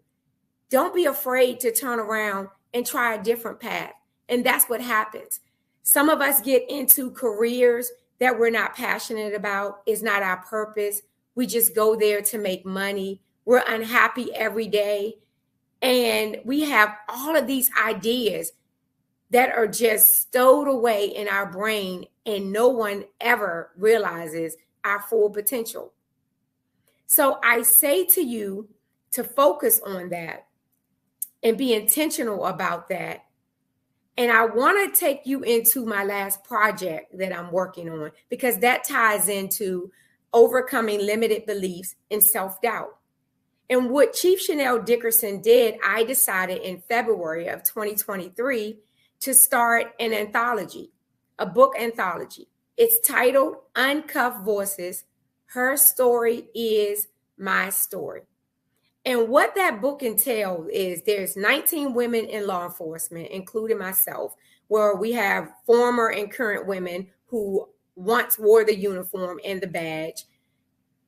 Don't be afraid to turn around and try a different path. And that's what happens. Some of us get into careers that we're not passionate about. It's not our purpose. We just go there to make money. We're unhappy every day. And we have all of these ideas that are just stowed away in our brain, and no one ever realizes our full potential. So I say to you to focus on that and be intentional about that. And I want to take you into my last project that I'm working on, because that ties into overcoming limited beliefs and self-doubt. And what Chief Chanel Dickerson did, I decided in February of 2023 to start an anthology, a book anthology. It's titled Uncuffed Voices, Her Story is My Story. And what that book entails is there's 19 women in law enforcement, including myself, where we have former and current women who once wore the uniform and the badge,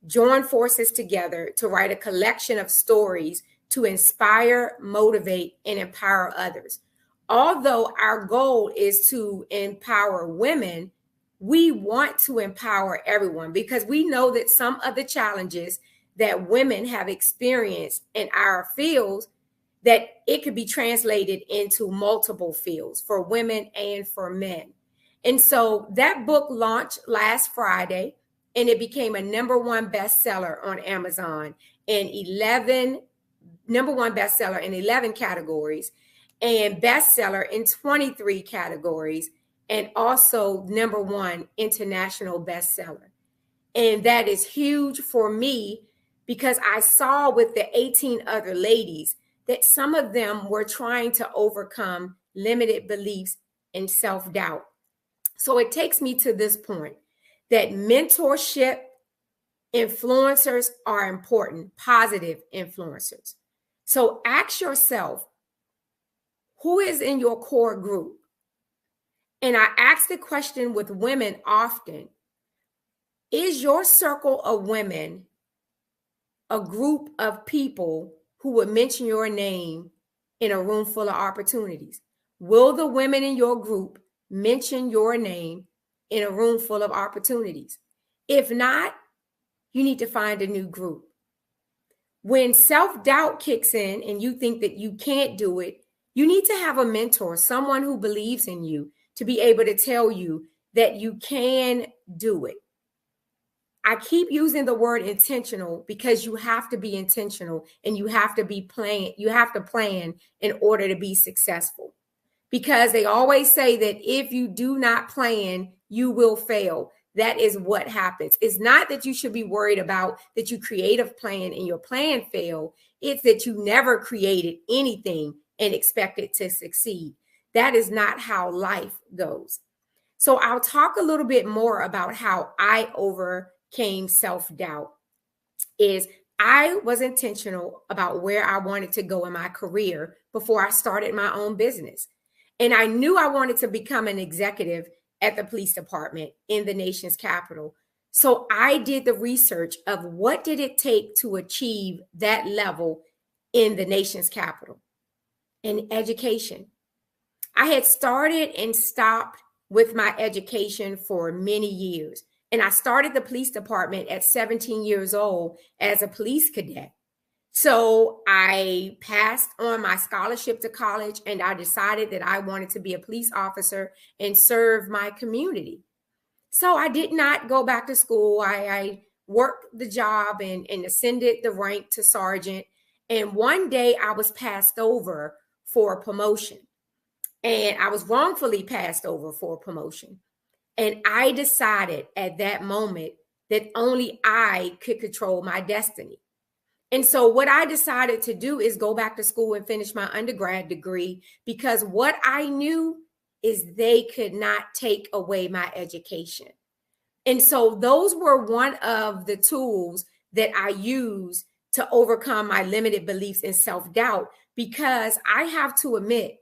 join forces together to write a collection of stories to inspire, motivate, and empower others. Although our goal is to empower women, we want to empower everyone because we know that some of the challenges that women have experienced in our fields, that it could be translated into multiple fields for women and for men. And so that book launched last Friday, and it became a #1 bestseller on Amazon and #1 bestseller in 11 categories and bestseller in 23 categories, and also #1 international bestseller. And that is huge for me because I saw with the 18 other ladies that some of them were trying to overcome limited beliefs and self-doubt. So it takes me to this point that mentorship, influencers are important, positive influencers. So ask yourself, who is in your core group? And I ask the question with women often, is your circle of women a group of people who would mention your name in a room full of opportunities? Will the women in your group mention your name in a room full of opportunities? If not, you need to find a new group. When self-doubt kicks in and you think that you can't do it, you need to have a mentor, someone who believes in you, to be able to tell you that you can do it. I keep using the word intentional because you have to be intentional and you have to plan in order to be successful. Because they always say that if you do not plan, you will fail. That is what happens. It's not that you should be worried about that you create a plan and your plan failed. It's that you never created anything and expect it to succeed. That is not how life goes. So I'll talk a little bit more about how I overcame self-doubt. Is I was intentional about where I wanted to go in my career before I started my own business. And I knew I wanted to become an executive at the police department in the nation's capital. So I did the research of what did it take to achieve that level in the nation's capital, in education. I had started and stopped with my education for many years. And I started the police department at 17 years old as a police cadet. So I passed on my scholarship to college, and I decided that I wanted to be a police officer and serve my community. So I did not go back to school. I worked the job and ascended the rank to sergeant. And one day I was passed over for a promotion. And I was wrongfully passed over for a promotion. And I decided at that moment that only I could control my destiny. And so what I decided to do is go back to school and finish my undergrad degree, because what I knew is they could not take away my education. And so those were one of the tools that I used to overcome my limited beliefs and self-doubt, because I have to admit,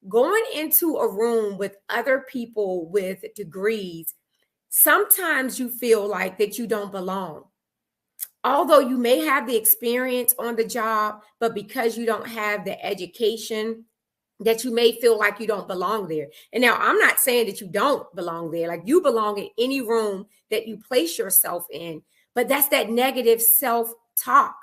going into a room with other people with degrees, sometimes you feel like that you don't belong. Although you may have the experience on the job, but because you don't have the education, that you may feel like you don't belong there. And now I'm not saying that you don't belong there. Like, you belong in any room that you place yourself in. But that's that negative self-talk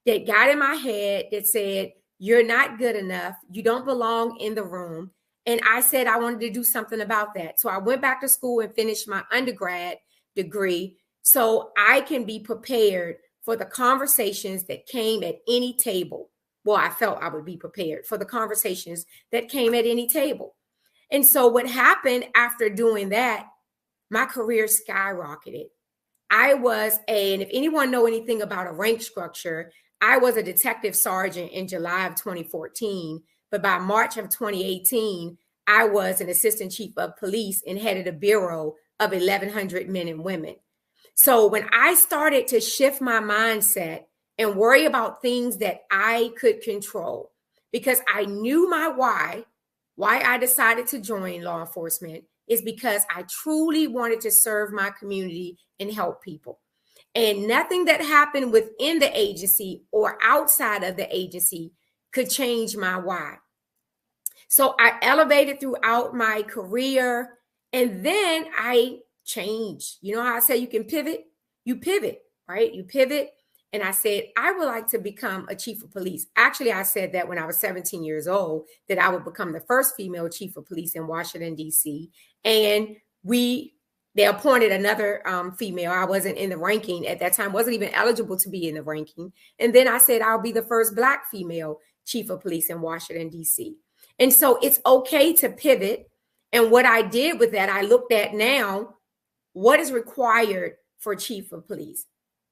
that got in my head that said, you're not good enough. You don't belong in the room. And I said I wanted to do something about that. So I went back to school and finished my undergrad degree so I can be prepared for the conversations that came at any table. Well, I felt I would be prepared for the conversations that came at any table. And so what happened after doing that, my career skyrocketed. And if anyone know anything about a rank structure, I was a detective sergeant in July of 2014, but by March of 2018, I was an assistant chief of police and headed a bureau of 1,100 men and women. So when I started to shift my mindset and worry about things that I could control, because I knew my why I decided to join law enforcement is because I truly wanted to serve my community and help people. And nothing that happened within the agency or outside of the agency could change my why. So I elevated throughout my career, and then I changed. You know how I say you can pivot? You pivot, right? You pivot. And I said, I would like to become a chief of police. Actually, I said that when I was 17 years old, that I would become the first female chief of police in Washington, D.C. And they appointed another female. I wasn't in the ranking at that time, wasn't even eligible to be in the ranking. And then I said, I'll be the first Black female chief of police in Washington, D.C. And so it's okay to pivot. And what I did with that, I looked at now, what is required for chief of police?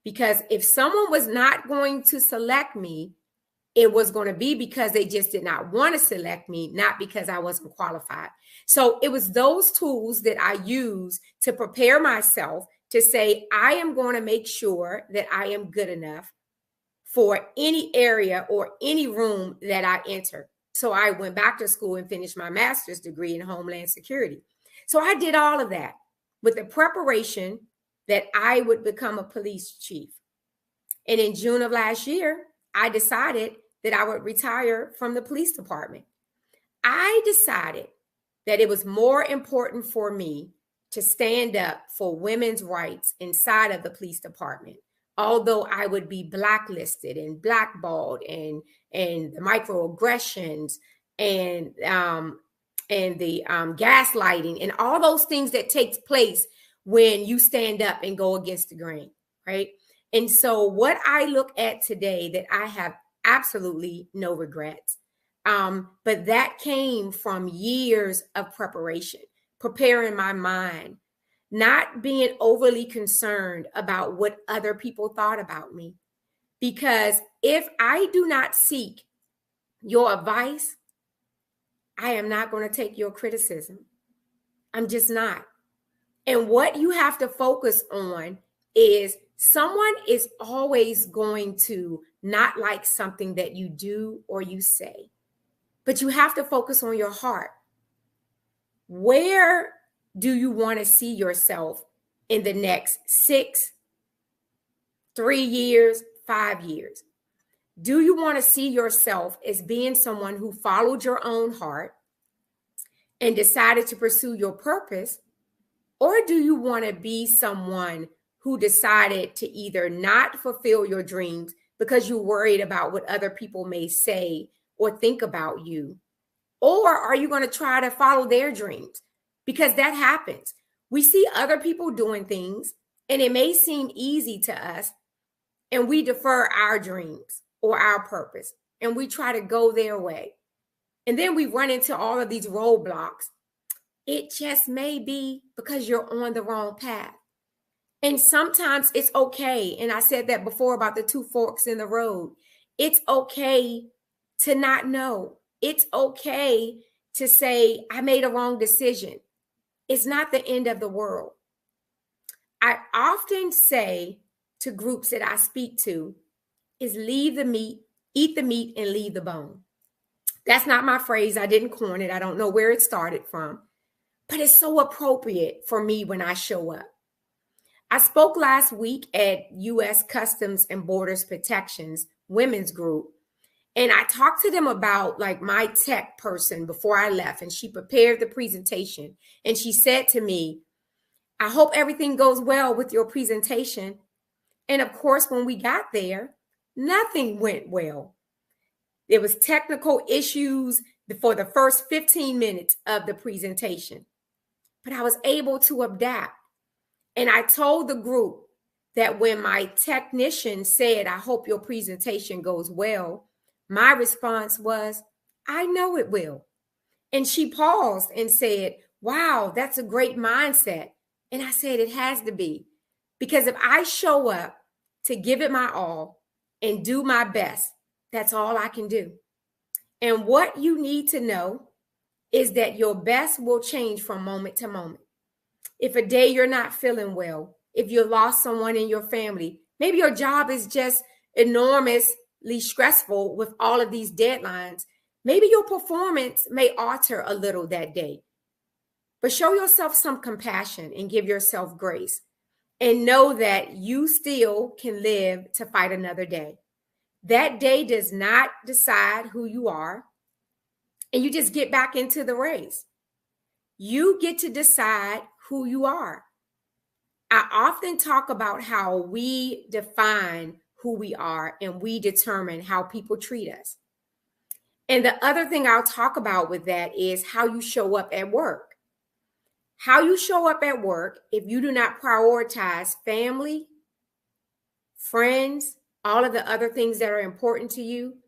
Because if someone was not going to select me, it was going to be because they just did not want to select me, not because I wasn't qualified. So it was those tools that I used to prepare myself to say, I am going to make sure that I am good enough for any area or any room that I enter. So I went back to school and finished my master's degree in Homeland Security. So I did all of that with the preparation that I would become a police chief. And in June of last year, I decided that I would retire from the police department. I decided that it was more important for me to stand up for women's rights inside of the police department, although I would be blacklisted and blackballed and the microaggressions and the gaslighting and all those things that takes place when you stand up and go against the grain, right? And so what I look at today, that I have absolutely no regrets, but that came from years of preparation, preparing my mind, not being overly concerned about what other people thought about me. Because if I do not seek your advice, I am not going to take your criticism. I'm just not. And what you have to focus on is someone is always going to not like something that you do or you say, but you have to focus on your heart. Where do you want to see yourself in the next 6, 3 years, 5 years? Do you want to see yourself as being someone who followed your own heart and decided to pursue your purpose? Or do you want to be someone who decided to either not fulfill your dreams because you're worried about what other people may say or think about you? Or are you going to try to follow their dreams? Because that happens. We see other people doing things and it may seem easy to us, and we defer our dreams or our purpose and we try to go their way. And then we run into all of these roadblocks. It just may be because you're on the wrong path. And sometimes it's okay. And I said that before about the two forks in the road. It's okay to not know. It's okay to say, I made a wrong decision. It's not the end of the world. I often say to groups that I speak to is leave the meat, eat the meat and leave the bone. That's not my phrase. I didn't coin it. I don't know where it started from, but it's so appropriate for me when I show up. I spoke last week at U.S. Customs and Borders Protection's women's group, and I talked to them about like my tech person before I left, and she prepared the presentation, and she said to me, I hope everything goes well with your presentation. And of course, when we got there, nothing went well. There was technical issues for the first 15 minutes of the presentation, but I was able to adapt. And I told the group that when my technician said, I hope your presentation goes well, my response was, I know it will. And she paused and said, wow, that's a great mindset. And I said, it has to be, because if I show up to give it my all and do my best, that's all I can do. And what you need to know is that your best will change from moment to moment. If a day you're not feeling well, if you lost someone in your family, maybe your job is just enormously stressful with all of these deadlines, maybe your performance may alter a little that day. But show yourself some compassion and give yourself grace. And know that you still can live to fight another day. That day does not decide who you are. And you just get back into the race. You get to decide who you are. I often talk about how we define who we are and we determine how people treat us. And the other thing I'll talk about with that is how you show up at work. How you show up at work, if you do not prioritize family, friends, all of the other things that are important to you,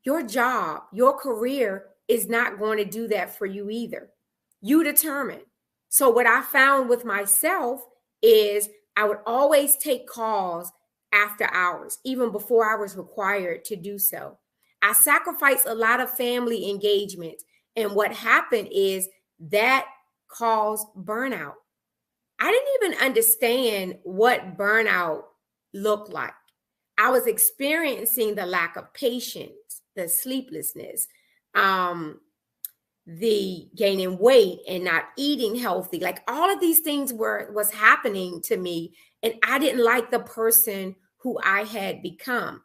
your job, your career is not going to do that for you either. You determine. So what I found with myself is I would always take calls after hours, even before I was required to do so. I sacrificed a lot of family engagement. And what happened is that caused burnout. I didn't even understand what burnout looked like. I was experiencing the lack of patience, the sleeplessness, the gaining weight and not eating healthy. Like all of these things was happening to me, and I didn't like the person who I had become.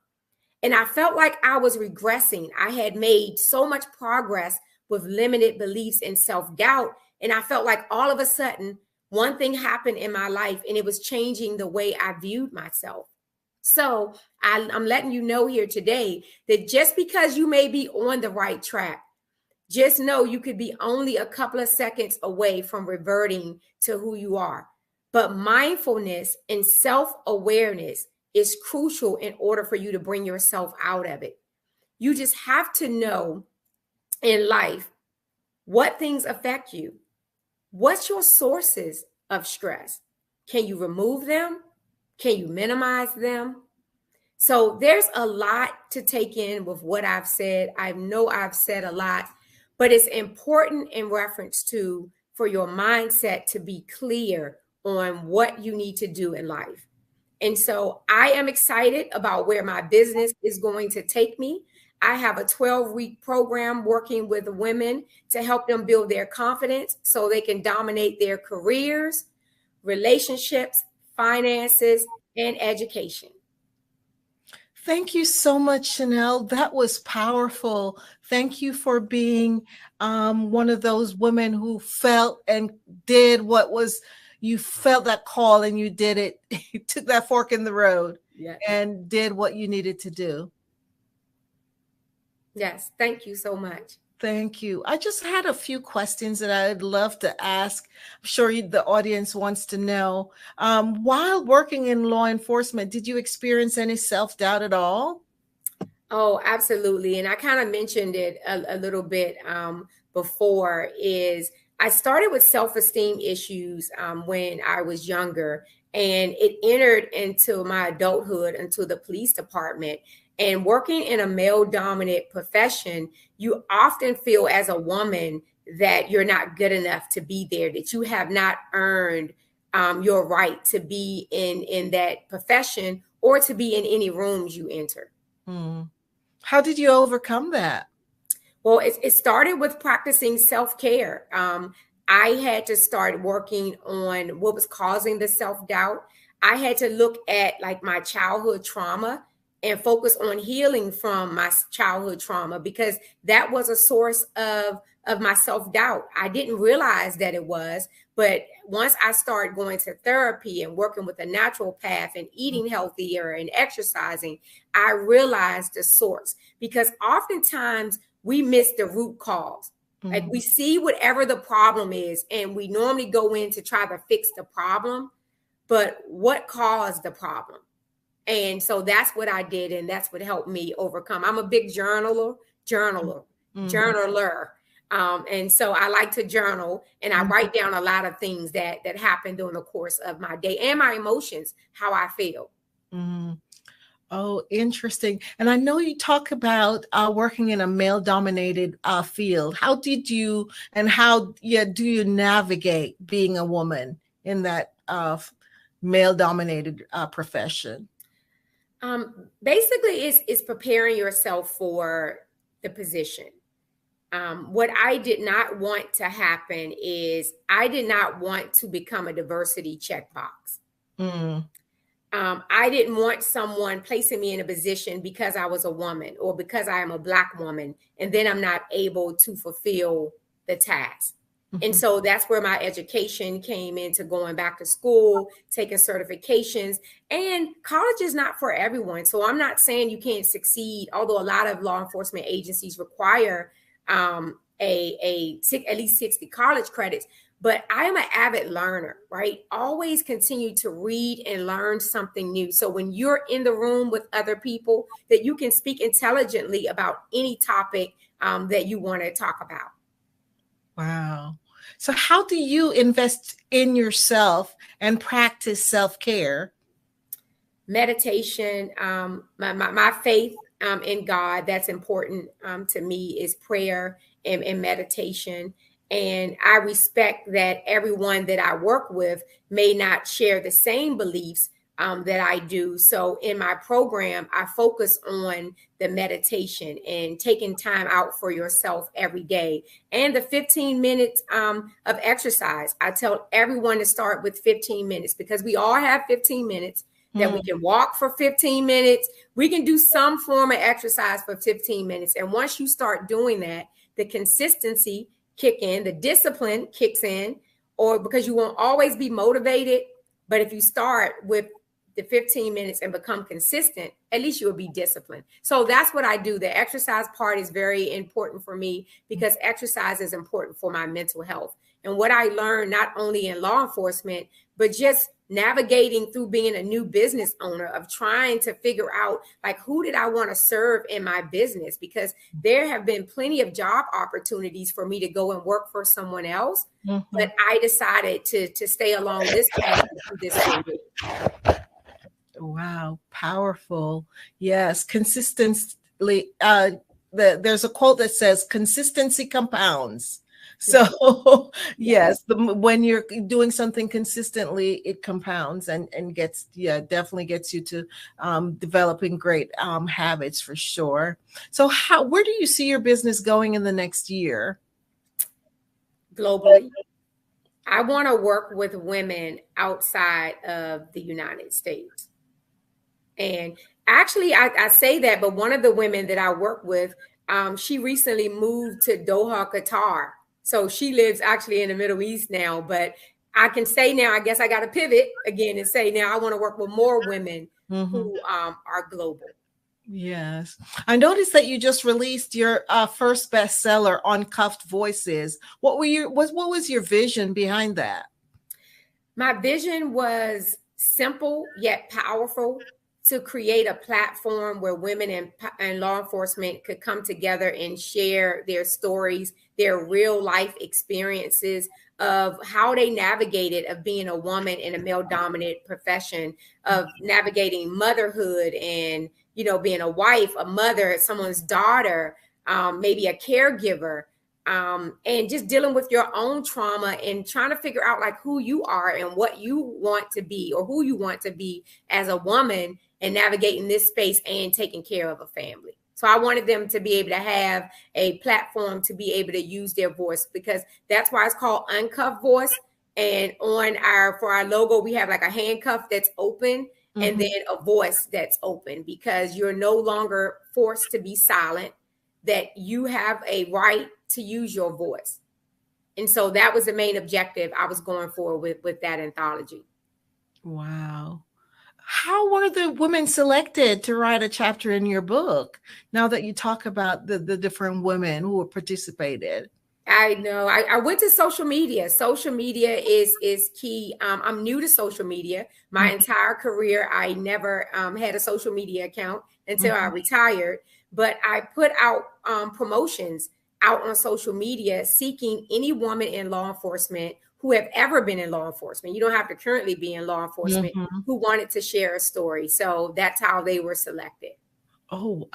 And I felt like I was regressing. I had made so much progress with limited beliefs and self-doubt. And I felt like all of a sudden, one thing happened in my life and it was changing the way I viewed myself. So I'm letting you know here today that just because you may be on the right track, just know you could be only a couple of seconds away from reverting to who you are. But mindfulness and self-awareness is crucial in order for you to bring yourself out of it. You just have to know in life what things affect you. What's your sources of stress? Can you remove them? Can you minimize them? So there's a lot to take in with what I've said. I know I've said a lot, but it's important in reference to for your mindset to be clear on what you need to do in life. And so I am excited about where my business is going to take me. I have a 12-week program working with women to help them build their confidence so they can dominate their careers, relationships, finances, and education. Thank you so much, Chanel. That was powerful. Thank you for being one of those women who felt and did what was, you felt that call and you did it. You took that fork in the road and did what you needed to do. Yes, thank you so much. Thank you. I just had a few questions that I'd love to ask. I'm sure the audience wants to know. While working in law enforcement, did you experience any self-doubt at all? Oh, absolutely. And I kind of mentioned it a little bit before, is I started with self-esteem issues when I was younger, and it entered into my adulthood, into the police department. And working in a male-dominant profession, you often feel as a woman that you're not good enough to be there, that you have not earned your right to be in that profession or to be in any rooms you enter. How did you overcome that? Well, it started with practicing self-care. I had to start working on what was causing the self-doubt. I had to look at like my childhood trauma and focus on healing from my childhood trauma, because that was a source of my self-doubt. I didn't realize that it was, but once I started going to therapy and working with a natural path and eating healthier and exercising, I realized the source, because oftentimes we miss the root cause. Like we see whatever the problem is, and we normally go in to try to fix the problem, but what caused the problem? And so that's what I did, and that's what helped me overcome. I'm a big journaler. And so I like to journal, and I write down a lot of things that happen during the course of my day, and my emotions, how I feel. Oh, interesting. And I know you talk about working in a male-dominated field. How did you, and how do you navigate being a woman in that male-dominated profession? Basically, it's preparing yourself for the position. What I did not want to happen is I did not want to become a diversity checkbox. I didn't want someone placing me in a position because I was a woman or because I am a Black woman, and then I'm not able to fulfill the task. And so that's where my education came into going back to school, taking certifications, and college is not for everyone. So I'm not saying you can't succeed, although a lot of law enforcement agencies require at least 60 college credits. But I am an avid learner, right? Always continue to read and learn something new. So when you're in the room with other people, that you can speak intelligently about any topic that you want to talk about. Wow. So how do you invest in yourself and practice self-care? Meditation, my faith in God, that's important to me, is prayer and meditation. And I respect that everyone that I work with may not share the same beliefs that I do. So in my program, I focus on the meditation and taking time out for yourself every day, and the 15 minutes of exercise. I tell everyone to start with 15 minutes, because we all have 15 minutes that we can walk for 15 minutes. We can do some form of exercise for 15 minutes. And once you start doing that, the consistency kick in, the discipline kicks in, or because you won't always be motivated. But if you start with the 15 minutes and become consistent, at least you'll be disciplined. So that's what I do. The exercise part is very important for me, because exercise is important for my mental health. And what I learned, not only in law enforcement, but just navigating through being a new business owner, of trying to figure out, like, who did I want to serve in my business? Because there have been plenty of job opportunities for me to go and work for someone else. But I decided to stay along this path and do this career. Wow, powerful. Yes, consistently. There's a quote that says consistency compounds. So yes, when you're doing something consistently, it compounds and gets, definitely gets you to developing great habits, for sure. So where do you see your business going in the next year? Globally. I want to work with women outside of the United States. And Actually, I say that, but one of the women that I work with, she recently moved to Doha, Qatar. So she lives actually in the Middle East now. But I can say now, I guess I got to pivot again and say now I want to work with more women who are global. Yes. I noticed that you just released your first bestseller, Uncuffed Voices. What was your vision behind that? My vision was simple yet powerful, to create a platform where women and law enforcement could come together and share their stories, their real life experiences of how they navigated of being a woman in a male dominant profession, of navigating motherhood and, being a wife, a mother, someone's daughter, maybe a caregiver. And just dealing with your own trauma and trying to figure out like who you are and what you want to be or who you want to be as a woman and navigating this space and taking care of a family. So I wanted them to be able to have a platform to be able to use their voice, because that's why it's called Uncuffed Voice. And for our logo, we have like a handcuff that's open and then a voice that's open, because you're no longer forced to be silent, that you have a right to use your voice. And so that was the main objective I was going for with that anthology. Wow. How were the women selected to write a chapter in your book? Now that you talk about the different women who participated. I know. I went to social media. Social media is key. I'm new to social media. My entire career, I never had a social media account until I retired. But I put out promotions out on social media seeking any woman in law enforcement who have ever been in law enforcement. You don't have to currently be in law enforcement, who wanted to share a story. So that's how they were selected. Oh,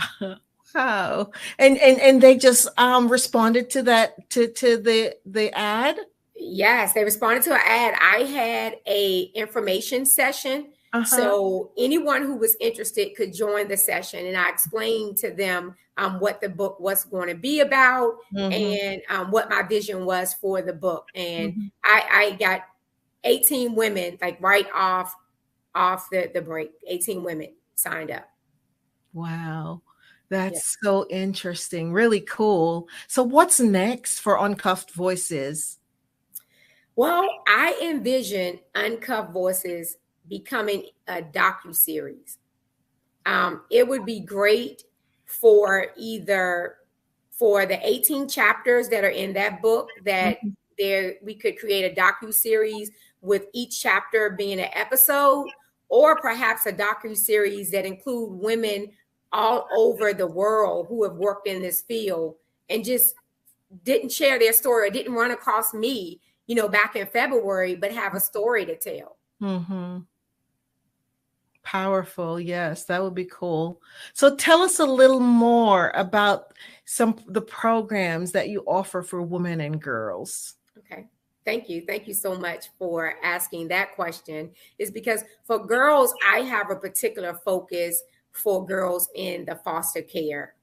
wow. And they just responded to that, to the ad? Yes, they responded to an ad. I had a information session. So anyone who was interested could join the session, and I explained to them what the book was going to be about and what my vision was for the book. And I got 18 women, like right off the break. 18 women signed up. Wow. That's so interesting. Really cool. So what's next for Uncuffed Voices? Well, I envision Uncuffed Voices becoming a docuseries. It would be great for the 18 chapters that are in that book, that we could create a docuseries with each chapter being an episode, or perhaps a docuseries that include women all over the world who have worked in this field and just didn't share their story or didn't run across me, back in February, but have a story to tell. Powerful. Yes, that would be cool. So tell us a little more about the programs that you offer for women and girls. Okay. Thank you. Thank you so much for asking that question. Is because for girls, I have a particular focus for girls in the foster care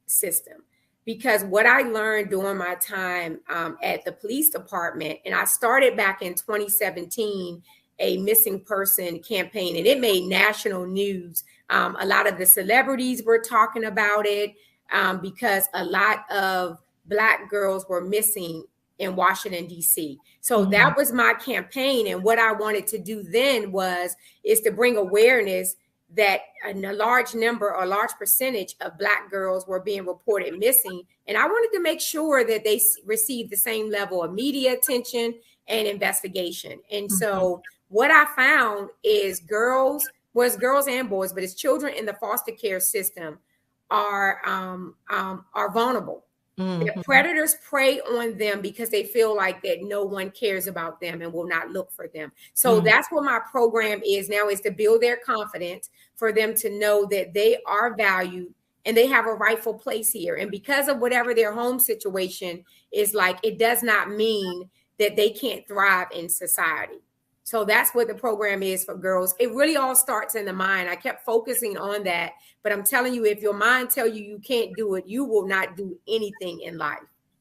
system. Because what I learned during my time at the police department, and I started back in 2017, a missing person campaign, and it made national news. A lot of the celebrities were talking about it because a lot of Black girls were missing in Washington, D.C. So that was my campaign. And what I wanted to do then is to bring awareness that a large number or a large percentage of Black girls were being reported missing. And I wanted to make sure that they received the same level of media attention and investigation. And so what I found is girls and boys, but it's children in the foster care system are vulnerable. The predators prey on them because they feel like that no one cares about them and will not look for them. So that's what my program is now, is to build their confidence, for them to know that they are valued and they have a rightful place here. And because of whatever their home situation is like, it does not mean that they can't thrive in society. So that's what the program is for girls. It really all starts in the mind. I kept focusing on that, but I'm telling you, if your mind tell you you can't do it, you will not do anything in life.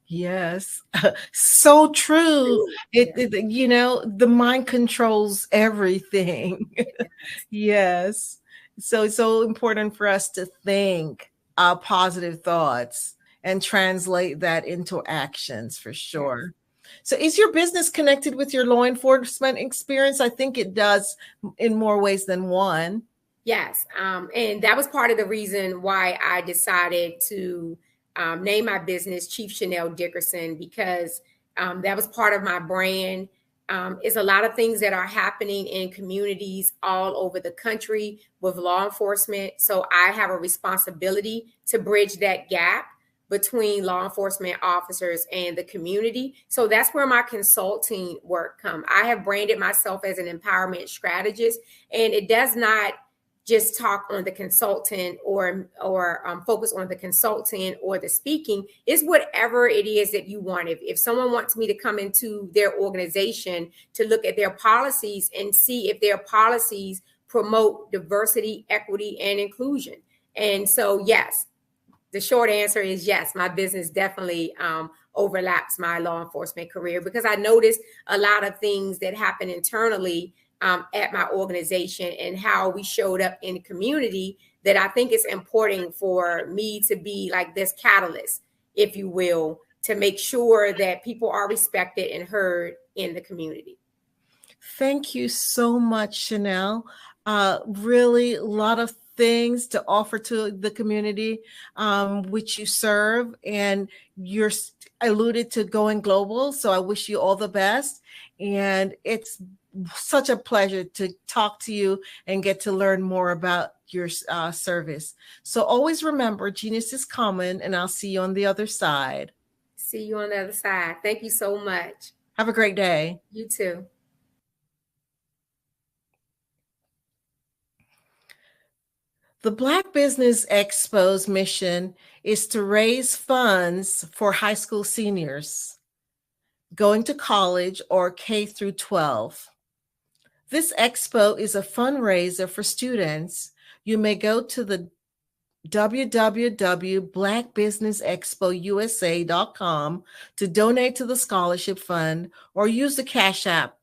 Yes, so true. The mind controls everything. Yes. So it's so important for us to think positive thoughts and translate that into actions for sure. So is your business connected with your law enforcement experience? I think it does in more ways than one. Yes. And that was part of the reason why I decided to name my business Chief Chanel Dickerson, because that was part of my brand. It's a lot of things that are happening in communities all over the country with law enforcement. So I have a responsibility to bridge that gap between law enforcement officers and the community. So that's where my consulting work comes. I have branded myself as an empowerment strategist, and it does not just talk on the consultant or focus on the consultant or the speaking. It's whatever it is that you want. If someone wants me to come into their organization to look at their policies and see if their policies promote diversity, equity, and inclusion. And so, yes, the short answer is yes, my business definitely overlaps my law enforcement career, because I noticed a lot of things that happen internally at my organization and how we showed up in the community, that I think it's important for me to be like this catalyst, if you will, to make sure that people are respected and heard in the community. Thank you so much, Chanel. Really a lot of things to offer to the community which you serve, and you're alluded to going global. So I wish you all the best. And it's such a pleasure to talk to you and get to learn more about your service. So always remember, genius is common, and I'll see you on the other side. See you on the other side. Thank you so much. Have a great day. You too. The Black Business Expo's mission is to raise funds for high school seniors going to college or K through 12. This expo is a fundraiser for students. You may go to the www.blackbusinessexpousa.com to donate to the scholarship fund, or use the Cash App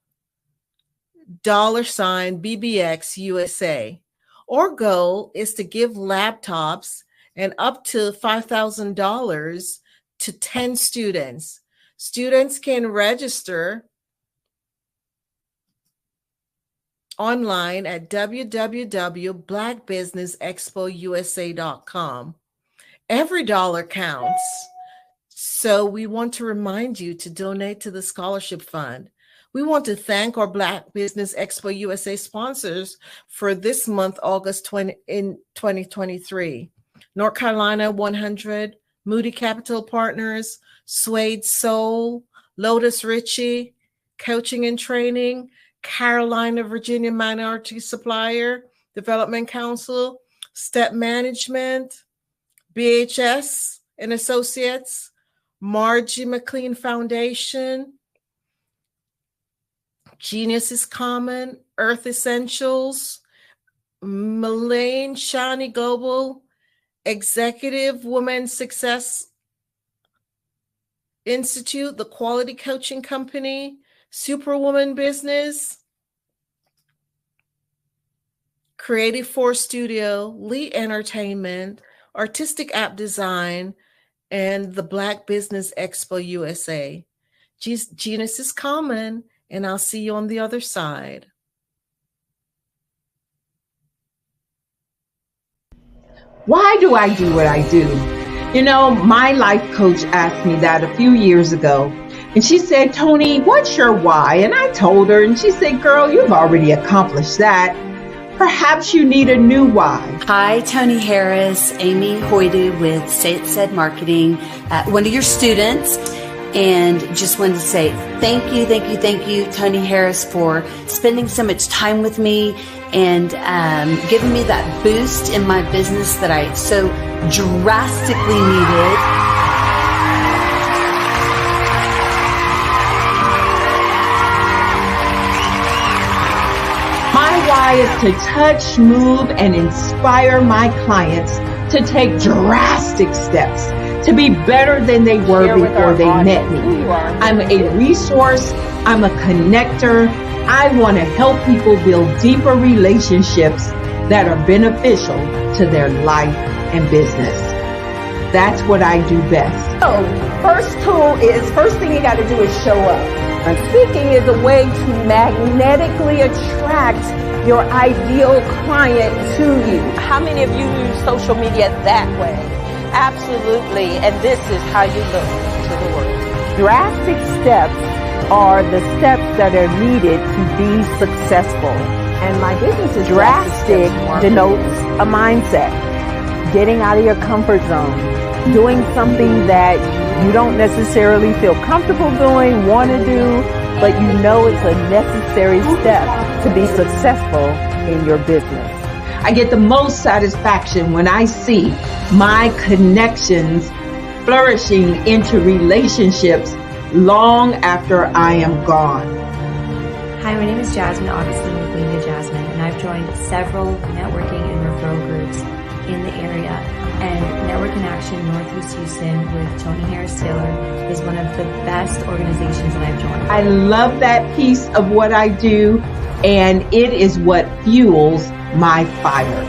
$BBX USA. Our goal is to give laptops and up to $5,000 to 10 students. Students can register online at www.blackbusinessexpousa.com. Every dollar counts. So we want to remind you to donate to the scholarship fund. We want to thank our Black Business Expo USA sponsors for this month, August 2023. North Carolina 100, Moody Capital Partners, Suede Soul, Lotus Ritchie, Coaching and Training, Carolina, Virginia Minority Supplier Development Council, Step Management, BHS and Associates, Margie McLean Foundation, Genius is Common, Earth Essentials, Malane Shani Global, Executive Women Success Institute, the Quality Coaching Company, Superwoman Business, Creative Force Studio, Lee Entertainment, Artistic App Design, and the Black Business Expo USA. Genius is Common, and I'll see you on the other side. Why do I do what I do? You know, my life coach asked me that a few years ago. And she said, Tony, what's your why? And I told her, and she said, girl, you've already accomplished that. Perhaps you need a new why. Hi, Tony Harris, Amy Hoydu with Say It Said Marketing, one of your students. And just wanted to say thank you, Tony Harris, for spending so much time with me and giving me that boost in my business that I so drastically needed. My why is to touch, move, and inspire my clients to take drastic steps to be better than they were before they met me. I'm a resource. I'm a connector. I want to help people build deeper relationships that are beneficial to their life and business. That's what I do best. So, first thing you got to do is show up. And speaking is a way to magnetically attract your ideal client to you. How many of you use social media that way? Absolutely. And this is how you look to the world. Drastic steps are the steps that are needed to be successful. And my business is drastic denotes a mindset. Getting out of your comfort zone. Doing something that you don't necessarily feel comfortable doing, want to do, but you know it's a necessary step to be successful in your business. I get the most satisfaction when I see my connections flourishing into relationships long after I am gone. Hi, my name is Jasmine Augustine with Media Jasmine, and I've joined several networking and referral groups in the area. And Network in Action Northeast Houston with Tony Harris Taylor is one of the best organizations that I've joined. I love that piece of what I do, and it is what fuels my fire.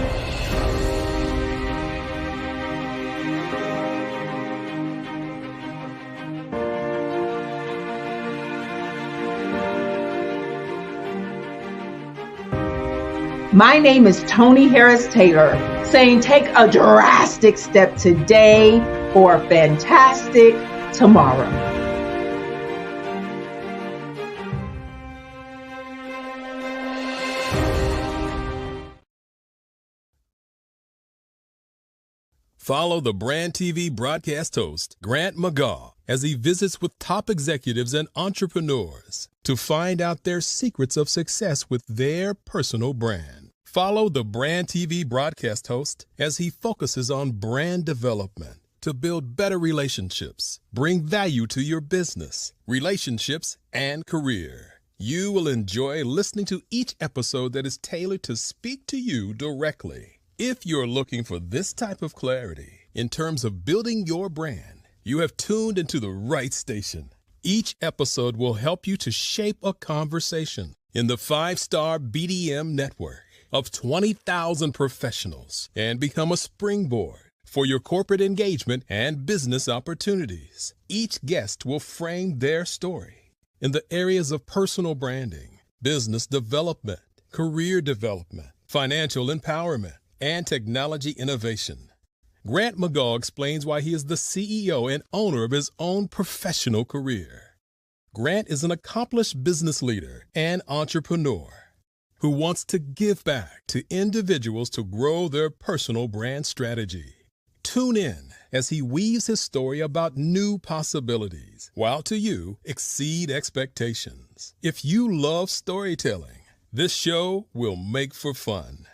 My name is Tony Harris Taylor, saying take a drastic step today for a fantastic tomorrow. Follow the Brand TV broadcast host, Grant McGaugh, as he visits with top executives and entrepreneurs to find out their secrets of success with their personal brand. Follow the Brand TV broadcast host as he focuses on brand development to build better relationships, bring value to your business, relationships, and career. You will enjoy listening to each episode that is tailored to speak to you directly. If you're looking for this type of clarity in terms of building your brand, you have tuned into the right station. Each episode will help you to shape a conversation in the 5-star BDM network of 20,000 professionals and become a springboard for your corporate engagement and business opportunities. Each guest will frame their story in the areas of personal branding, business development, career development, financial empowerment, and technology innovation. Grant McGaugh explains why he is the CEO and owner of his own professional career. Grant is an accomplished business leader and entrepreneur who wants to give back to individuals to grow their personal brand strategy. Tune in as he weaves his story about new possibilities, while to you exceed expectations. If you love storytelling, this show will make for fun.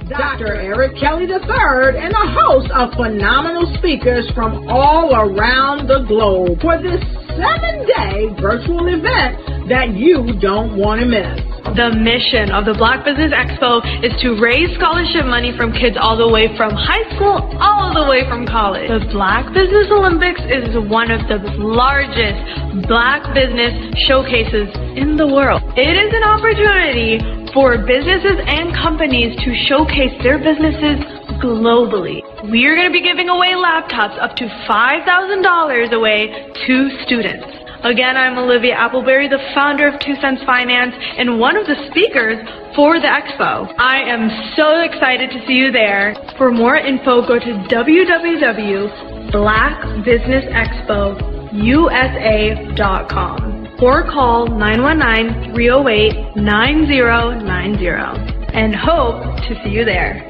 Dr. Eric Kelly III and a host of phenomenal speakers from all around the globe for this 7-day virtual event that you don't want to miss. The mission of the Black Business Expo is to raise scholarship money from kids all the way from high school, all the way from college. The Black Business Olympics is one of the largest Black business showcases in the world. It is an opportunity for businesses and companies to showcase their businesses globally. We are going to be giving away laptops up to $5,000 away to students. Again, I'm Olivia Appleberry, the founder of 2 Cents Finance and one of the speakers for the expo. I am so excited to see you there. For more info, go to www.blackbusinessexpousa.com or call 919-308-9090 and hope to see you there.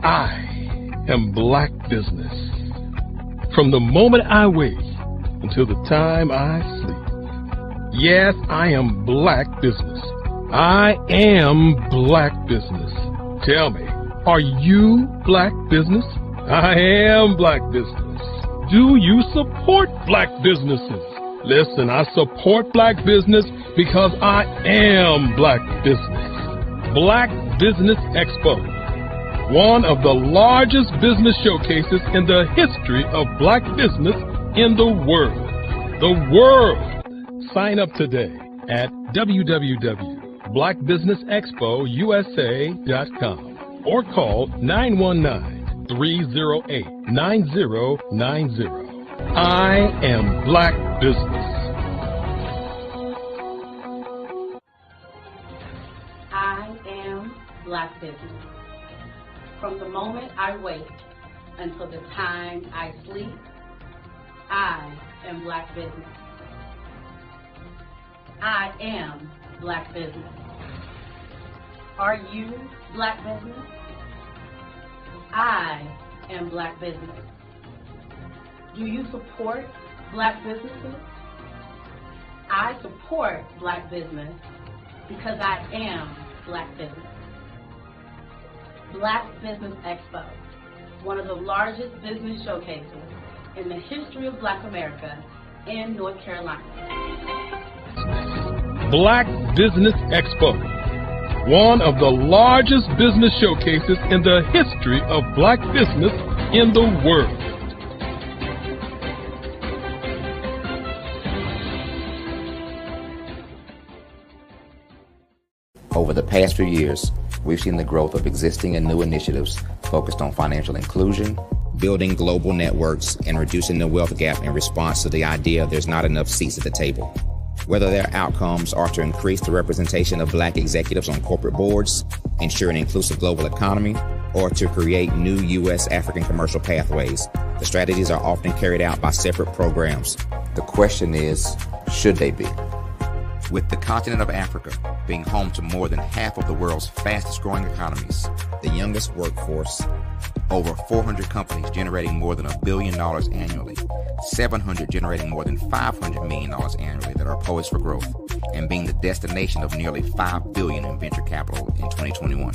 I am Black Business. From the moment I wake until the time I sleep. Yes, I am Black Business. I am Black Business. Tell me, are you Black Business? I am Black Business. Do you support Black businesses? Listen, I support Black business because I am Black Business. Black Business Expo, one of the largest business showcases in the history of Black business in the world. The world! Sign up today at www.blackbusinessexpousa.com or call 919-308-9090. I am Black Business. I am Black Business. From the moment I wake until the time I sleep, I am Black Business. I am Black Business. Are you Black Business? I am Black Business. Do you support Black businesses? I support Black business because I am Black Business. Black Business Expo, one of the largest business showcases in the history of Black America in North Carolina. Black Business Expo, one of the largest business showcases in the history of Black business in the world. Over the past few years, we've seen the growth of existing and new initiatives focused on financial inclusion, building global networks, and reducing the wealth gap in response to the idea there's not enough seats at the table. Whether their outcomes are to increase the representation of Black executives on corporate boards, ensure an inclusive global economy, or to create new U.S. African commercial pathways, the strategies are often carried out by separate programs. The question is, should they be? With the continent of Africa being home to more than half of the world's fastest growing economies, the youngest workforce, over 400 companies generating more than $1 billion annually, 700 generating more than $500 million annually that are poised for growth, and being the destination of nearly $5 billion in venture capital in 2021.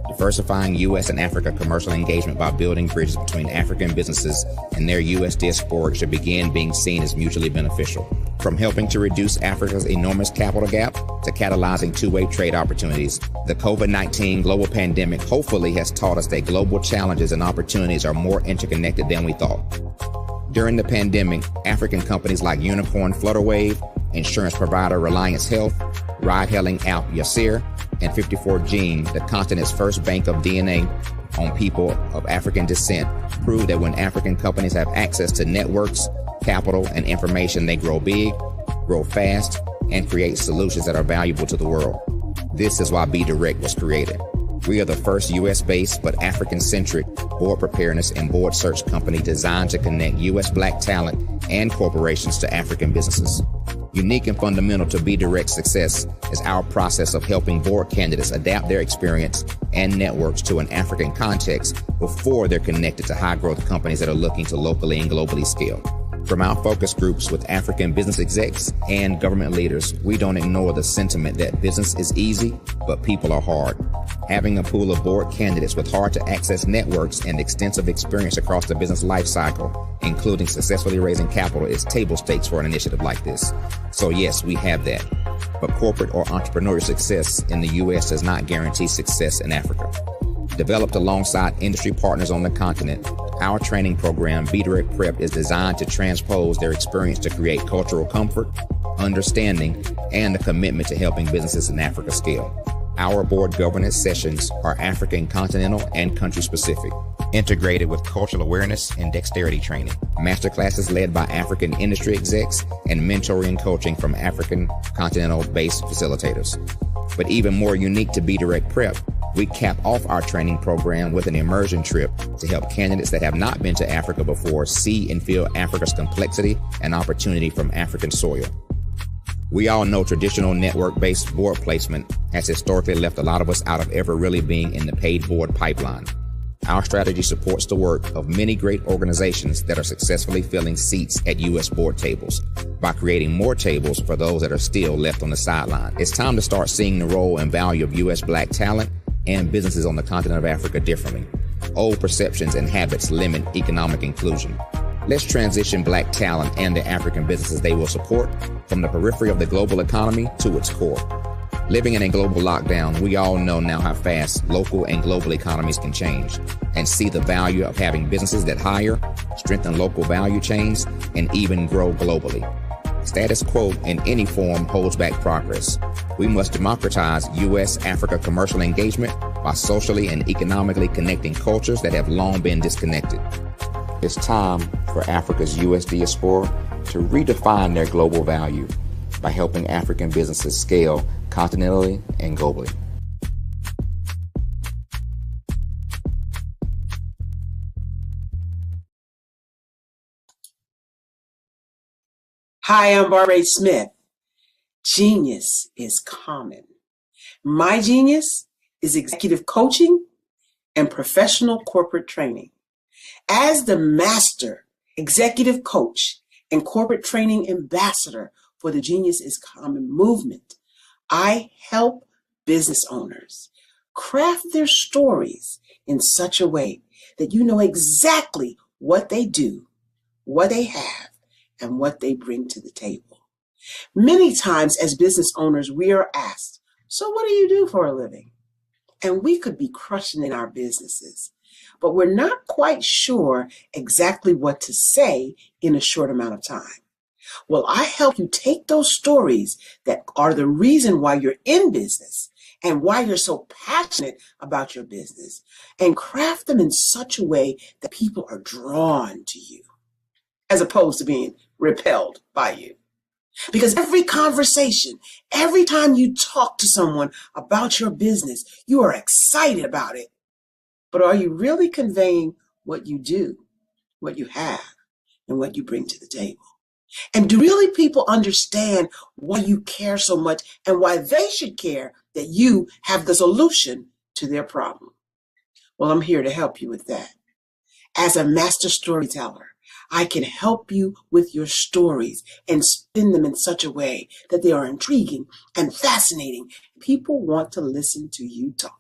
Diversifying U.S. and Africa commercial engagement by building bridges between African businesses and their U.S. diaspora should begin being seen as mutually beneficial. From helping to reduce Africa's enormous capital gap to catalyzing two-way trade opportunities, the COVID-19 global pandemic hopefully has taught us that global challenges and opportunities are more interconnected than we thought. During the pandemic, African companies like Unicorn Flutterwave, insurance provider Reliance Health, ride-hailing app Yasir, and 54Gene, the continent's first bank of DNA on people of African descent, prove that when African companies have access to networks, capital, and information, they grow big, grow fast, and create solutions that are valuable to the world. This is why Be Direct was created. We are the first U.S.-based but African-centric board preparedness and board search company designed to connect U.S. Black talent and corporations to African businesses. Unique and fundamental to Be Direct's success is our process of helping board candidates adapt their experience and networks to an African context before they're connected to high-growth companies that are looking to locally and globally scale. From our focus groups with African business execs and government leaders, we don't ignore the sentiment that business is easy, but people are hard. Having a pool of board candidates with hard-to-access networks and extensive experience across the business life cycle, including successfully raising capital, is table stakes for an initiative like this. So yes, we have that. But corporate or entrepreneurial success in the U.S. does not guarantee success in Africa. Developed alongside industry partners on the continent, our training program, Be Direct Prep, is designed to transpose their experience to create cultural comfort, understanding, and a commitment to helping businesses in Africa scale. Our board governance sessions are African continental and country specific. integrated with cultural awareness and dexterity training. Masterclasses led by African industry execs and mentoring and coaching from African continental-based facilitators. But even more unique to Be Direct Prep, we cap off our training program with an immersion trip to help candidates that have not been to Africa before see and feel Africa's complexity and opportunity from African soil. We all know traditional network-based board placement has historically left a lot of us out of ever really being in the paid board pipeline. Our strategy supports the work of many great organizations that are successfully filling seats at U.S. board tables by creating more tables for those that are still left on the sideline. It's time to start seeing the role and value of U.S. Black talent and businesses on the continent of Africa differently. Old perceptions and habits limit economic inclusion. Let's transition Black talent and the African businesses they will support from the periphery of the global economy to its core. Living in a global lockdown, we all know now how fast local and global economies can change and see the value of having businesses that hire, strengthen local value chains, and even grow globally. Status quo in any form holds back progress. We must democratize U.S.-Africa commercial engagement by socially and economically connecting cultures that have long been disconnected. It's time for Africa's U.S. diaspora to redefine their global value by helping African businesses scale continentally and globally. Hi, I'm Barbara Smith. Genius is common. My genius is executive coaching and professional corporate training. As the master executive coach and corporate training ambassador for the Genius is Common movement, I help business owners craft their stories in such a way that you know exactly what they do, what they have, and what they bring to the table. Many times as business owners, we are asked, so what do you do for a living? And we could be crushing in our businesses, but we're not quite sure exactly what to say in a short amount of time. Well, I help you take those stories that are the reason why you're in business and why you're so passionate about your business and craft them in such a way that people are drawn to you as opposed to being repelled by you. Because every conversation, every time you talk to someone about your business, you are excited about it. But are you really conveying what you do, what you have, and what you bring to the table? And do really people understand why you care so much and why they should care that you have the solution to their problem? Well, I'm here to help you with that. As a master storyteller, I can help you with your stories and spin them in such a way that they are intriguing and fascinating. People want to listen to you talk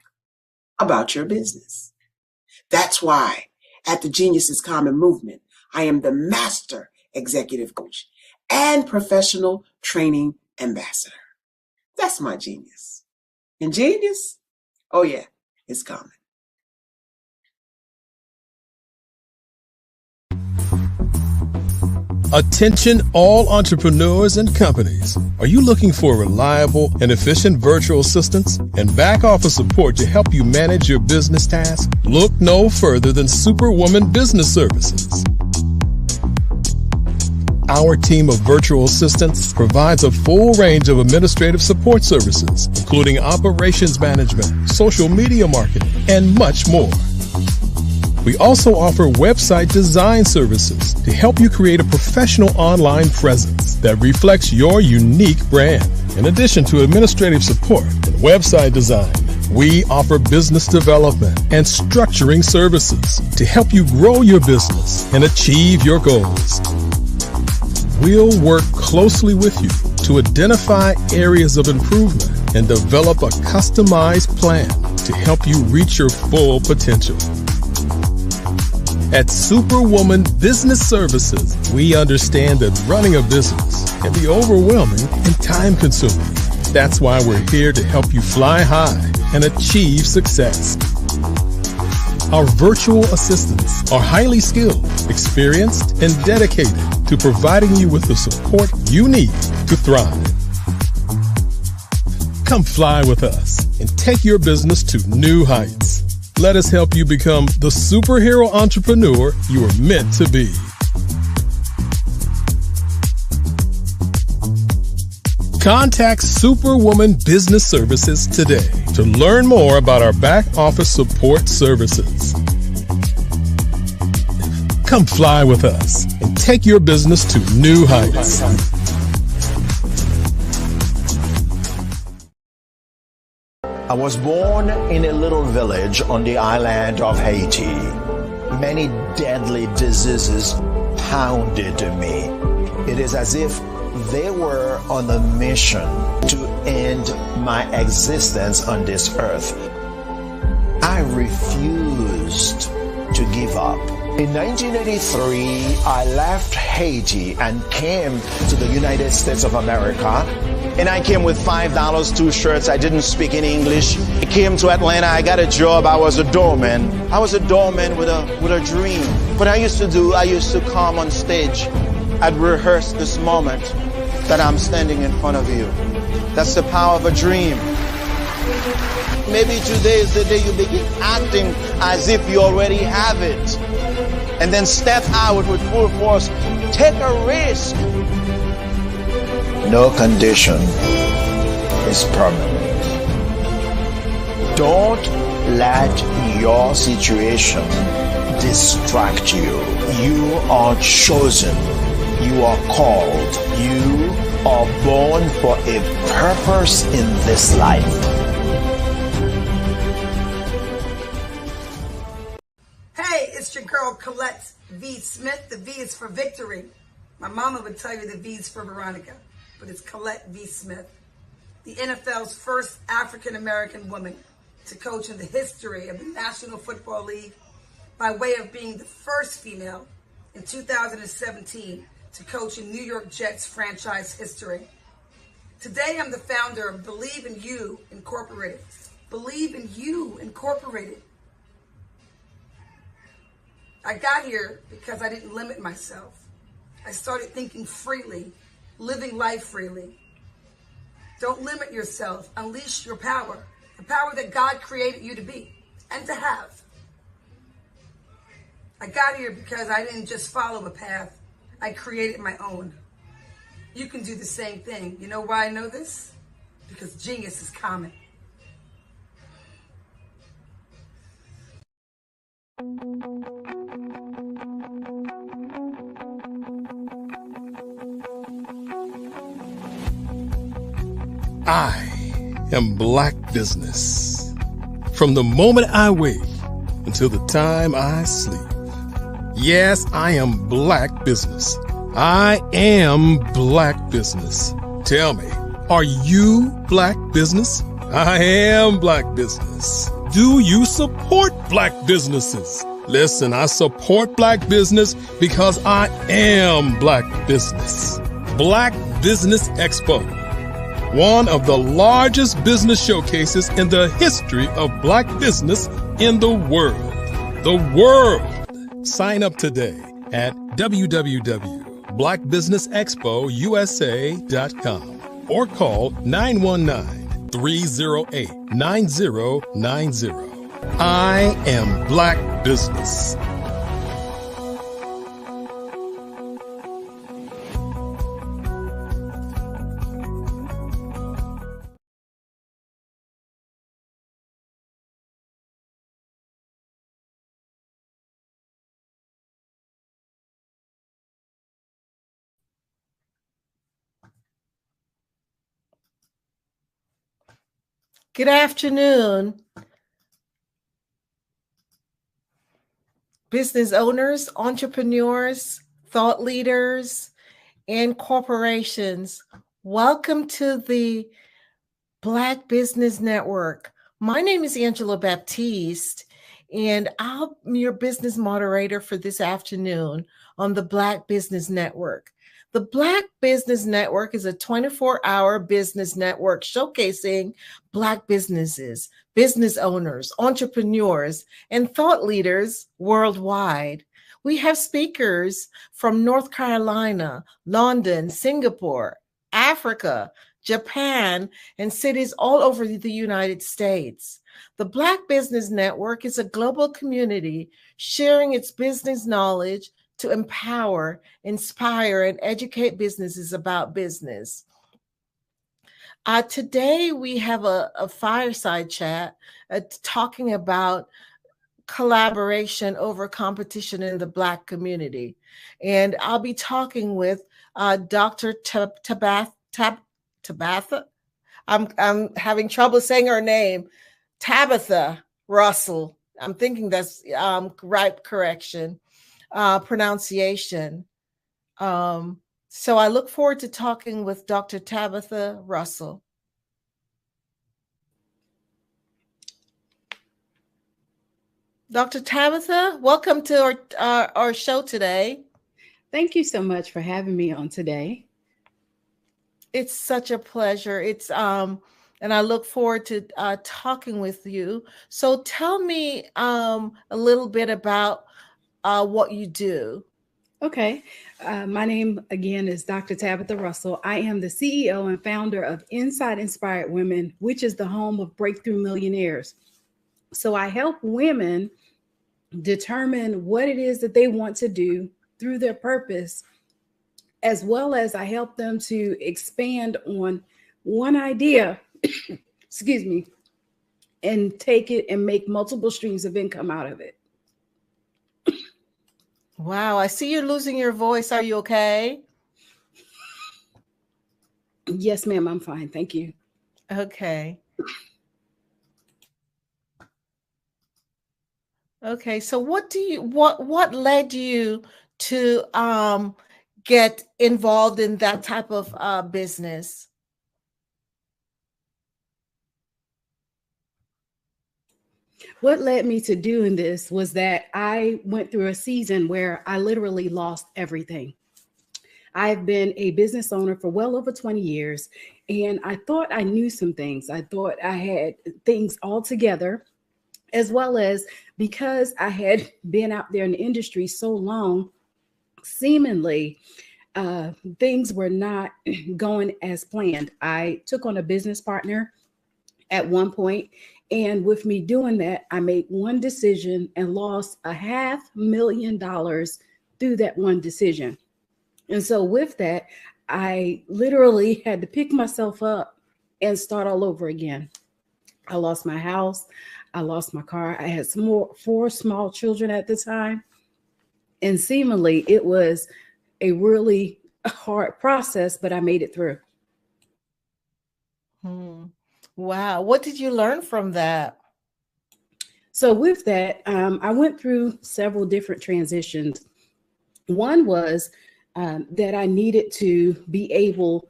about your business. That's why at the Genius is Common movement, I am the master executive coach and professional training ambassador. That's my genius. And genius? Oh yeah, it's common. Attention all entrepreneurs and companies. Are you looking for reliable and efficient virtual assistants and back office support to help you manage your business tasks? Look no further than Superwoman Business Services. Our team of virtual assistants provides a full range of administrative support services, including operations management, social media marketing, and much more. We also offer website design services to help you create a professional online presence that reflects your unique brand. In addition to administrative support and website design, we offer business development and structuring services to help you grow your business and achieve your goals. We'll work closely with you to identify areas of improvement and develop a customized plan to help you reach your full potential. At Superwoman Business Services, we understand that running a business can be overwhelming and time-consuming. That's why we're here to help you fly high and achieve success. Our virtual assistants are highly skilled, experienced, and dedicated to providing you with the support you need to thrive. Come fly with us and take your business to new heights. Let us help you become the superhero entrepreneur you are meant to be. Contact Superwoman Business Services today to learn more about our back office support services. Come fly with us and take your business to new heights. I was born in a little village on the island of Haiti. Many deadly diseases pounded me. It is as if they were on a mission to end my existence on this earth. I refused to give up. In 1983, I left Haiti and came to the United States of America. And I came with $5, 2 shirts. I didn't speak any English. I came to Atlanta. I got a job. I was a doorman. I was a doorman with a dream. What I used to come on stage. I'd rehearse this moment that I'm standing in front of you. That's the power of a dream. Maybe today is the day you begin acting as if you already have it. And then step out with full force. Take a risk. No condition is permanent. Don't let your situation distract you. You are chosen. You are called. You are born for a purpose in this life. Hey, it's your girl Colette V. Smith. The V is for victory. My mama would tell you the V is for Veronica, but it's Colette V. Smith, the NFL's first African-American woman to coach in the history of the National Football League, by way of being the first female in 2017 to coach in New York Jets franchise history. Today, I'm the founder of Believe in You Incorporated. Believe in You Incorporated. I got here because I didn't limit myself. I started thinking freely, living life freely. Don't limit yourself. Unleash your power, the power that God created you to be and to have. I got here because I didn't just follow a path. I created my own. You can do the same thing. You know why I know this? Because genius is common. I am Black Business. From the moment I wake until the time I sleep. Yes, I am Black Business. I am Black Business. Tell me, are you Black Business? I am Black Business. Do you support Black businesses? Listen, I support Black business because I am Black Business. Black Business Expo, one of the largest business showcases in the history of Black business in the world. The world. Sign up today at www.blackbusinessexpousa.com or call 919-308-9090. I am Black Business. Good afternoon, business owners, entrepreneurs, thought leaders, and corporations. Welcome to the Black Business Network. My name is Angela Baptiste, and I'm your business moderator for this afternoon on the Black Business Network. The Black Business Network is a 24-hour business network showcasing Black businesses, business owners, entrepreneurs, and thought leaders worldwide. We have speakers from North Carolina, London, Singapore, Africa, Japan, and cities all over the United States. The Black Business Network is a global community sharing its business knowledge to empower, inspire, and educate businesses about business. Today, we have a fireside chat talking about collaboration over competition in the Black community. And I'll be talking with Dr. Tabitha. I'm having trouble saying her name. Tabitha Russell. I'm thinking that's right pronunciation. So I look forward to talking with Dr. Tabitha Russell. Dr. Tabitha, welcome to our show today. Thank you so much for having me on today. It's such a pleasure. And I look forward to talking with you. So tell me a little bit about what you do. Okay. My name, again, is Dr. Tabitha Russell. I am the CEO and founder of Inside Inspired Women, which is the home of Breakthrough Millionaires. So I help women determine what it is that they want to do through their purpose, as well as I help them to expand on one idea, excuse me, and take it and make multiple streams of income out of it. Wow, I see you're losing your voice. Are you okay? Yes, ma'am, I'm fine. Thank you. Okay. Okay, so what led you to get involved in that type of business? What led me to doing this was that I went through a season where I literally lost everything. I've been a business owner for well over 20 years, and I thought I knew some things. I thought I had things all together, as well as because I had been out there in the industry so long, seemingly things were not going as planned. I took on a business partner at one point, and with me doing that, I made one decision and lost $500,000 through that one decision. And so with that, I literally had to pick myself up and start all over again. I lost my house. I lost my car. I had 4 small children at the time. And seemingly it was a really hard process, but I made it through. Wow. What did you learn from that? So with that, I went through several different transitions. One was that I needed to be able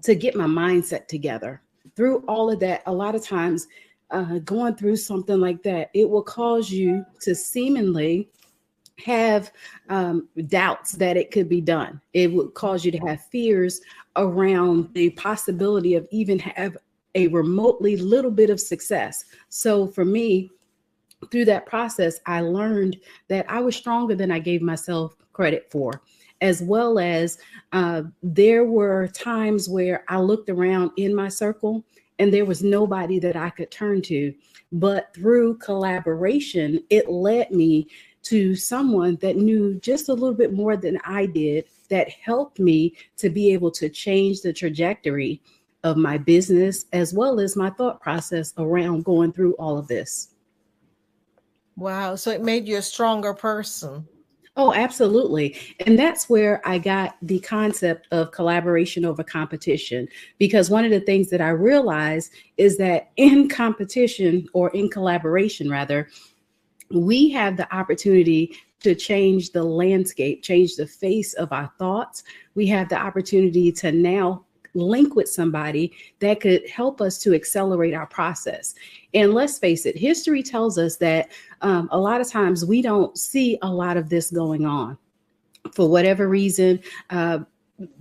to get my mindset together. Through all of that, a lot of times going through something like that, it will cause you to seemingly have doubts that it could be done. It would cause you to have fears around the possibility of even have a remotely little bit of success. So for me, through that process, I learned that I was stronger than I gave myself credit for, as well as there were times where I looked around in my circle and there was nobody that I could turn to. But through collaboration, it led me to someone that knew just a little bit more than I did, that helped me to be able to change the trajectory of my business, as well as my thought process around going through all of this. Wow. So it made you a stronger person. Oh, absolutely. And that's where I got the concept of collaboration over competition, because one of the things that I realized is that in competition, or in collaboration rather, we have the opportunity to change the landscape, change the face of our thoughts. We have the opportunity to now link with somebody that could help us to accelerate our process. And let's face it, history tells us that a lot of times we don't see a lot of this going on for whatever reason.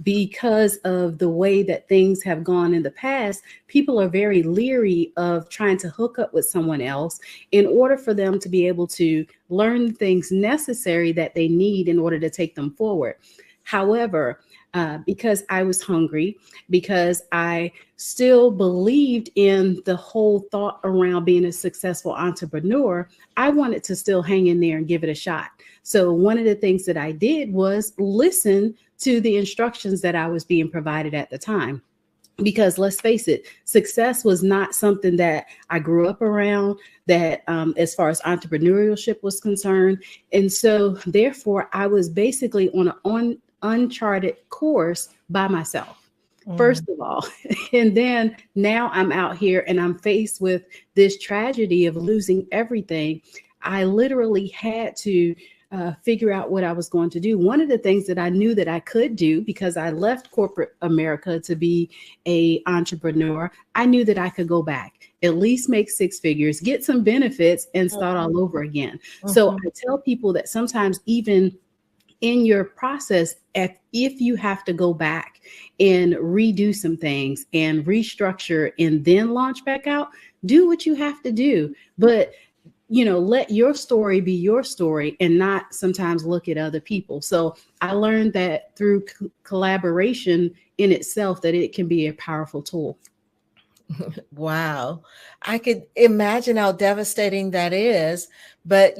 Because of the way that things have gone in the past, people are very leery of trying to hook up with someone else in order for them to be able to learn things necessary that they need in order to take them forward. However, because I was hungry, because I still believed in the whole thought around being a successful entrepreneur. I wanted to still hang in there and give it a shot. So one of the things that I did was listen to the instructions that I was being provided at the time. Because let's face it, success was not something that I grew up around, that as far as entrepreneurship was concerned. And so therefore, I was basically on an uncharted course by myself, first of all. And then now I'm out here and I'm faced with this tragedy of losing everything. I literally had to figure out what I was going to do. One of the things that I knew that I could do, because I left corporate America to be an entrepreneur, I knew that I could go back, at least make six figures, get some benefits, and start all over again. So I tell people that sometimes even in your process, if you have to go back and redo some things and restructure and then launch back out, do what you have to do. But let your story be your story and not sometimes look at other people. So I learned that through collaboration in itself, that it can be a powerful tool. Wow. I could imagine how devastating that is. But,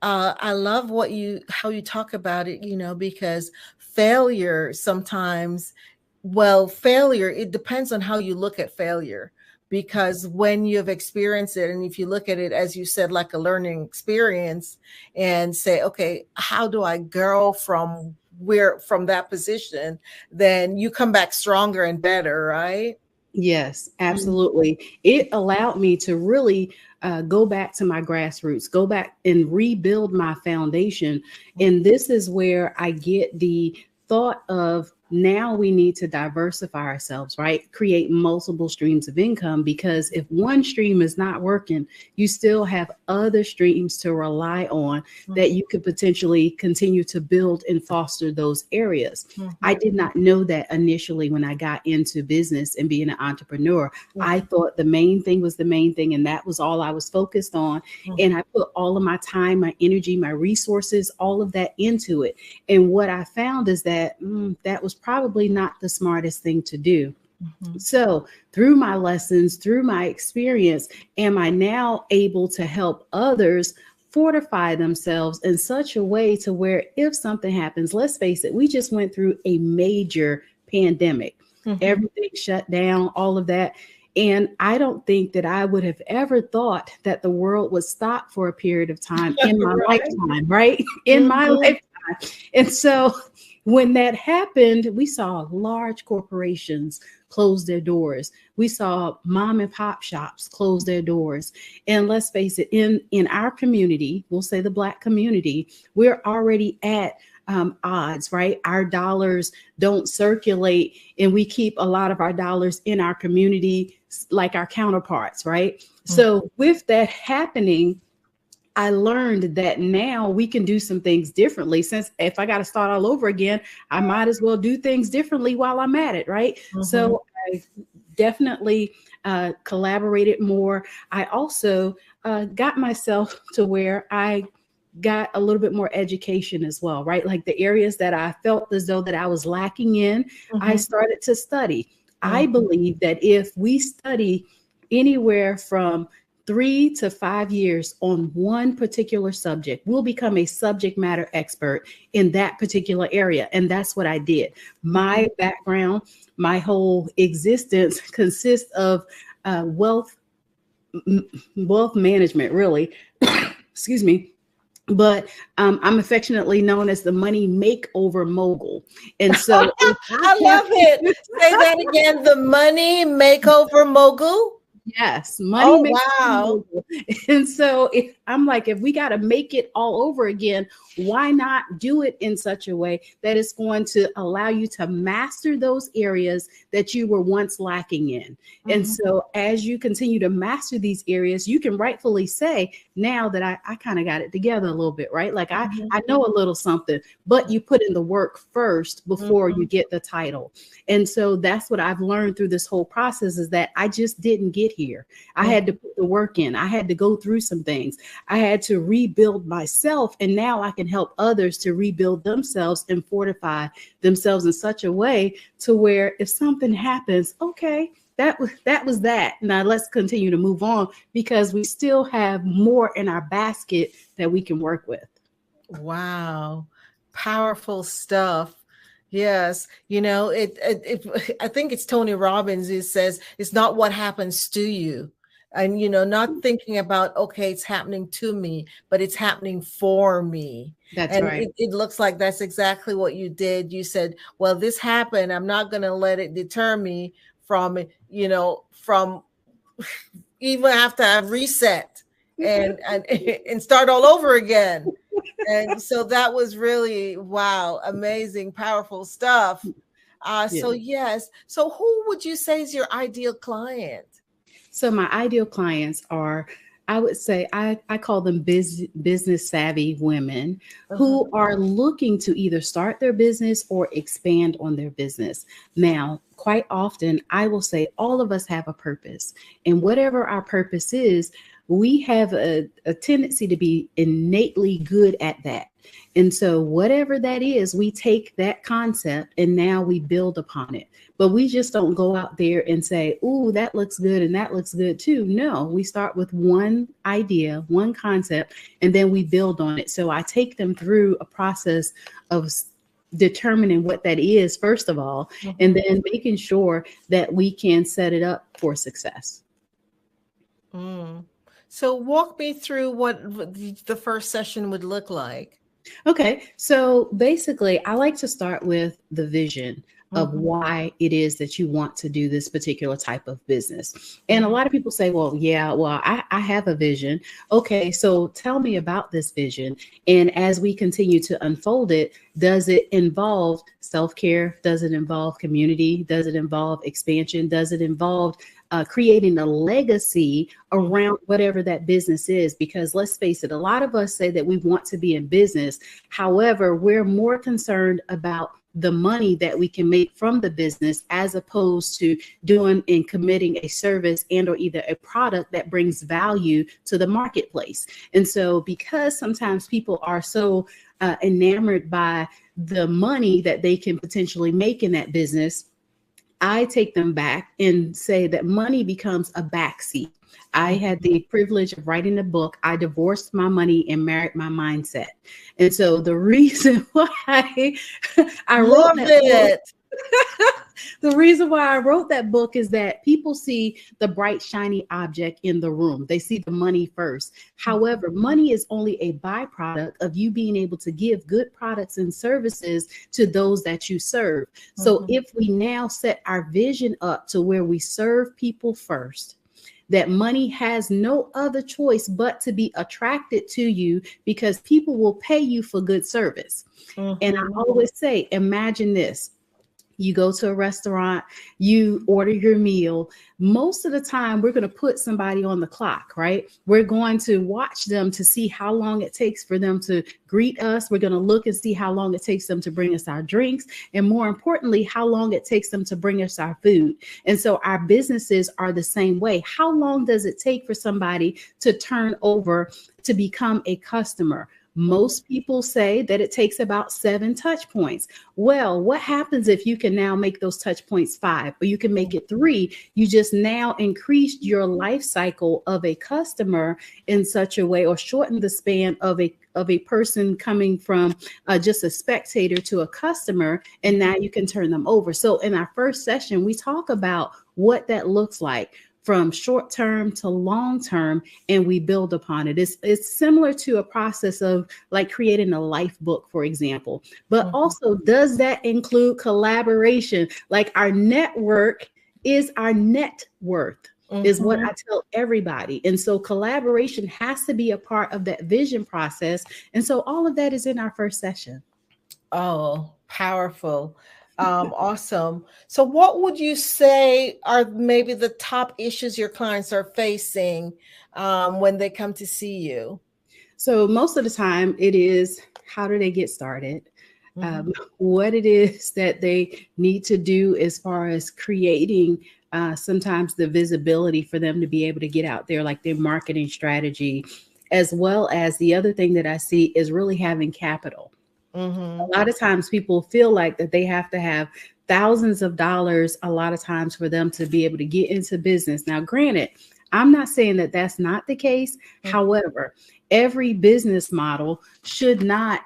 I love how you talk about it, because failure sometimes, failure, it depends on how you look at failure. Because when you've experienced it, and if you look at it, as you said, like a learning experience, and say, okay, how do I grow from that position? Then you come back stronger and better, right? Yes, absolutely. It allowed me to really go back to my grassroots, go back and rebuild my foundation. And this is where I get the thought of, now we need to diversify ourselves, right? Create multiple streams of income, because if one stream is not working, you still have other streams to rely on that you could potentially continue to build and foster those areas. I did not know that initially when I got into business and being an entrepreneur. I thought the main thing was the main thing, and that was all I was focused on. And I put all of my time, my energy, my resources, all of that into it. And what I found is that that was probably not the smartest thing to do. So through my lessons, through my experience, am I now able to help others fortify themselves in such a way to where if something happens, let's face it, we just went through a major pandemic, everything shut down, all of that. And I don't think that I would have ever thought that the world would stop for a period of time in my lifetime, right? In my lifetime. And so when that happened, we saw large corporations close their doors. We saw mom and pop shops close their doors. And let's face it, in our community, we'll say the Black community, we're already at odds, right? Our dollars don't circulate, and we keep a lot of our dollars in our community like our counterparts, right? So with that happening, I learned that now we can do some things differently. Since if I got to start all over again, I might as well do things differently while I'm at it, right? So I definitely collaborated more. I also got myself to where I got a little bit more education as well, right? Like the areas that I felt as though that I was lacking in, I started to study. I believe that if we study anywhere from 3 to 5 years on one particular subject, we'll become a subject matter expert in that particular area. And that's what I did. My background, my whole existence consists of wealth management, really. Excuse me. But I'm affectionately known as the money makeover mogul. And so I love it. Say that again. The money makeover mogul. Yes, money. Wow. And so I'm like, if we got to make it all over again, why not do it in such a way that it's going to allow you to master those areas that you were once lacking in? And so as you continue to master these areas, you can rightfully say now that I kind of got it together a little bit, right? Like I know a little something, but you put in the work first before you get the title. And so that's what I've learned through this whole process, is that I just didn't get here. I had to put the work in. I had to go through some things. I had to rebuild myself. And now I can help others to rebuild themselves and fortify themselves in such a way to where if something happens, okay, that was that. Now let's continue to move on because we still have more in our basket that we can work with. Wow. Powerful stuff. Yes. You know, I think it's Tony Robbins who says it's not what happens to you. And, you know, not thinking about, okay, it's happening to me, but it's happening for me. That's and right. It looks like that's exactly what you did. You said, well, this happened. I'm not going to let it deter me from, you know, from even after I've reset and start all over again. And so that was really, wow, amazing, powerful stuff. So yes. So who would you say is your ideal client? So my ideal clients are, I would say, I call them business savvy women who are looking to either start their business or expand on their business. Now, quite often, I will say all of us have a purpose, and whatever our purpose is, we have a tendency to be innately good at that. And so whatever that is, we take that concept and now we build upon it. But we just don't go out there and say, ooh, that looks good and that looks good too. No, we start with one idea, one concept, and then we build on it. So I take them through a process of determining what that is, first of all, and then making sure that we can set it up for success. So walk me through what the first session would look like. Okay, so basically, I like to start with the vision of why it is that you want to do this particular type of business. And a lot of people say, well, yeah, well, I have a vision. Okay, so tell me about this vision. And as we continue to unfold it, does it involve self-care? Does it involve community? Does it involve expansion? Does it involve creating a legacy around whatever that business is? Because let's face it, a lot of us say that we want to be in business. However, we're more concerned about the money that we can make from the business as opposed to doing and committing a service and or either a product that brings value to the marketplace. And so because sometimes people are so enamored by the money that they can potentially make in that business, I take them back and say that money becomes a backseat. I had the privilege of writing a book. I divorced my money and married my mindset. And so the reason why I wrote that book, the reason why I wrote that book is that people see the bright, shiny object in the room. They see the money first. However, money is only a byproduct of you being able to give good products and services to those that you serve. So if we now set our vision up to where we serve people first, that money has no other choice but to be attracted to you because people will pay you for good service. And I always say, imagine this. You go to a restaurant, you order your meal. Most of the time, we're going to put somebody on the clock, right? We're going to watch them to see how long it takes for them to greet us. We're going to look and see how long it takes them to bring us our drinks. And more importantly, how long it takes them to bring us our food. And so our businesses are the same way. How long does it take for somebody to turn over to become a customer? Most people say that it takes about 7 touch points. Well, what happens if you can now make those touch points 5 or you can make it 3? You just now increased your life cycle of a customer in such a way, or shortened the span of a person coming from just a spectator to a customer, and now you can turn them over. So in our first session, we talk about what that looks like from short term to long term, and we build upon it. It's similar to a process of like creating a life book, for example, but also does that include collaboration? Like our network is our net worth, is what I tell everybody. And so collaboration has to be a part of that vision process. And so all of that is in our first session. Oh, powerful. Awesome. So what would you say are maybe the top issues your clients are facing when they come to see you? So most of the time it is, how do they get started? What it is that they need to do as far as creating sometimes the visibility for them to be able to get out there, like their marketing strategy, as well as the other thing that I see is really having capital. Mm-hmm. A lot of times people feel like that they have to have thousands of dollars a lot of times for them to be able to get into business. Now, granted, I'm not saying that that's not the case. Mm-hmm. However, every business model should not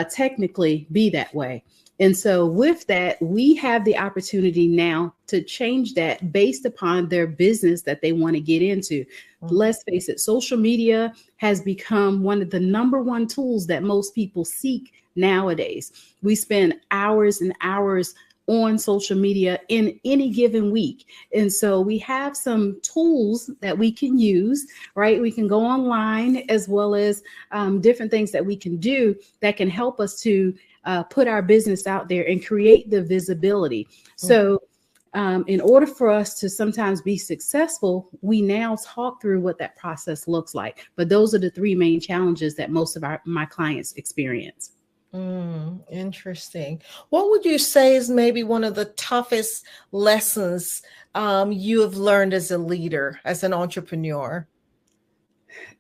technically be that way. And so with that, we have the opportunity now to change that based upon their business that they want to get into. Mm-hmm. Let's face it, social media has become one of the number one tools that most people seek nowadays. We spend hours and hours on social media in any given week. And so we have some tools that we can use, right? We can go online as well as different things that we can do that can help us to put our business out there and create the visibility. So in order for us to sometimes be successful, we now talk through what that process looks like. But those are the three main challenges that most of my clients experience. Interesting. What would you say is maybe one of the toughest lessons you have learned as a leader, as an entrepreneur?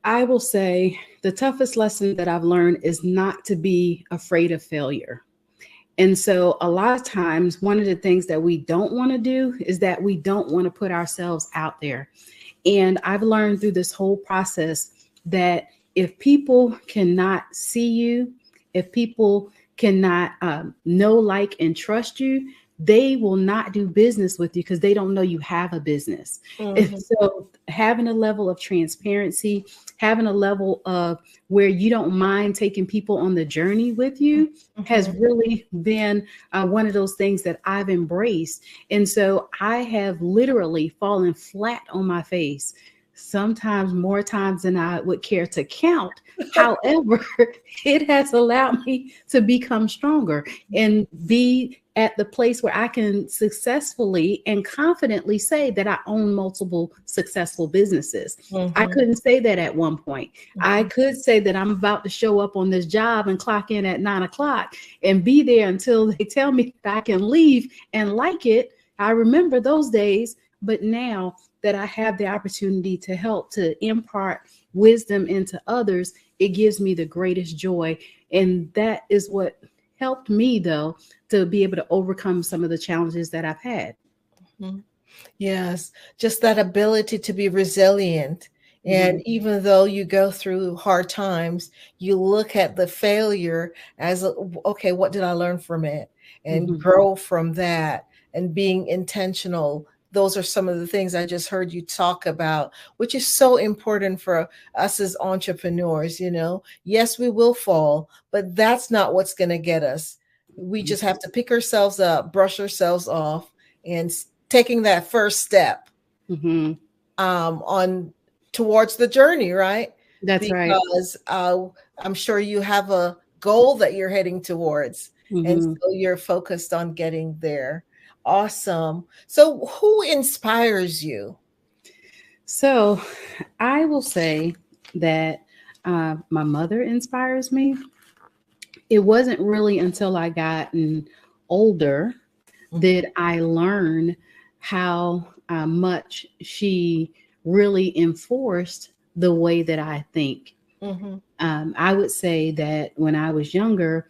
I will say the toughest lesson that I've learned is not to be afraid of failure. And so a lot of times, one of the things that we don't want to do is that we don't want to put ourselves out there. And I've learned through this whole process that if people cannot see you, if people cannot know, like, and trust you, they will not do business with you because they don't know you have a business. Mm-hmm. And so having a level of transparency, having a level of where you don't mind taking people on the journey with you has really been one of those things that I've embraced. And so I have literally fallen flat on my face, sometimes more times than I would care to count. However, it has allowed me to become stronger and be at the place where I can successfully and confidently say that I own multiple successful businesses. I couldn't say that at one point. I could say that I'm about to show up on this job and clock in at 9 o'clock and be there until they tell me that I can leave and like it. I remember those days, but now that I have the opportunity to help to impart wisdom into others, it gives me the greatest joy. And that is what helped me, though, to be able to overcome some of the challenges that I've had. Yes, just that ability to be resilient. And even though you go through hard times, you look at the failure as, okay, what did I learn from it? And grow from that, and being intentional. Those are some of the things I just heard you talk about, which is so important for us as entrepreneurs. You know, yes, we will fall, but that's not what's going to get us. We just have to pick ourselves up, brush ourselves off, and taking that first step on towards the journey, right? That's right. Because I'm sure you have a goal that you're heading towards, and so you're focused on getting there. Awesome. So who inspires you? So I will say that my mother inspires me. It wasn't really until I gotten older that I learned how much she really enforced the way that I think. I would say that when I was younger,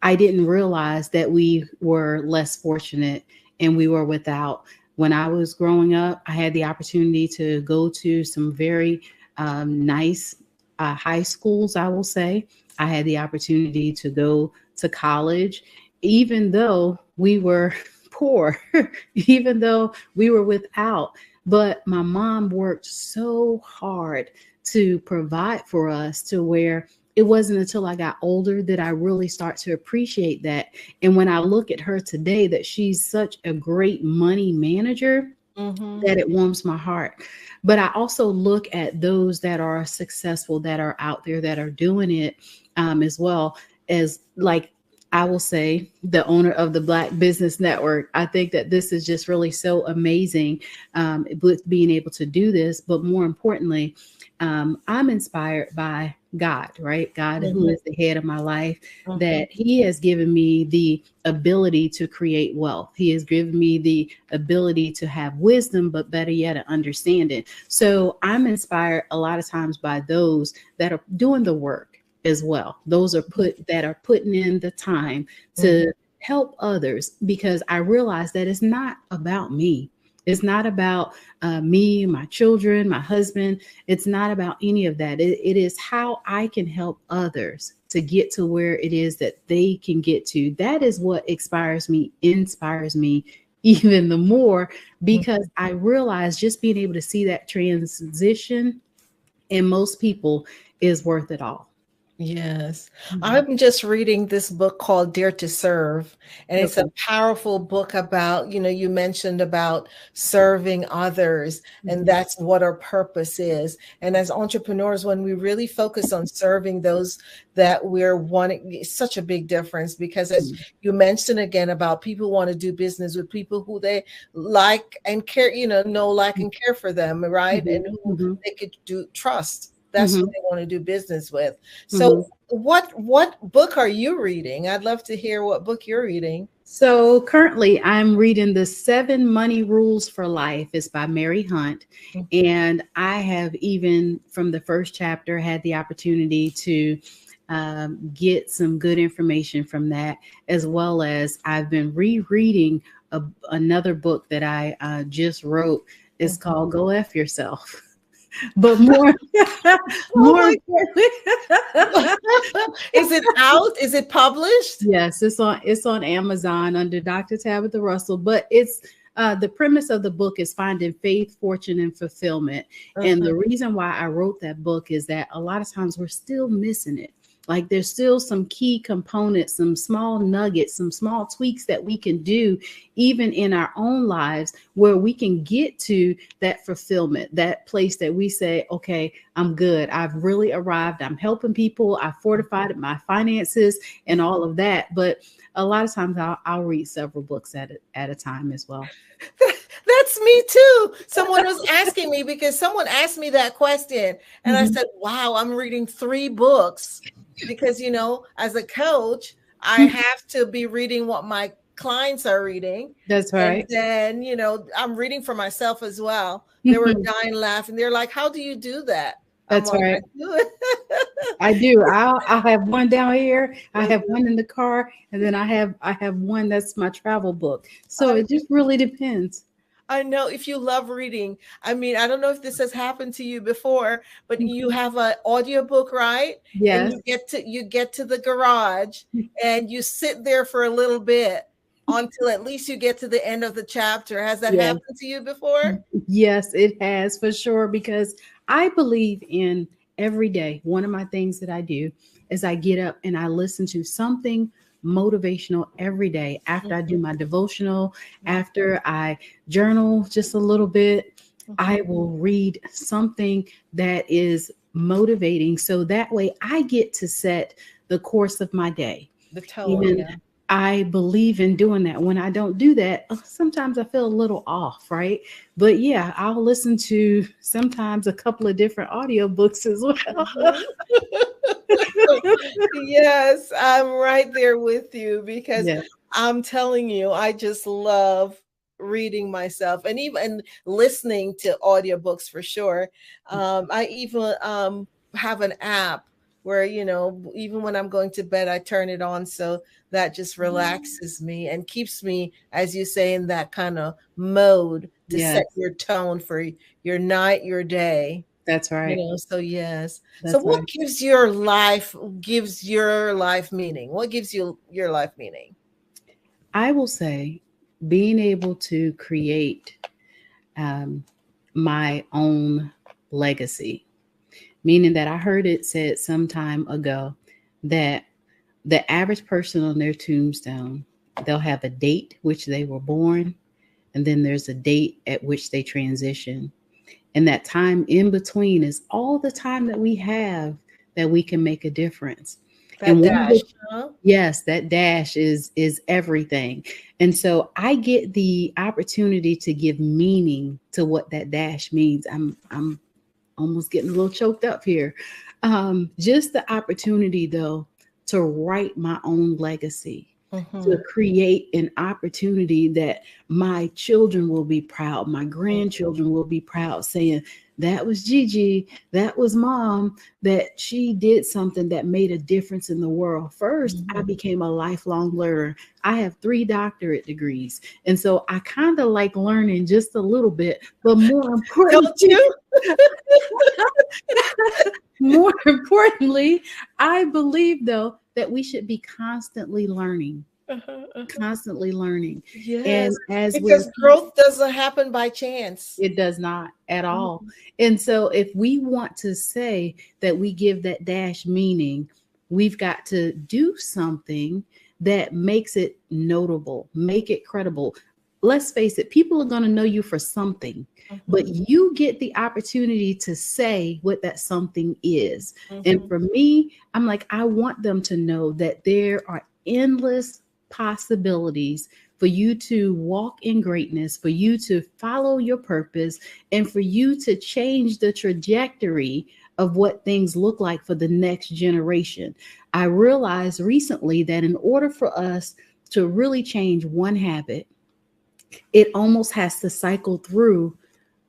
I didn't realize that we were less fortunate and we were without. When I was growing up, I had the opportunity to go to some very nice high schools, I will say. I had the opportunity to go to college, even though we were poor, even though we were without. But my mom worked so hard to provide for us to where it wasn't until I got older that I really start to appreciate that. And when I look at her today, that she's such a great money manager, that it warms my heart. But I also look at those that are successful, that are out there, that are doing it as well as, like, I will say, the owner of the Black Business Network. I think that this is just really so amazing with being able to do this. But more importantly, I'm inspired by God, right? God, who Mhm. is the head of my life, Mhm. that he has given me the ability to create wealth. He has given me the ability to have wisdom, but better yet, an understanding. So I'm inspired a lot of times by those that are doing the work as well. Those are putting in the time to help others, because I realize that it's not about me. It's not about me, my children, my husband. It's not about any of that. It is how I can help others to get to where it is that they can get to. That is what inspires me even the more, because I realize just being able to see that transition in most people is worth it all. Yes. I'm just reading this book called Dare to Serve, and it's a powerful book about, you mentioned about serving others, and that's what our purpose is. And as entrepreneurs, when we really focus on serving those that we're wanting, it's such a big difference, because as you mentioned again about people want to do business with people who they like and care, know, like and care for them, right? And who they could trust. That's who they want to do business with. So what book are you reading? I'd love to hear what book you're reading. So currently I'm reading The 7 Money Rules for Life. It's by Mary Hunt. And I have, even from the first chapter, had the opportunity to get some good information from that, as well as I've been rereading another book that I just wrote. It's called Go F Yourself. But more, is it out? Is it published? Yes, it's on Amazon under Dr. Tabitha Russell. But it's the premise of the book is finding faith, fortune, and fulfillment. And the reason why I wrote that book is that a lot of times we're still missing it. Like there's still some key components, some small nuggets, some small tweaks that we can do even in our own lives, where we can get to that fulfillment, that place that we say, okay, I'm good. I've really arrived. I'm helping people. I fortified my finances and all of that. But a lot of times I'll read several books at a time as well. That's me too. Someone was asking me, because someone asked me that question, and I said, wow, I'm reading 3 books. Because, as a coach, I have to be reading what my clients are reading. That's right. And then, I'm reading for myself as well. They were dying laughing. They're like, how do you do that? That's right. I do. I have one down here. I have one in the car, and then I have one that's my travel book. So it just really depends. I know, if you love reading. I mean, I don't know if this has happened to you before, but you have an audiobook, right? Yes. And you get to the garage and you sit there for a little bit until at least you get to the end of the chapter. Has that happened to you before? Yes, it has, for sure, because I believe in every day. One of my things that I do is I get up and I listen to something motivational every day. After I do my devotional, after I journal just a little bit, I will read something that is motivating. So that way I get to set the course of my day. The tone. I believe in doing that. When I don't do that, sometimes I feel a little off, right? But yeah, I'll listen to sometimes a couple of different audiobooks as well. Yes, I'm right there with you, because I'm telling you, I just love reading myself, and even listening to audiobooks for sure. I even have an app where, even when I'm going to bed, I turn it on. So that just relaxes me and keeps me, as you say, in that kind of mode to set your tone for your night, your day. That's right. So yes. That's so what right. gives your life meaning? What gives you your life meaning? I will say being able to create my own legacy, meaning that I heard it said some time ago that the average person on their tombstone, they'll have a date which they were born, and then there's a date at which they transition. And that time in between is all the time that we have that we can make a difference. That dash, yes, that dash is everything. And so I get the opportunity to give meaning to what that dash means. I'm almost getting a little choked up here. Just the opportunity, though, to write my own legacy, to create an opportunity that my children will be proud, my grandchildren will be proud, saying, that was Gigi, that was mom, that she did something that made a difference in the world. First, I became a lifelong learner. I have 3 doctorate degrees. And so I kind of like learning just a little bit, but more importantly, don't you? More importantly, I believe, though, that we should be constantly learning. Constantly learning. Yes, and as because growth doesn't happen by chance. It does not at all. And so if we want to say that we give that dash meaning, we've got to do something that makes it notable, make it credible. Let's face it, people are going to know you for something, but you get the opportunity to say what that something is. And for me, I'm like, I want them to know that there are endless possibilities for you to walk in greatness, for you to follow your purpose, and for you to change the trajectory of what things look like for the next generation. I realized recently that in order for us to really change one habit, it almost has to cycle through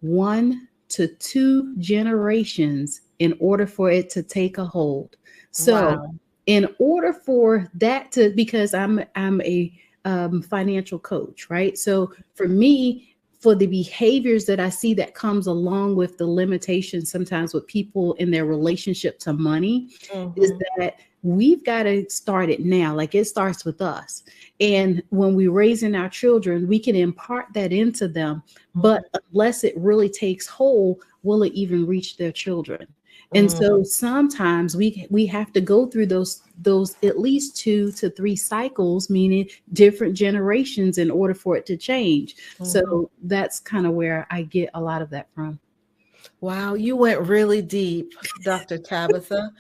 1 to 2 generations in order for it to take a hold. So in order for that to, because I'm a financial coach, right? So for me, for the behaviors that I see that comes along with the limitations sometimes with people in their relationship to money, is that we've got to start it now. Like, it starts with us. And when we're raising our children, we can impart that into them. But unless it really takes hold, will it even reach their children? And so sometimes we have to go through those at least 2 to 3 cycles, meaning different generations, in order for it to change. So that's kind of where I get a lot of that from. Wow, you went really deep, Dr. Tabitha,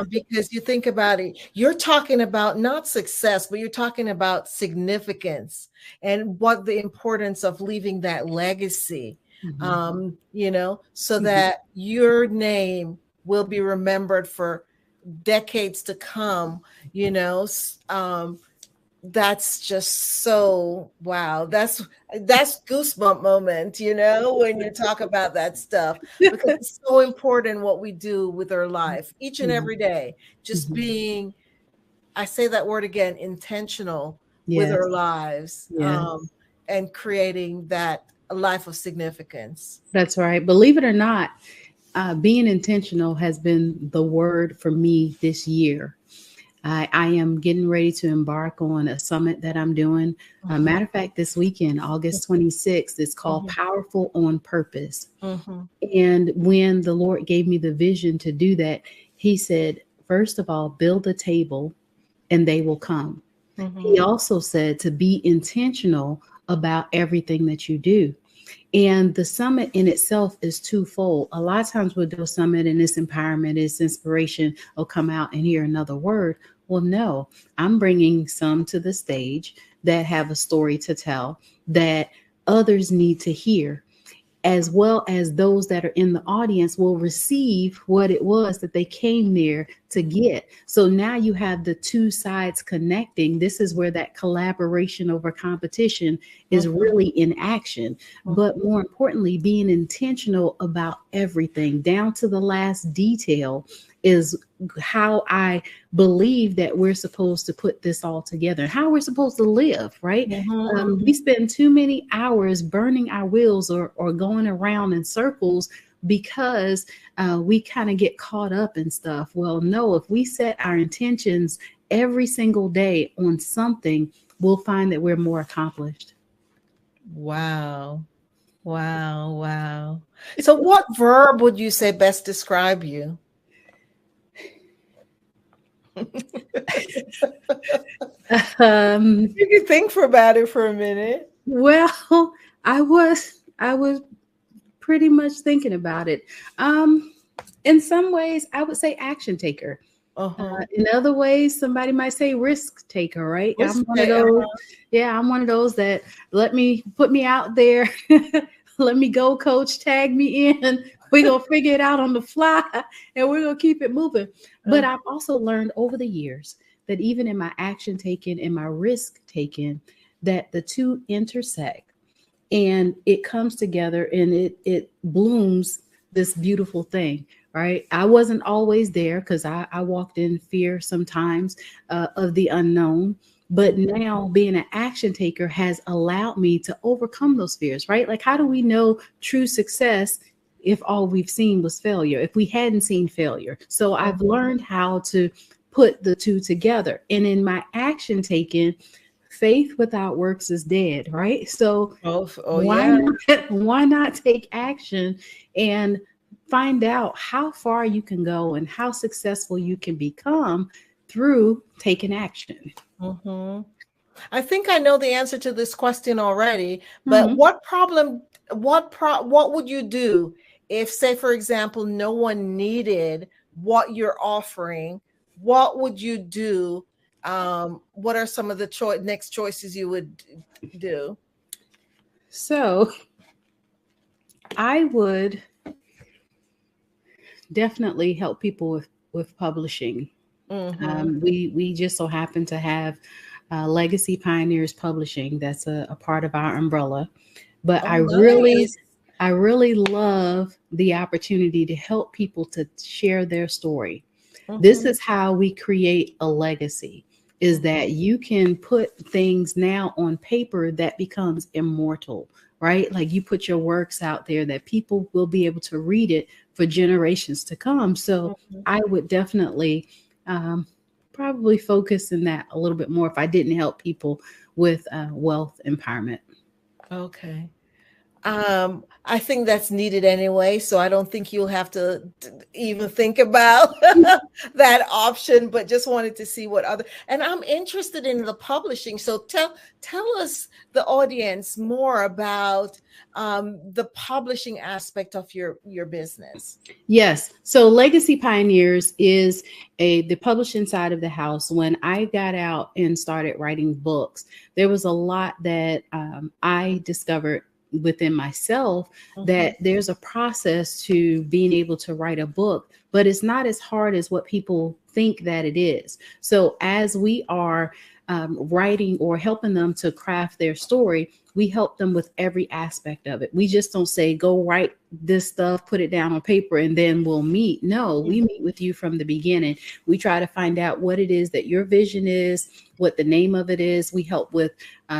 because you think about it, you're talking about not success, but you're talking about significance and what the importance of leaving that legacy, so that your name will be remembered for decades to come, that's just so wow. That's goosebump moment, when you talk about that stuff, because it's so important what we do with our life each and every day. Just being, I say that word again, intentional with our lives, and creating that life of significance. That's right. Believe it or not, being intentional has been the word for me this year. I am getting ready to embark on a summit that I'm doing. Matter of fact, this weekend, August 26th, it's called Powerful on Purpose. And when the Lord gave me the vision to do that, he said, first of all, build a table and they will come. He also said to be intentional about everything that you do. And the summit in itself is twofold. A lot of times we'll do a summit and it's empowerment, it's inspiration, or come out and hear another word. Well, no, I'm bringing some to the stage that have a story to tell that others need to hear, as well as those that are in the audience will receive what it was that they came there to get. So now you have the two sides connecting. This is where that collaboration over competition is really in action. But more importantly, being intentional about everything down to the last detail is how I believe that we're supposed to put this all together, how we're supposed to live, right? We spend too many hours burning our wheels or going around in circles because we kind of get caught up in stuff. Well, no, if we set our intentions every single day on something, we'll find that we're more accomplished. Wow. Wow. Wow. So what verb would you say best describe you? You can think about it for a minute. Well, I was pretty much thinking about it. In some ways, I would say action taker. In other ways, somebody might say risk taker, right? I'm one of those. Yeah, I'm one of those that put me out there. Let me go, coach, tag me in, We're going to figure it out on the fly and we're going to keep it moving. But I've also learned over the years that even in my action taking and my risk taking, that the two intersect and it comes together and it blooms this beautiful thing, right? I wasn't always there because I walked in fear sometimes of the unknown. But now being an action taker has allowed me to overcome those fears, right? Like, how do we know true success if all we've seen was failure, if we hadn't seen failure? So I've learned how to put the two together. And in my action taking, faith without works is dead, right? So why not take action and find out how far you can go and how successful you can become through taking action? I think I know the answer to this question already, but what would you do if, say, for example, no one needed what you're offering? What would you do? What are some of the next choices you would do? So I would definitely help people with publishing. We just so happen to have Legacy Pioneers Publishing. That's a part of our umbrella. But I really love the opportunity to help people to share their story. This is how we create a legacy, is that you can put things now on paper that becomes immortal, right? Like you put your works out there that people will be able to read it for generations to come. So I would definitely probably focus in that a little bit more if I didn't help people with wealth empowerment. Okay. I think that's needed anyway, so I don't think you'll have to even think about that option, but just wanted to see what other, and I'm interested in the publishing. So tell us, the audience, more about the publishing aspect of your business. Yes. So Legacy Pioneers is the publishing side of the house. When I got out and started writing books, there was a lot that I discovered within myself, that there's a process to being able to write a book, but it's not as hard as what people think that it is. So as we are writing or helping them to craft their story, we help them with every aspect of it. We just don't say, go write this stuff, put it down on paper, and then we'll meet. No, we meet with you from the beginning. We try to find out what it is that your vision is, what the name of it is. We help with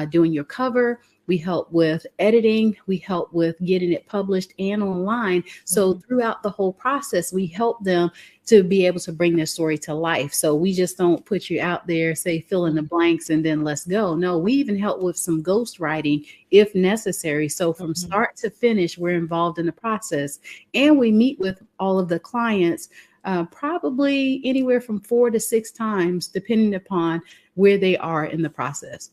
doing your cover. We help with editing. We help with getting it published and online. So throughout the whole process, we help them to be able to bring their story to life. So we just don't put you out there, say, fill in the blanks and then let's go. No, we even help with some ghostwriting if necessary. So from start to finish, we're involved in the process, and we meet with all of the clients probably anywhere from 4 to 6 times, depending upon where they are in the process.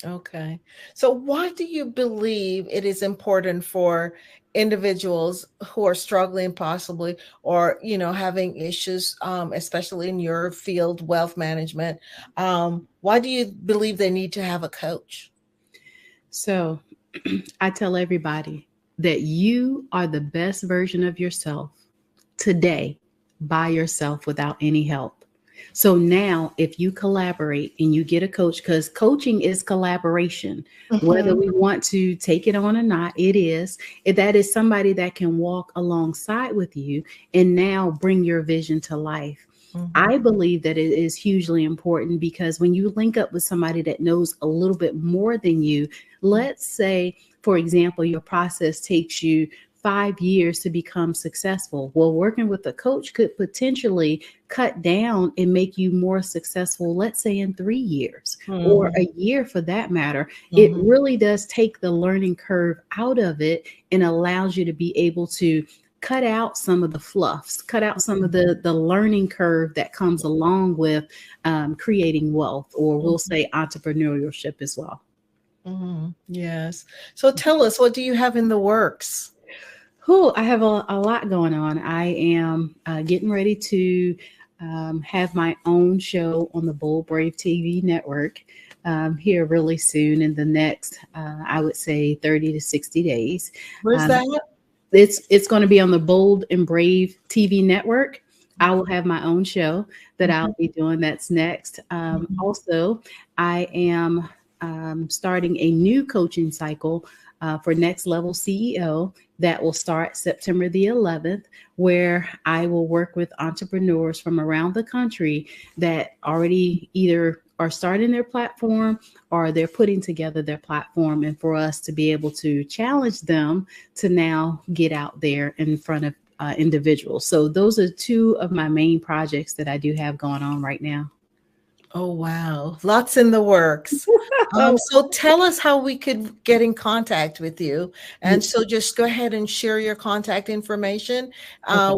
Okay. So why do you believe it is important for individuals who are struggling possibly, or, having issues, especially in your field, wealth management? Why do you believe they need to have a coach? So I tell everybody that you are the best version of yourself today by yourself without any help. So now if you collaborate and you get a coach, because coaching is collaboration, whether we want to take it on or not, it is. That is somebody that can walk alongside with you and now bring your vision to life. I believe that it is hugely important, because when you link up with somebody that knows a little bit more than you, let's say, for example, your process takes you 5 years to become successful. Well, working with a coach could potentially cut down and make you more successful, let's say in 3 years or a year for that matter. It really does take the learning curve out of it and allows you to be able to cut out some of the fluffs, cut out some of the learning curve that comes along with creating wealth, or we'll say entrepreneurship as well. Yes. So tell us, what do you have in the works? I have a lot going on. I am getting ready to have my own show on the Bold Brave TV network here really soon, in the next, I would say 30 to 60 days. Where's that? it's going to be on the Bold and Brave TV network. I will have my own show that I'll be doing. That's next. Also, I am starting a new coaching cycle for Next Level CEO that will start September the 11th, where I will work with entrepreneurs from around the country that already either are starting their platform or they're putting together their platform, and for us to be able to challenge them to now get out there in front of individuals. So those are two of my main projects that I do have going on right now. Oh, wow. Lots in the works. So tell us how we could get in contact with you. And so just go ahead and share your contact information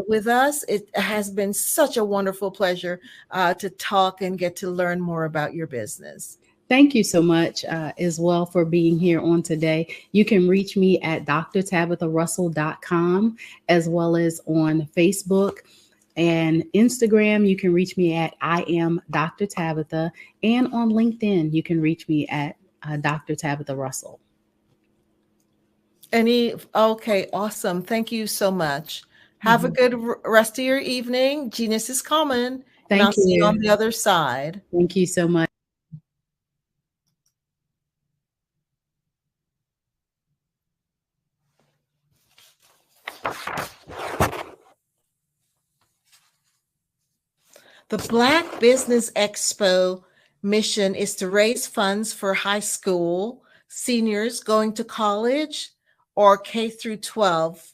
with us. It has been such a wonderful pleasure to talk and get to learn more about your business. Thank you so much as well for being here on today. You can reach me at drtabitharussell.com, as well as on Facebook and Instagram. You can reach me at I am Dr. Tabitha, and on LinkedIn, you can reach me at Dr. Tabitha Russell. Okay, awesome. Thank you so much. Have a good rest of your evening. Genius is common. Thank I'll you. see you on the other side. Thank you so much. The Black Business Expo mission is to raise funds for high school seniors going to college or K through 12.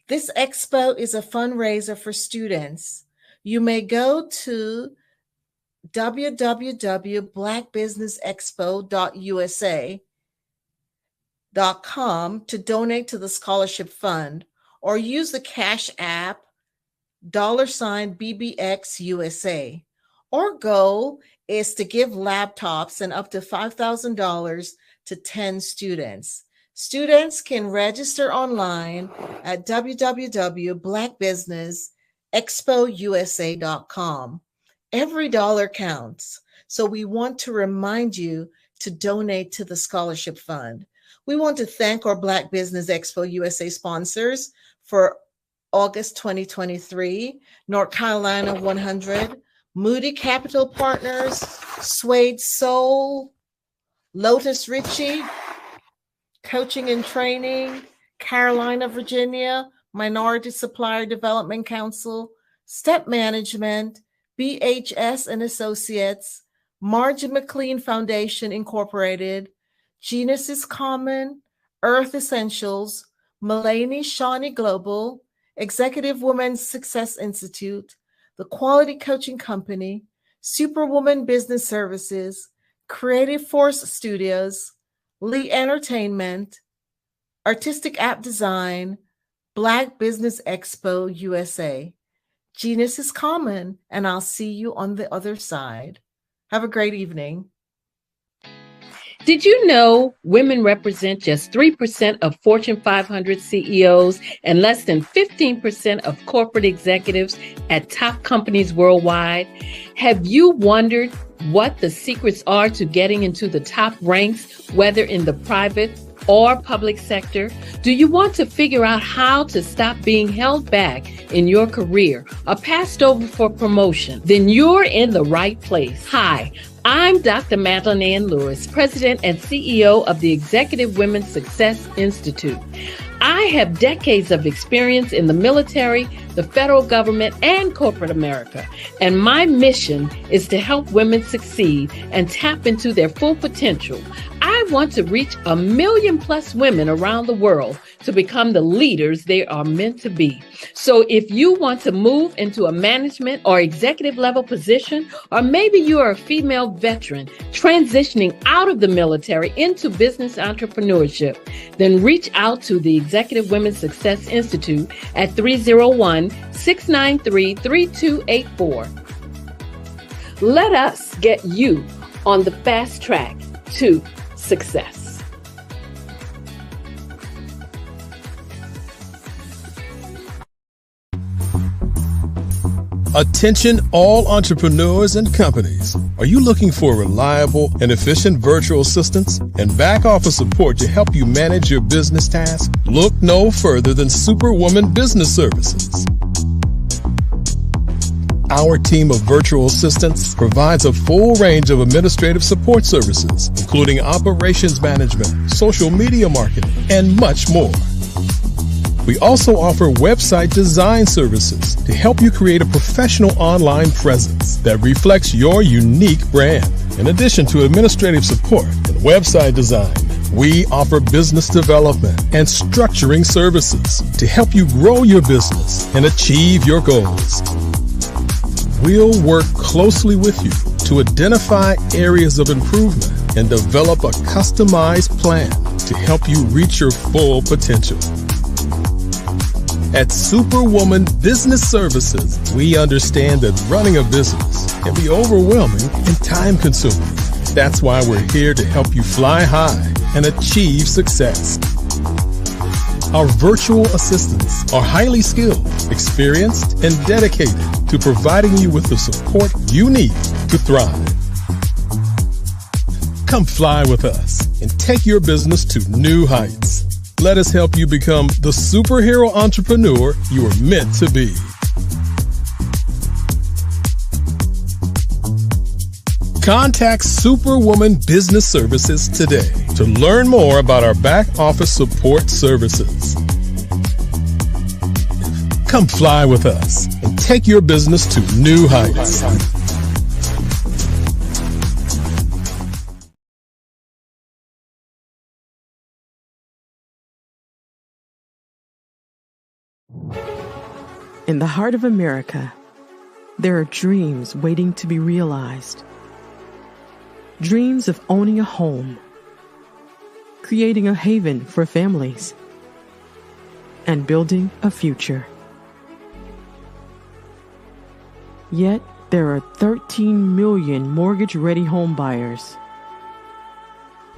This expo is a fundraiser for students. You may go to www.blackbusinessexpo.usa.com to donate to the scholarship fund, or use the Cash App $BBX USA. Our goal is to give laptops and up to $5,000 to 10 students. Students can register online at www.blackbusinessexpousa.com. Every dollar counts, so we want to remind you to donate to the scholarship fund. We want to thank our Black Business Expo USA sponsors for August 2023, North Carolina 100, Moody Capital Partners, Suede Soul, Lotus Ritchie, Coaching and Training, Carolina, Virginia, Minority Supplier Development Council, Step Management, BHS and Associates, Margin McLean Foundation Incorporated, Genius is Common, Earth Essentials, Mulaney Shawnee Global, Executive Women's Success Institute, the Quality Coaching Company, Superwoman Business Services, Creative Force Studios, Lee Entertainment, Artistic App Design, Black Business Expo USA. Genius is common, and I'll see you on the other side. Have a great evening. Did you know women represent just 3% of Fortune 500 CEOs and less than 15% of corporate executives at top companies worldwide? Have you wondered what the secrets are to getting into the top ranks, whether in the private or public sector? Do you want to figure out how to stop being held back in your career or passed over for promotion? Then you're in the right place. Hi, I'm Dr. Madeline Ann Lewis, President and CEO of the Executive Women's Success Institute. I have decades of experience in the military, the federal government, and corporate America, and my mission is to help women succeed and tap into their full potential. I want to reach 1 million plus women around the world to become the leaders they are meant to be. So if you want to move into a management or executive level position, or maybe you are a female veteran transitioning out of the military into business entrepreneurship, then reach out to the Executive Women's Success Institute at 301-693-3284. Let us get you on the fast track to success. Attention all entrepreneurs and companies. Are you looking for reliable and efficient virtual assistants and back office support to help you manage your business tasks? Look no further than Superwoman Business Services. Our team of virtual assistants provides a full range of administrative support services, including operations management, social media marketing, and much more. We also offer website design services to help you create a professional online presence that reflects your unique brand. In addition to administrative support and website design, we offer business development and structuring services to help you grow your business and achieve your goals. We'll work closely with you to identify areas of improvement and develop a customized plan to help you reach your full potential. At Superwoman Business Services, we understand that running a business can be overwhelming and time-consuming. That's why we're here to help you fly high and achieve success. Our virtual assistants are highly skilled, experienced, and dedicated to providing you with the support you need to thrive. Come fly with us and take your business to new heights. Let us help you become the superhero entrepreneur you are meant to be. Contact Superwoman Business Services today to learn more about our back office support services. Come fly with us and take your business to new heights. In the heart of America, there are dreams waiting to be realized. Dreams of owning a home, creating a haven for families, and building a future. Yet, there are 13 million mortgage-ready home buyers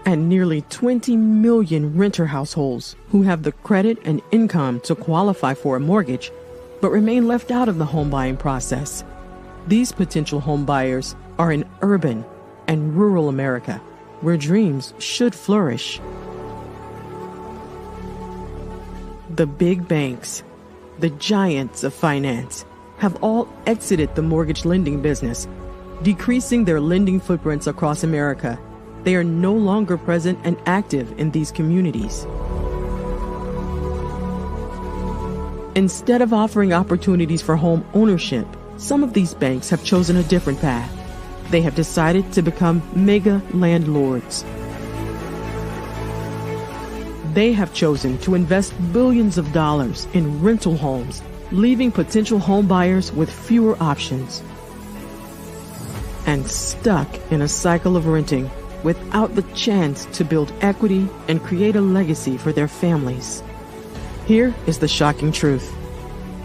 and nearly 20 million renter households who have the credit and income to qualify for a mortgage but remain left out of the home buying process. These potential home buyers are in urban and rural America, where dreams should flourish. The big banks, the giants of finance, have all exited the mortgage lending business, decreasing their lending footprints across America. They are no longer present and active in these communities. Instead of offering opportunities for home ownership, some of these banks have chosen a different path. They have decided to become mega landlords. They have chosen to invest billions of dollars in rental homes, leaving potential home buyers with fewer options and stuck in a cycle of renting without the chance to build equity and create a legacy for their families. Here is the shocking truth.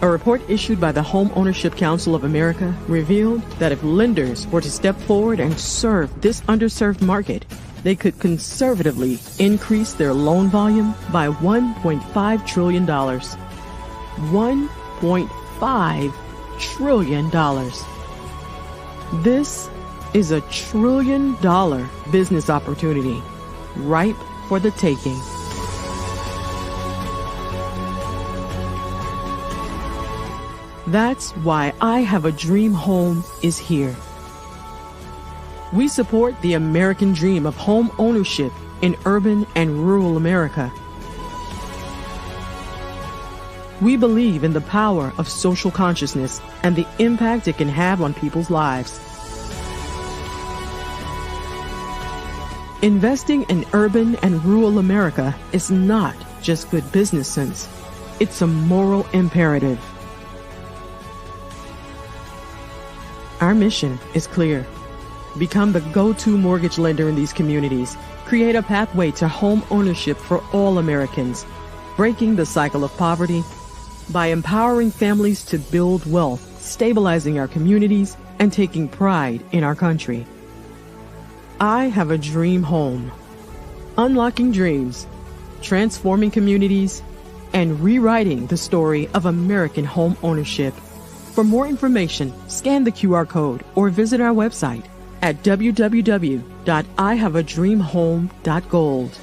A report issued by the Home Ownership Council of America revealed that if lenders were to step forward and serve this underserved market, they could conservatively increase their loan volume by $1.5 trillion. $1.5 trillion. This is a $1 trillion business opportunity, ripe for the taking. That's why I Have a Dream Home is here. We support the American dream of home ownership in urban and rural America. We believe in the power of social consciousness and the impact it can have on people's lives. Investing in urban and rural America is not just good business sense. It's a moral imperative. Our mission is clear. Become the go-to mortgage lender in these communities. Create a pathway to home ownership for all Americans, breaking the cycle of poverty by empowering families to build wealth, stabilizing our communities, and taking pride in our country. I Have a Dream Home. Unlocking dreams, transforming communities, and rewriting the story of American home ownership. For more information, scan the QR code or visit our website at www.ihaveadreamhome.gold.